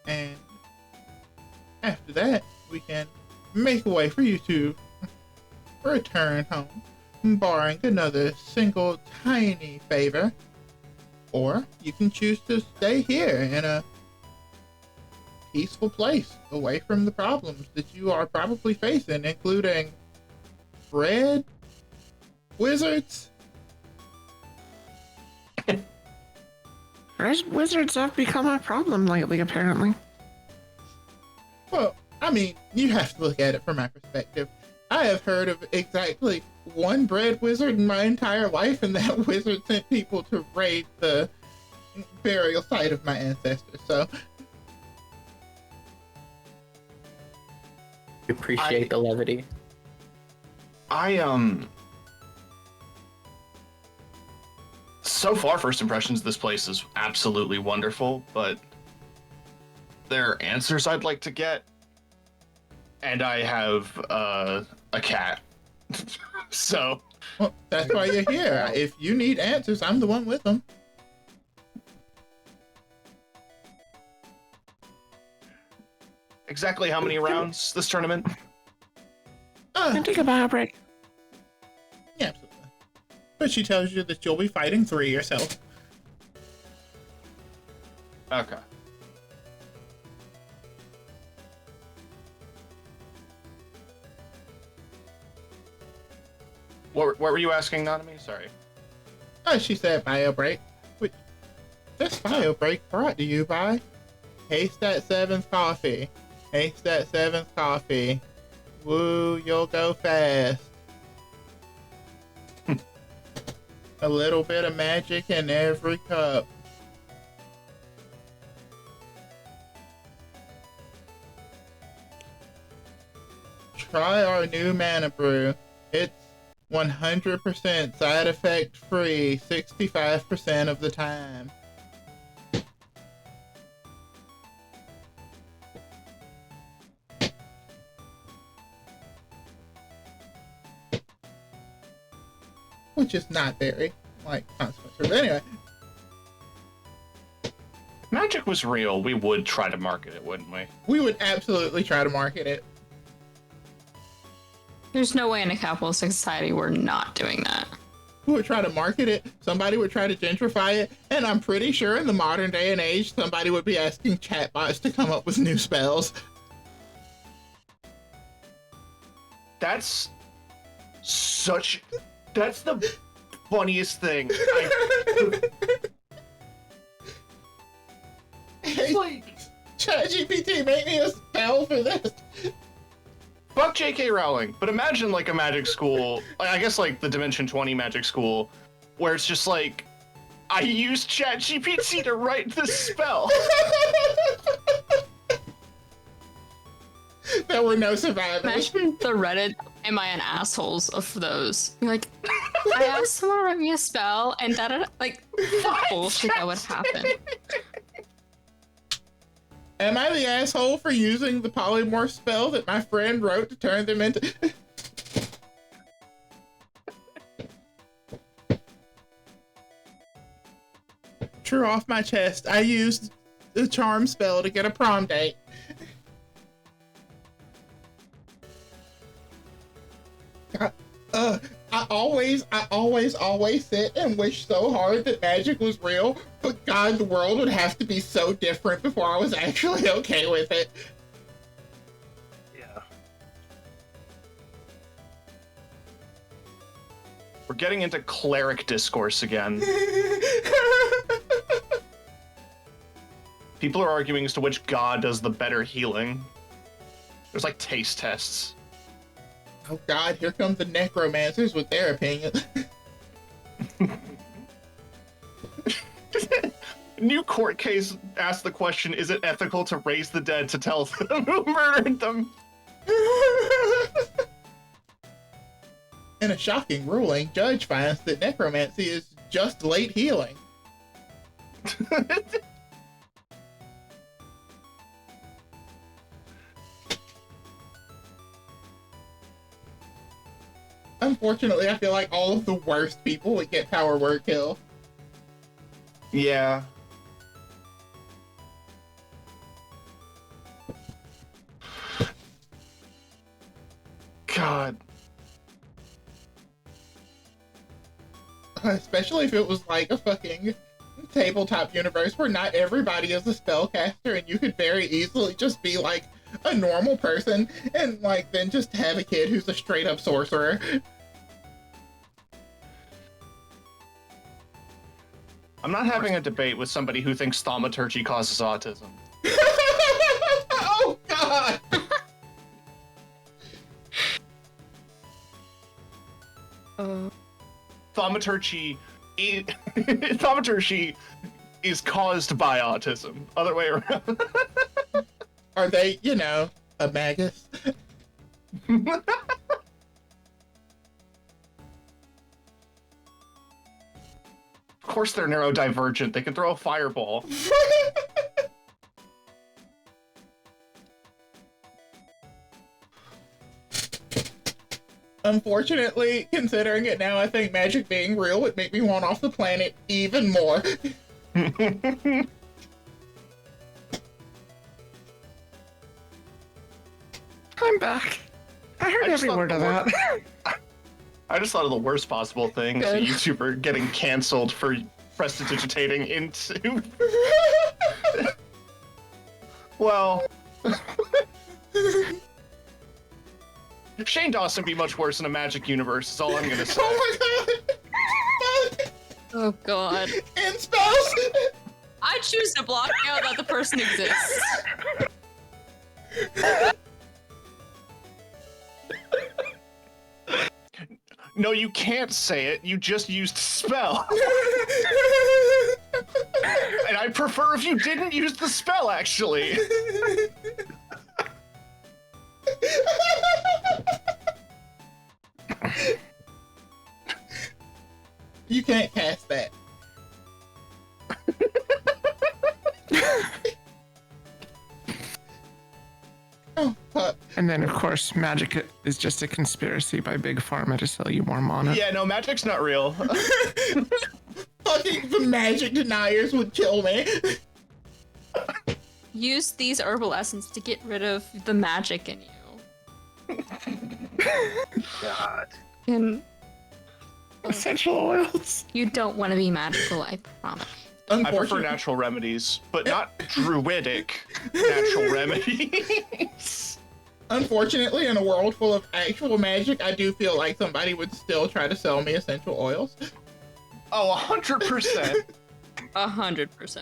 And after that, we can make a way for you to return home, barring another single tiny favor. Or you can choose to stay here in a peaceful place, away from the problems that you are probably facing, including bread, wizards. Wizards have become a problem lately, apparently. Well, I mean, you have to look at it from my perspective. I have heard of exactly one bread wizard in my entire life, and that wizard sent people to raid the burial site of my ancestors, so... We appreciate the levity. So far, first impressions, this place is absolutely wonderful, but there are answers I'd like to get, and I have a cat. So Well, that's why you're here. If you need answers, I'm the one with them. exactly how many rounds this tournament? Can take a bio break. Yeah, absolutely. But she tells you that you'll be fighting 3 yourself. Okay. What were you asking, Nanami? Sorry. She said bio break. Which, this bio break brought to you by Haste at 7's Coffee. Haste at 7's Coffee. Woo, you'll go fast. A little bit of magic in every cup. Try our new mana brew. It's 100% side effect free 65% of the time. Which is not very, consequential. But anyway. If magic was real, we would try to market it, wouldn't we? We would absolutely try to market it. There's no way in a capitalist society we're not doing that. We would try to market it, somebody would try to gentrify it, and I'm pretty sure in the modern day and age, somebody would be asking chatbots to come up with new spells. That's the funniest thing. Hey, ChatGPT, make me a spell for this. Fuck J.K. Rowling, but imagine like a magic school, I guess like the Dimension 20 magic school, where it's just like, I used ChatGPT to write this spell. There were no survivors. Imagine the Reddit "Am I an assholes" of those. You're like, I asked someone to write me a spell, and that like bullshit that would happen. Am I the asshole for using the polymorph spell that my friend wrote to turn them into... True, off my chest. I used the charm spell to get a prom date. I always sit and wish so hard that magic was real, but God, the world would have to be so different before I was actually okay with it. Yeah. We're getting into cleric discourse again. People are arguing as to which god does the better healing. There's like taste tests. Oh God, here come the necromancers with their opinion. New court case asked the question, is it ethical to raise the dead to tell them who murdered them? In a shocking ruling, judge finds that necromancy is just late healing. Unfortunately, I feel like all of the worst people would get power word kill. Yeah. God. Especially if it was like a fucking tabletop universe where not everybody is a spellcaster and you could very easily just be like a normal person and like then just have a kid who's a straight up sorcerer. I'm not having a debate with somebody who thinks thaumaturgy causes autism. Oh God! Thaumaturgy is caused by autism. Other way around. Are they, a magus? Of course they're neurodivergent. They can throw a fireball. Unfortunately, considering it now, I think magic being real would make me want off the planet even more. I'm back. I heard every word of that. I just thought of the worst possible thing: a YouTuber getting canceled for prestidigitating into. Well, Shane Dawson be much worse in a magic universe. Is all I'm gonna say. Oh my god! Oh god. And spells! I choose to block out that the person exists. No, you can't say it. You just used spell. And I prefer if you didn't use the spell, actually. You can't cast that. Oh, fuck. And then, of course, magic is just a conspiracy by Big Pharma to sell you more mana. Yeah, no, magic's not real. Fucking the magic deniers would kill me. Use these herbal essence to get rid of the magic in you. God. And Essential oils. you don't want to be magical, I promise. I prefer natural remedies, but not druidic natural remedies. Unfortunately, in a world full of actual magic, I do feel like somebody would still try to sell me essential oils. Oh, 100%. 100%.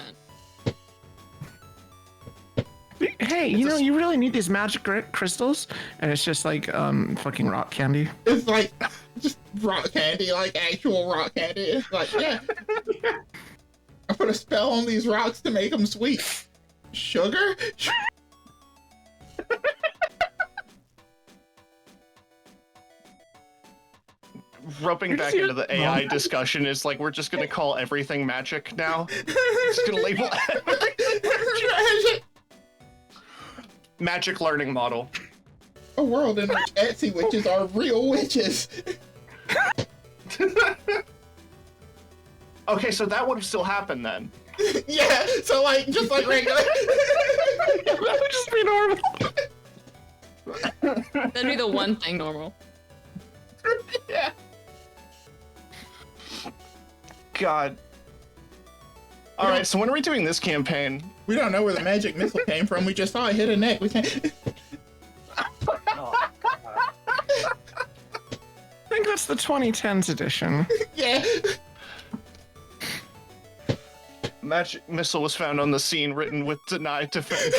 Hey, you know, you really need these magic crystals, and it's just like fucking rock candy. It's like just rock candy, like actual rock candy. It's like, yeah. I put a spell on these rocks to make them sweet. Sugar? Roping back into the AI discussion is like, we're just gonna call everything magic now. Just gonna label everything magic learning model. A world in which Etsy witches are real witches. Okay, so that would have still happened then. Yeah, so like, just like regular. That would just be normal. That'd be the one thing normal. Yeah. God. Alright, so when are we doing this campaign? We don't know where the magic missile came from. We just saw it hit a neck. We can't. Oh, God. I think that's the 2010s edition. Yeah. Magic missile was found on the scene, written with denied defense.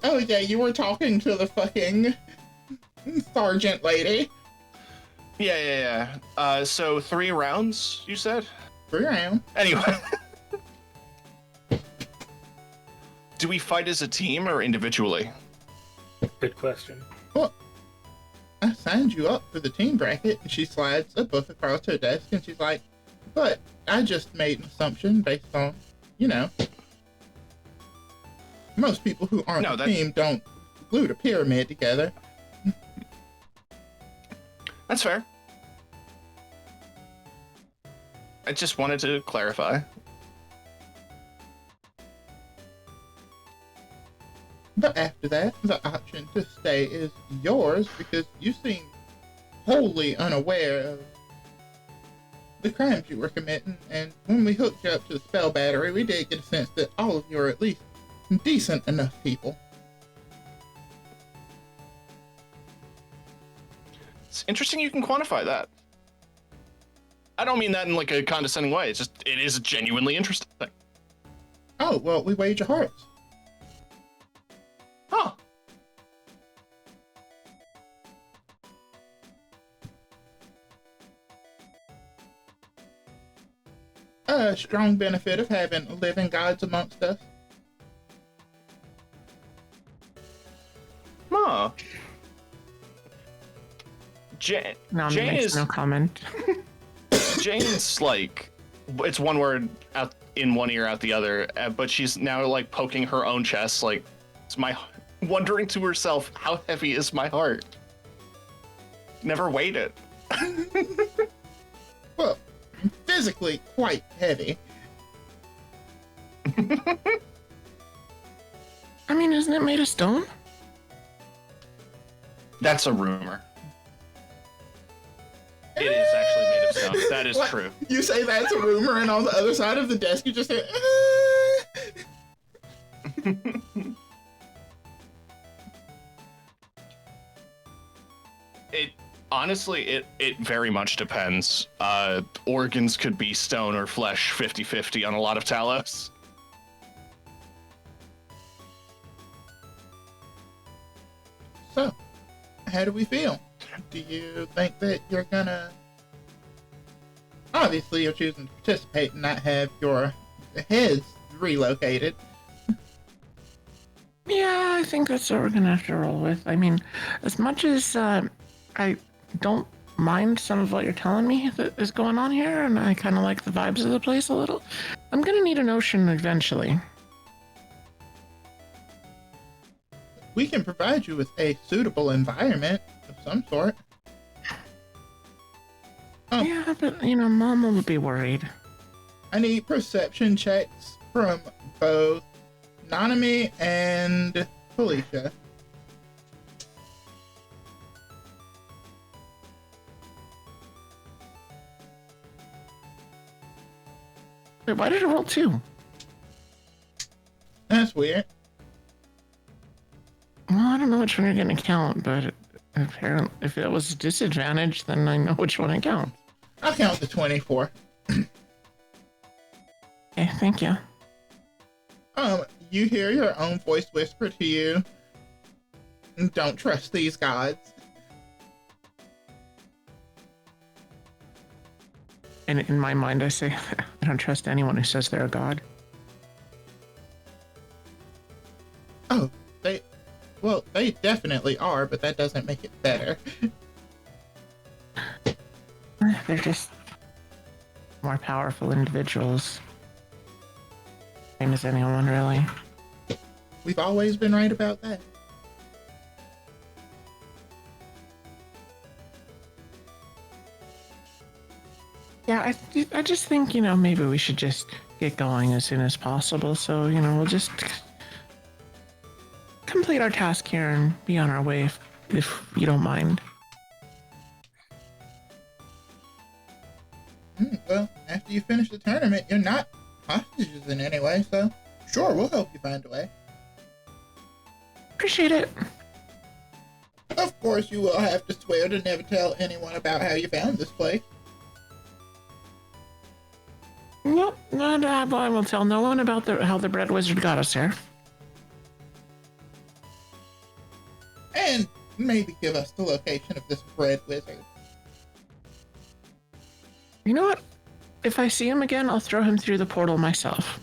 Oh yeah, you were talking to the fucking sergeant lady. Yeah. So 3 rounds, you said? 3 rounds. Anyway. Do we fight as a team or individually? Good question. Well, I signed you up for the team bracket, and she slides a book across her desk, and she's like, but I just made an assumption based on, you know, most people who aren't a team don't glue a pyramid together. That's fair. I just wanted to clarify. But after that, the option to stay is yours because you seem wholly unaware of the crimes you were committing, and when we hooked you up to the spell battery, we did get a sense that all of you are at least decent enough people. It's interesting you can quantify that. I don't mean that in like a condescending way. It's just, it is genuinely interesting. Oh, well, we weighed your hearts. Huh. A strong benefit of having living gods amongst us. Huh. Nami Jane makes is no comment. Jane's like, it's one word out in one ear, out the other, but she's now like poking her own chest, like, it's my, wondering to herself, how heavy is my heart? Never weighed it. Well, physically quite heavy. I mean, isn't it made of stone? That's a rumor. It is actually made of stone. That is What? true. You say that's a rumor, and on the other side of the desk, you just hear. It honestly, it very much depends. Organs could be stone or flesh 50-50 on a lot of Talos. So, how do we feel? Do you think that you're gonna... Obviously, you're choosing to participate and not have your heads relocated. Yeah, I think that's what we're gonna have to roll with. I mean, as much as I don't mind some of what you're telling me that is going on here, and I kind of like the vibes of the place a little, I'm gonna need an ocean eventually. We can provide you with a suitable environment of some sort. Yeah, but Mama would be worried. I need perception checks from both Nanami and Felicia. Wait, why did it roll 2? That's weird. Well, I don't know which one you're gonna count, but apparently, if it was disadvantage, then I know which one I count. I'll count the 24. Okay, thank you. You hear your own voice whisper to you, don't trust these gods. And in my mind, I say, I don't trust anyone who says they're a god. Oh, they definitely are, but that doesn't make it better. They're just more powerful individuals. Same as anyone, really. We've always been right about that. Yeah, I just think, maybe we should just get going as soon as possible. So, we'll just complete our task here and be on our way if you don't mind. Well, after you finish the tournament, you're not hostages in any way, so sure, we'll help you find a way. Appreciate it. Of course, you will have to swear to never tell anyone about how you found this place. Nope, I will tell no one about how the bread wizard got us here. And maybe give us the location of this bread wizard. You know what? If I see him again, I'll throw him through the portal myself.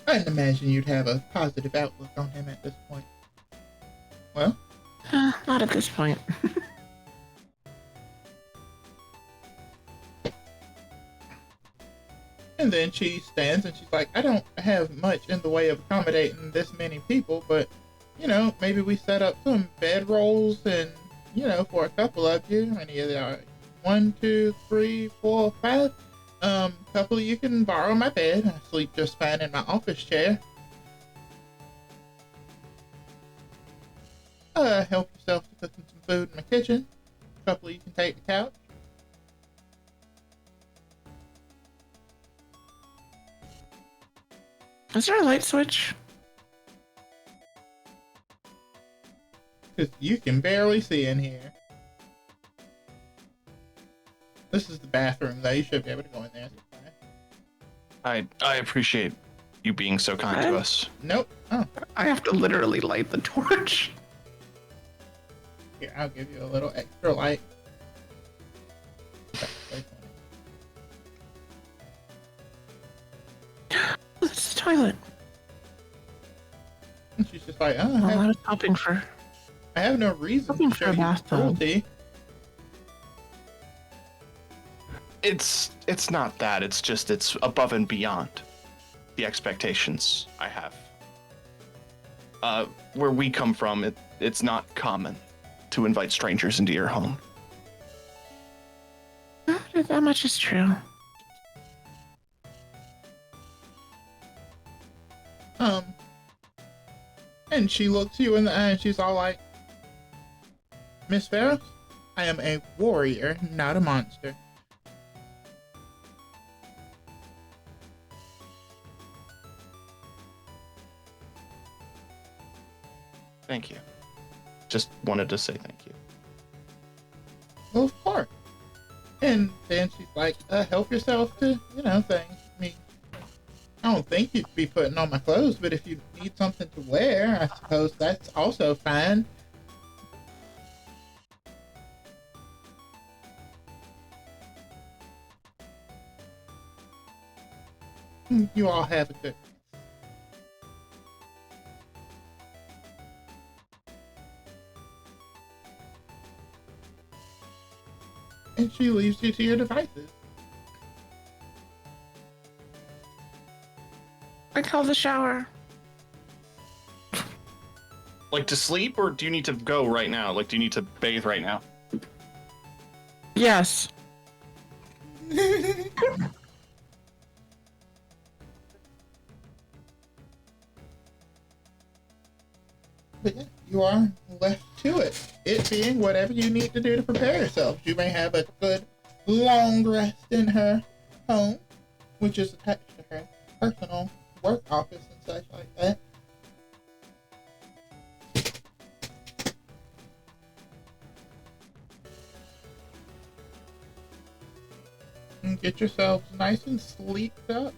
I didn't imagine you'd have a positive outlook on him at this point. Well? Not at this point. And then she stands and she's like, I don't have much in the way of accommodating this many people, but, maybe we set up some bedrolls and, for a couple of you. How many of there are? 1, 2, 3, 4, 5. Couple of you can borrow my bed. I sleep just fine in my office chair. Help yourself to cooking some food in my kitchen. Couple of you can take the couch. Is there a light switch? Because you can barely see in here. This is the bathroom, though. You should be able to go in there. I appreciate you being so kind to us. Nope. Oh, I have to literally light the torch. here, I'll give you a little extra light. It's the toilet. And she's just like, oh, Well, I was hoping for I have no reason hoping to for show a you bathtub. cruelty. It's not that. It's just it's above and beyond the expectations I have. Where we come from, it's not common to invite strangers into your home. That much is true. And she looks you in the eye and she's all like, Miss Farrow, I am a warrior, not a monster. Thank you. Just wanted to say thank you. Well, of course. And then she's like, help yourself to, things. I mean, I don't think you'd be putting on my clothes, but if you need something to wear, I suppose that's also fine. You all have a good. And she leaves you to your devices. I call the shower. Like to sleep, or do you need to go right now? Like, do you need to bathe right now? Yes. But yeah, you are left to it. It being whatever you need to do to prepare yourself. You may have a good long rest in her home, which is attached to her personal work office and such like that. And get yourselves nice and sleeked up.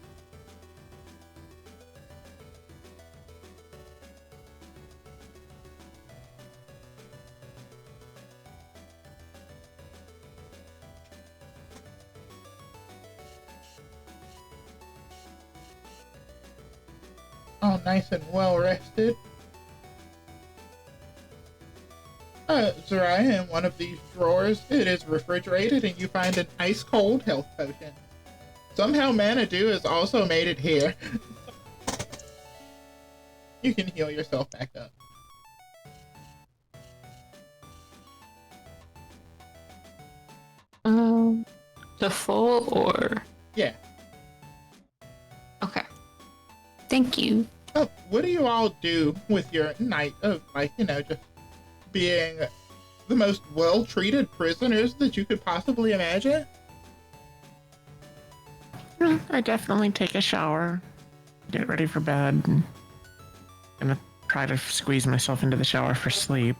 All nice and well rested. Zariah, in one of these drawers, it is refrigerated and you find an ice cold health potion. Somehow Manadu has also made it here. You can heal yourself back up. The full or? Yeah. Okay. Thank you. Oh, what do you all do with your night of, just being the most well-treated prisoners that you could possibly imagine? I definitely take a shower, get ready for bed, and gonna try to squeeze myself into the shower for sleep.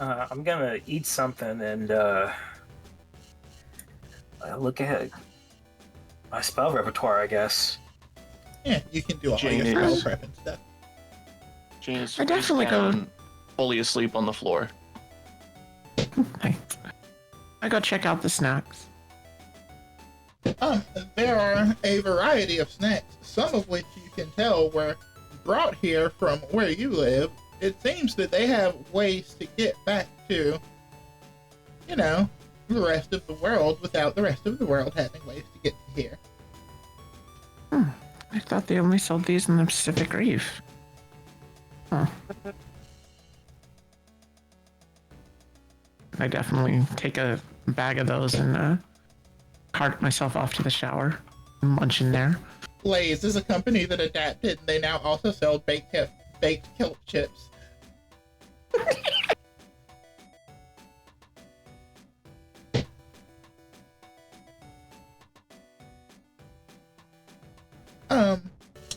I'm gonna eat something and look at my spell repertoire, I guess. Yeah, you can do all Jane your spell is- prep and stuff. Jane is I definitely go- down, fully asleep on the floor. I go check out the snacks. There are a variety of snacks, some of which you can tell were brought here from where you live. It seems that they have ways to get back to, the rest of the world without the rest of the world having ways to get to here. I thought they only sold these in the Pacific Reef. Huh. I definitely take a bag of those and cart myself off to the shower and munch in there. Lay's is a company that adapted, and they now also sell baked kelp chips.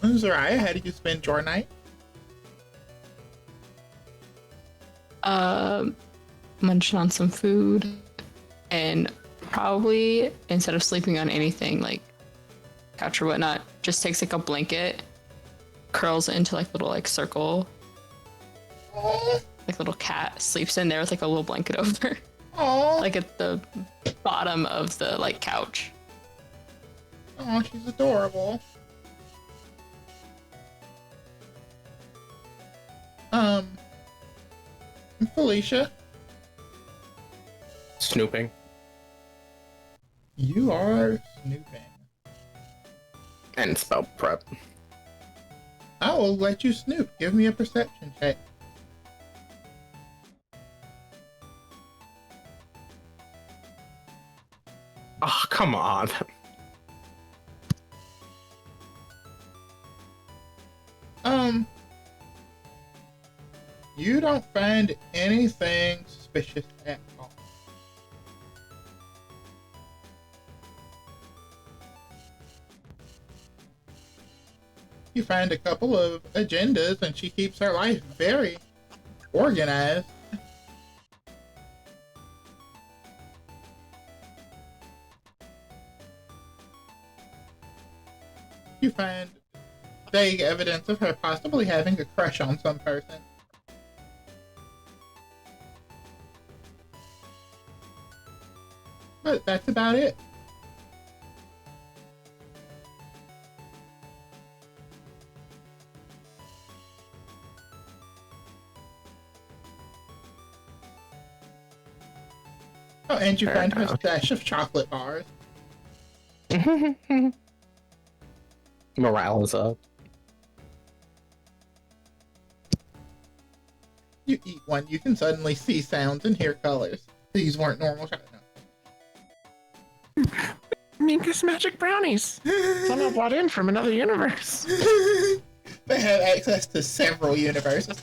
Zariah, how do you spend your night? Munching on some food, and probably instead of sleeping on anything like couch or whatnot, just takes like a blanket, curls it into like little like circle, like little cat, sleeps in there with like a little blanket over, Aww. like at the bottom of the like couch. Oh, she's adorable. Um, Felicia, Snooping. you are snooping. And spell prep. I will let you snoop. Give me a perception check. Oh, come on. You don't find anything suspicious at all. You find a couple of agendas, and she keeps her life very organized. You find vague evidence of her possibly having a crush on some person. But that's about it. Oh, and you find her stash of chocolate bars. Morale is up. You eat one, you can suddenly see sounds and hear colors. These weren't normal chocolate. Minkus magic brownies. Someone brought in from another universe. They have access to several universes.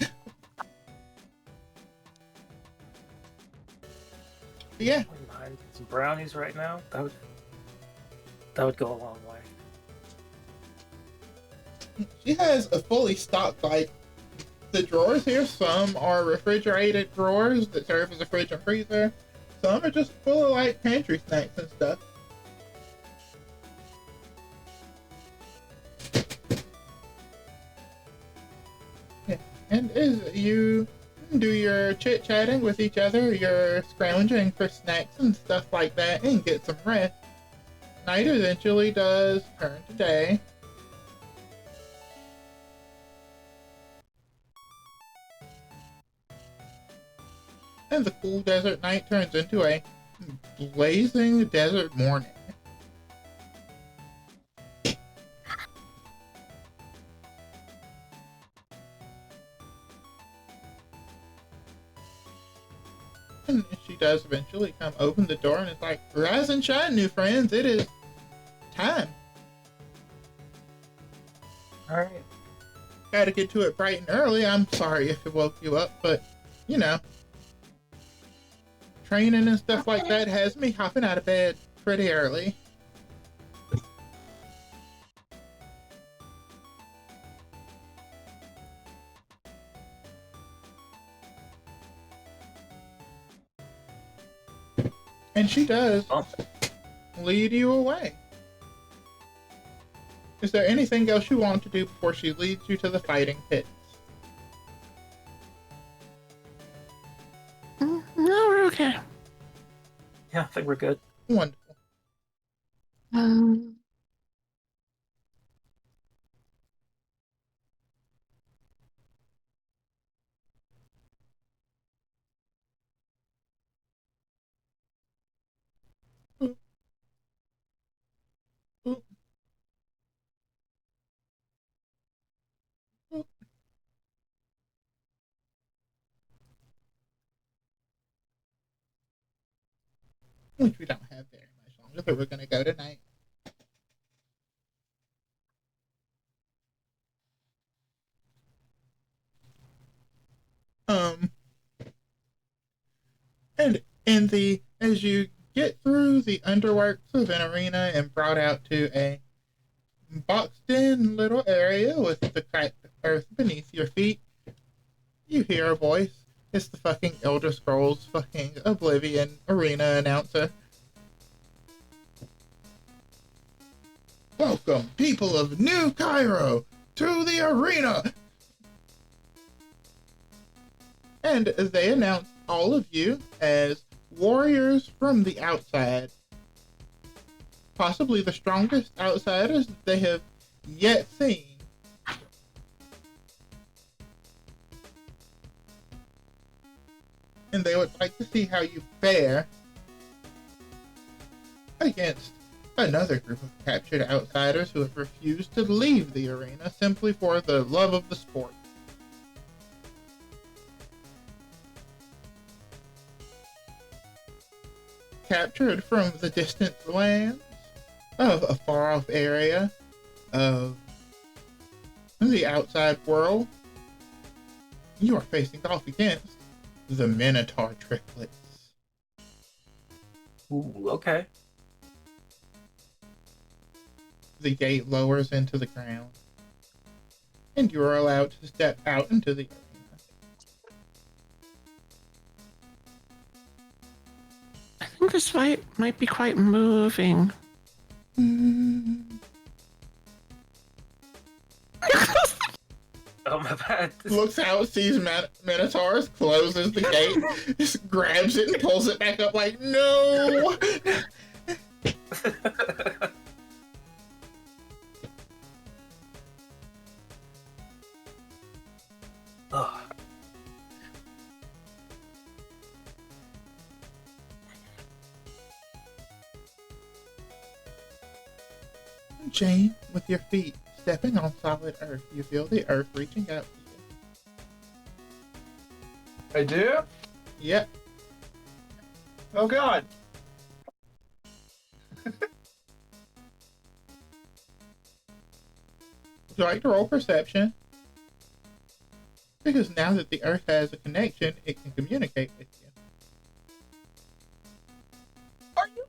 Yeah. Wouldn't mind some brownies right now. That would go a long way. She has a fully stocked, like, the drawers here, some are refrigerated drawers that serve as a fridge and freezer. Some are just full of, like, pantry snacks and stuff. Yeah. And as you do your chit-chatting with each other, you're scrounging for snacks and stuff like that, and get some rest. Night eventually does turn to day. And the cool desert night turns into a blazing desert morning. And she does eventually come open the door and it's like, rise and shine, new friends, it is time. Alright. Gotta get to it bright and early. I'm sorry if it woke you up, but, you know, training and stuff like that has me hopping out of bed pretty early. And she does lead you away. Is there anything else you want to do before she leads you to the fighting pits? No, we're okay. Yeah, I think we're good. Wonderful. Um, Oop. Oop. Oop. Which we don't have very much longer, but we're gonna go tonight. And as you get through the underworks of an arena and brought out to a boxed in little area with the cracked earth beneath your feet, you hear a voice. It's the fucking Elder Scrolls fucking Oblivion arena announcer. Welcome, people of New Cairo, to the arena! And they announce all of you as warriors from the outside. Possibly the strongest outsiders they have yet seen. and they would like to see how you fare against another group of captured outsiders who have refused to leave the arena simply for the love of the sport. Captured from the distant lands of a far-off area of the outside world, you are facing off against the Minotaur triplets. Ooh, okay. The gate lowers into the ground, and you are allowed to step out into the arena. I think this fight might be quite moving. Oh, my bad. Looks out, sees Minotaurs, closes the gate, just grabs it and pulls it back up like, no! Oh. Jane, with your feet stepping on solid earth, you feel the earth reaching out to you. I do? Yep. Oh god. Would you like to roll perception? Because now that the earth has a connection, it can communicate with you. Are you?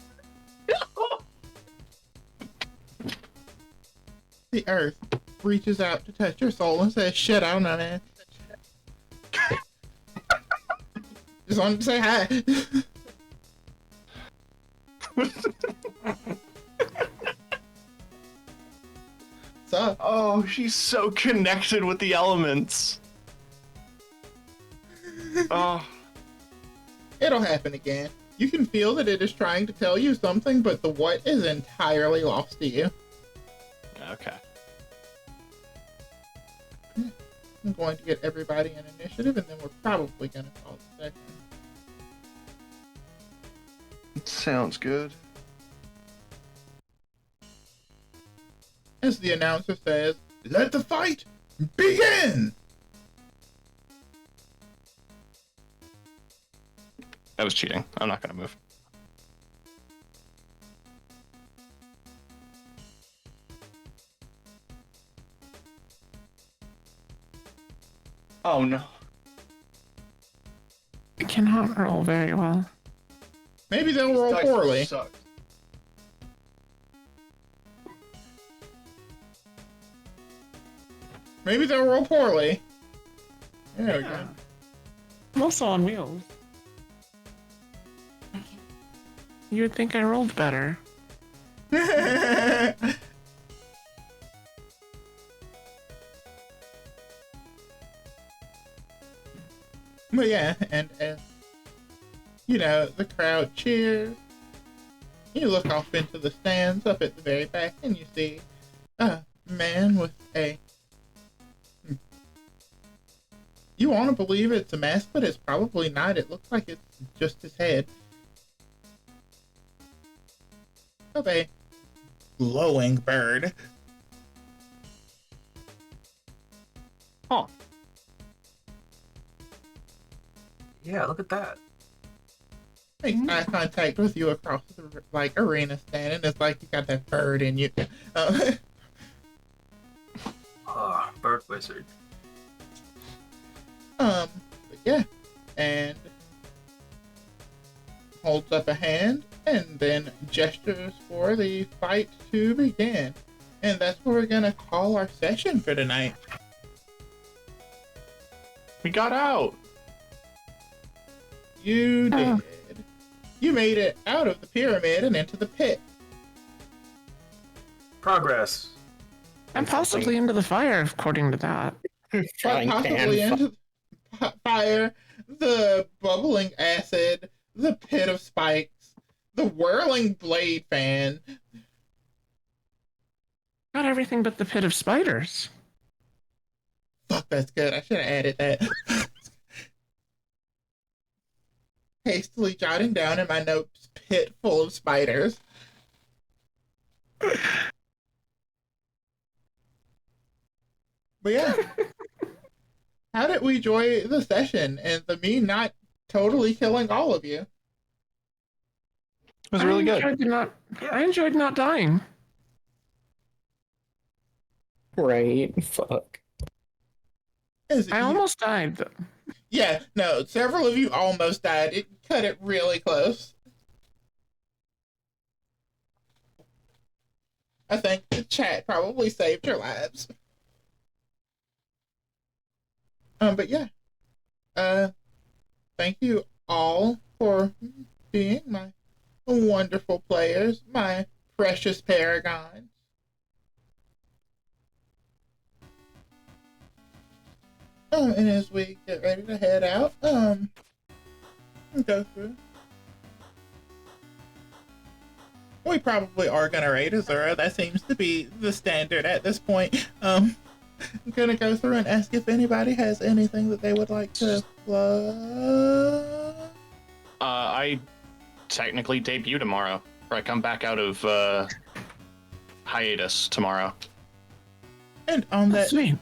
The earth reaches out to touch your soul and says, shut out on it. Just wanted to say hi. So, Oh, she's so connected with the elements. Oh, it'll happen again. You can feel that it is trying to tell you something, but the what is entirely lost to you. okay. I'm going to get everybody an initiative, and then we're probably going to call it second. Sounds good. As the announcer says, let the fight begin! That was cheating. I'm not gonna move. Oh no. I cannot roll very well. Maybe they'll roll Dice poorly. sucks. Maybe they'll roll poorly. There we go. I'm also on wheels. You would think I rolled better. But yeah, and as you know, the crowd cheers. You look off into the stands up at the very back, and you see a man with a. You want to believe it's a mask, but it's probably not. It looks like it's just his head. Of a glowing bird. Huh. Yeah, look at that. Makes eye contact with you across the arena stand, and it's like you got that bird in you. Oh, bird wizard. But yeah, and holds up a hand and then gestures for the fight to begin. And that's what we're gonna call our session for tonight. We got out. You did. You made it out of the pyramid and into the pit. Progress. And possibly into the fire, according to that. But possibly into the fire, the bubbling acid, the pit of spikes, the whirling blade fan. Not everything but the pit of spiders. Fuck, that's good. I should have added that. hastily jotting down in my notes pit full of spiders. But yeah, how did we enjoy the session and the me not totally killing all of you? It was really good. I enjoyed not dying. Right. Fuck. I almost died, though. Yeah, no, several of you almost died. It cut it really close. I think the chat probably saved your lives. But yeah. Thank you all for being my wonderful players, my precious Paragons. And as we get ready to head out, go through. We probably are gonna rate Azura. That seems to be the standard at this point. I'm gonna go through and ask if anybody has anything that they would like to plug. I technically debut tomorrow, or I come back out of hiatus tomorrow. And on that Sweet.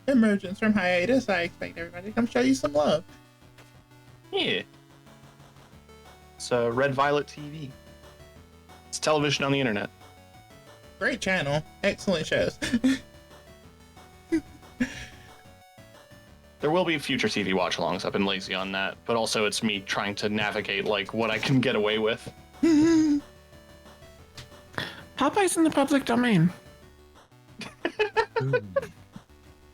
emergence from hiatus, I expect everybody to come show you some love. Yeah. It's Red Violet TV. It's television on the internet. Great channel, excellent shows. There will be future TV watch-alongs. I've been lazy on that, but also it's me trying to navigate like what I can get away with. Popeye's in the public domain.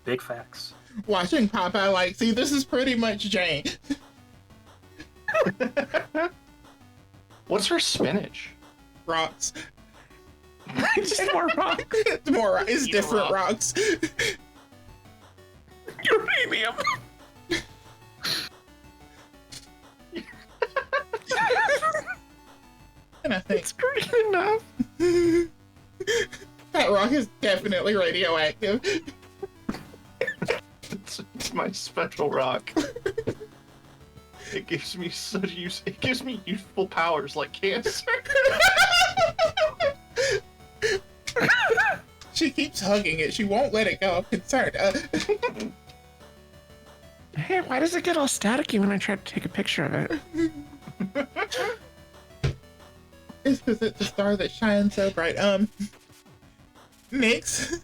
Big facts. Watching Popeye, like, see, this is pretty much Jane. What's her spinach? Rocks. It's more rocks. It's more. It's Eat a different rock. rocks. Uranium. And I think It's great enough. that rock is definitely radioactive. It's my special rock. It gives me such use. It gives me useful powers like cancer. She keeps hugging it. She won't let it go. I'm concerned. Hey, why does it get all staticky when I try to take a picture of it? It's because it's a star that shines so bright. Nix.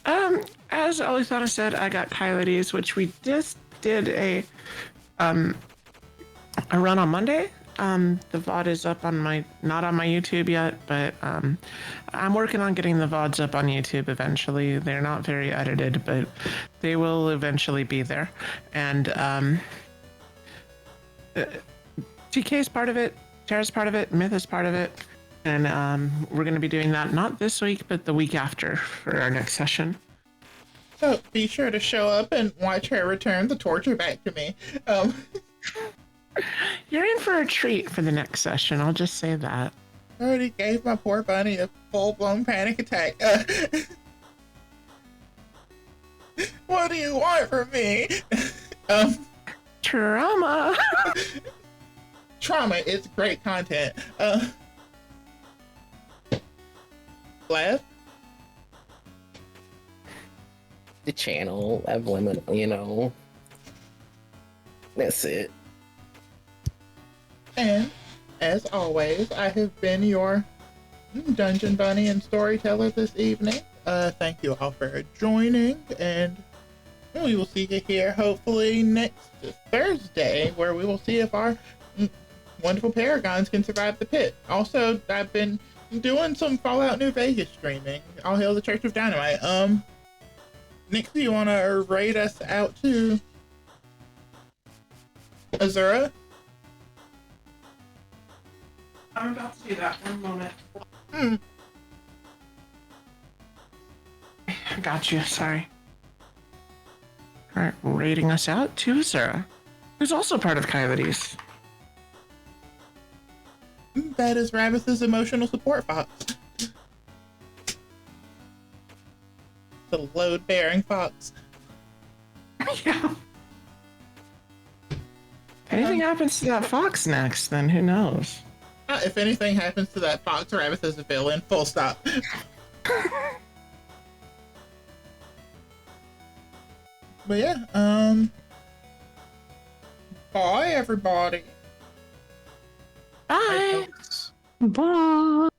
As Alithana said, I got Coyotes, which we just did a run on Monday. The VOD is up on not on my YouTube yet, but I'm working on getting the VODs up on YouTube eventually. They're not very edited, but they will eventually be there. And TK is part of it, Tara's part of it, Myth is part of it, and we're going to be doing that not this week, but the week after for our next session. So be sure to show up and watch her return the torture back to me. You're in for a treat for the next session, I'll just say that. I already gave my poor bunny a full-blown panic attack. What do you want from me? Trauma. Trauma is great content. Glad? The channel, I've limited, you know. That's it. And, as always, I have been your Dungeon Bunny and Storyteller this evening. Thank you all for joining, and we will see you here hopefully next Thursday, where we will see if our wonderful Paragons can survive the pit. Also, I've been doing some Fallout New Vegas streaming. All hail the Church of Dynamite. Nick, do you want to raid us out to Azura? I'm about to do that. One moment. I got you. Sorry. All right, rating us out to Sarah, who's also part of Coyotes. That is Rabbith's emotional support fox. The load-bearing fox. Yeah. Anything happens to that fox next, then who knows? If anything happens to that fox, Rabbit is a villain. Full stop. But yeah, bye everybody. Bye. Bye.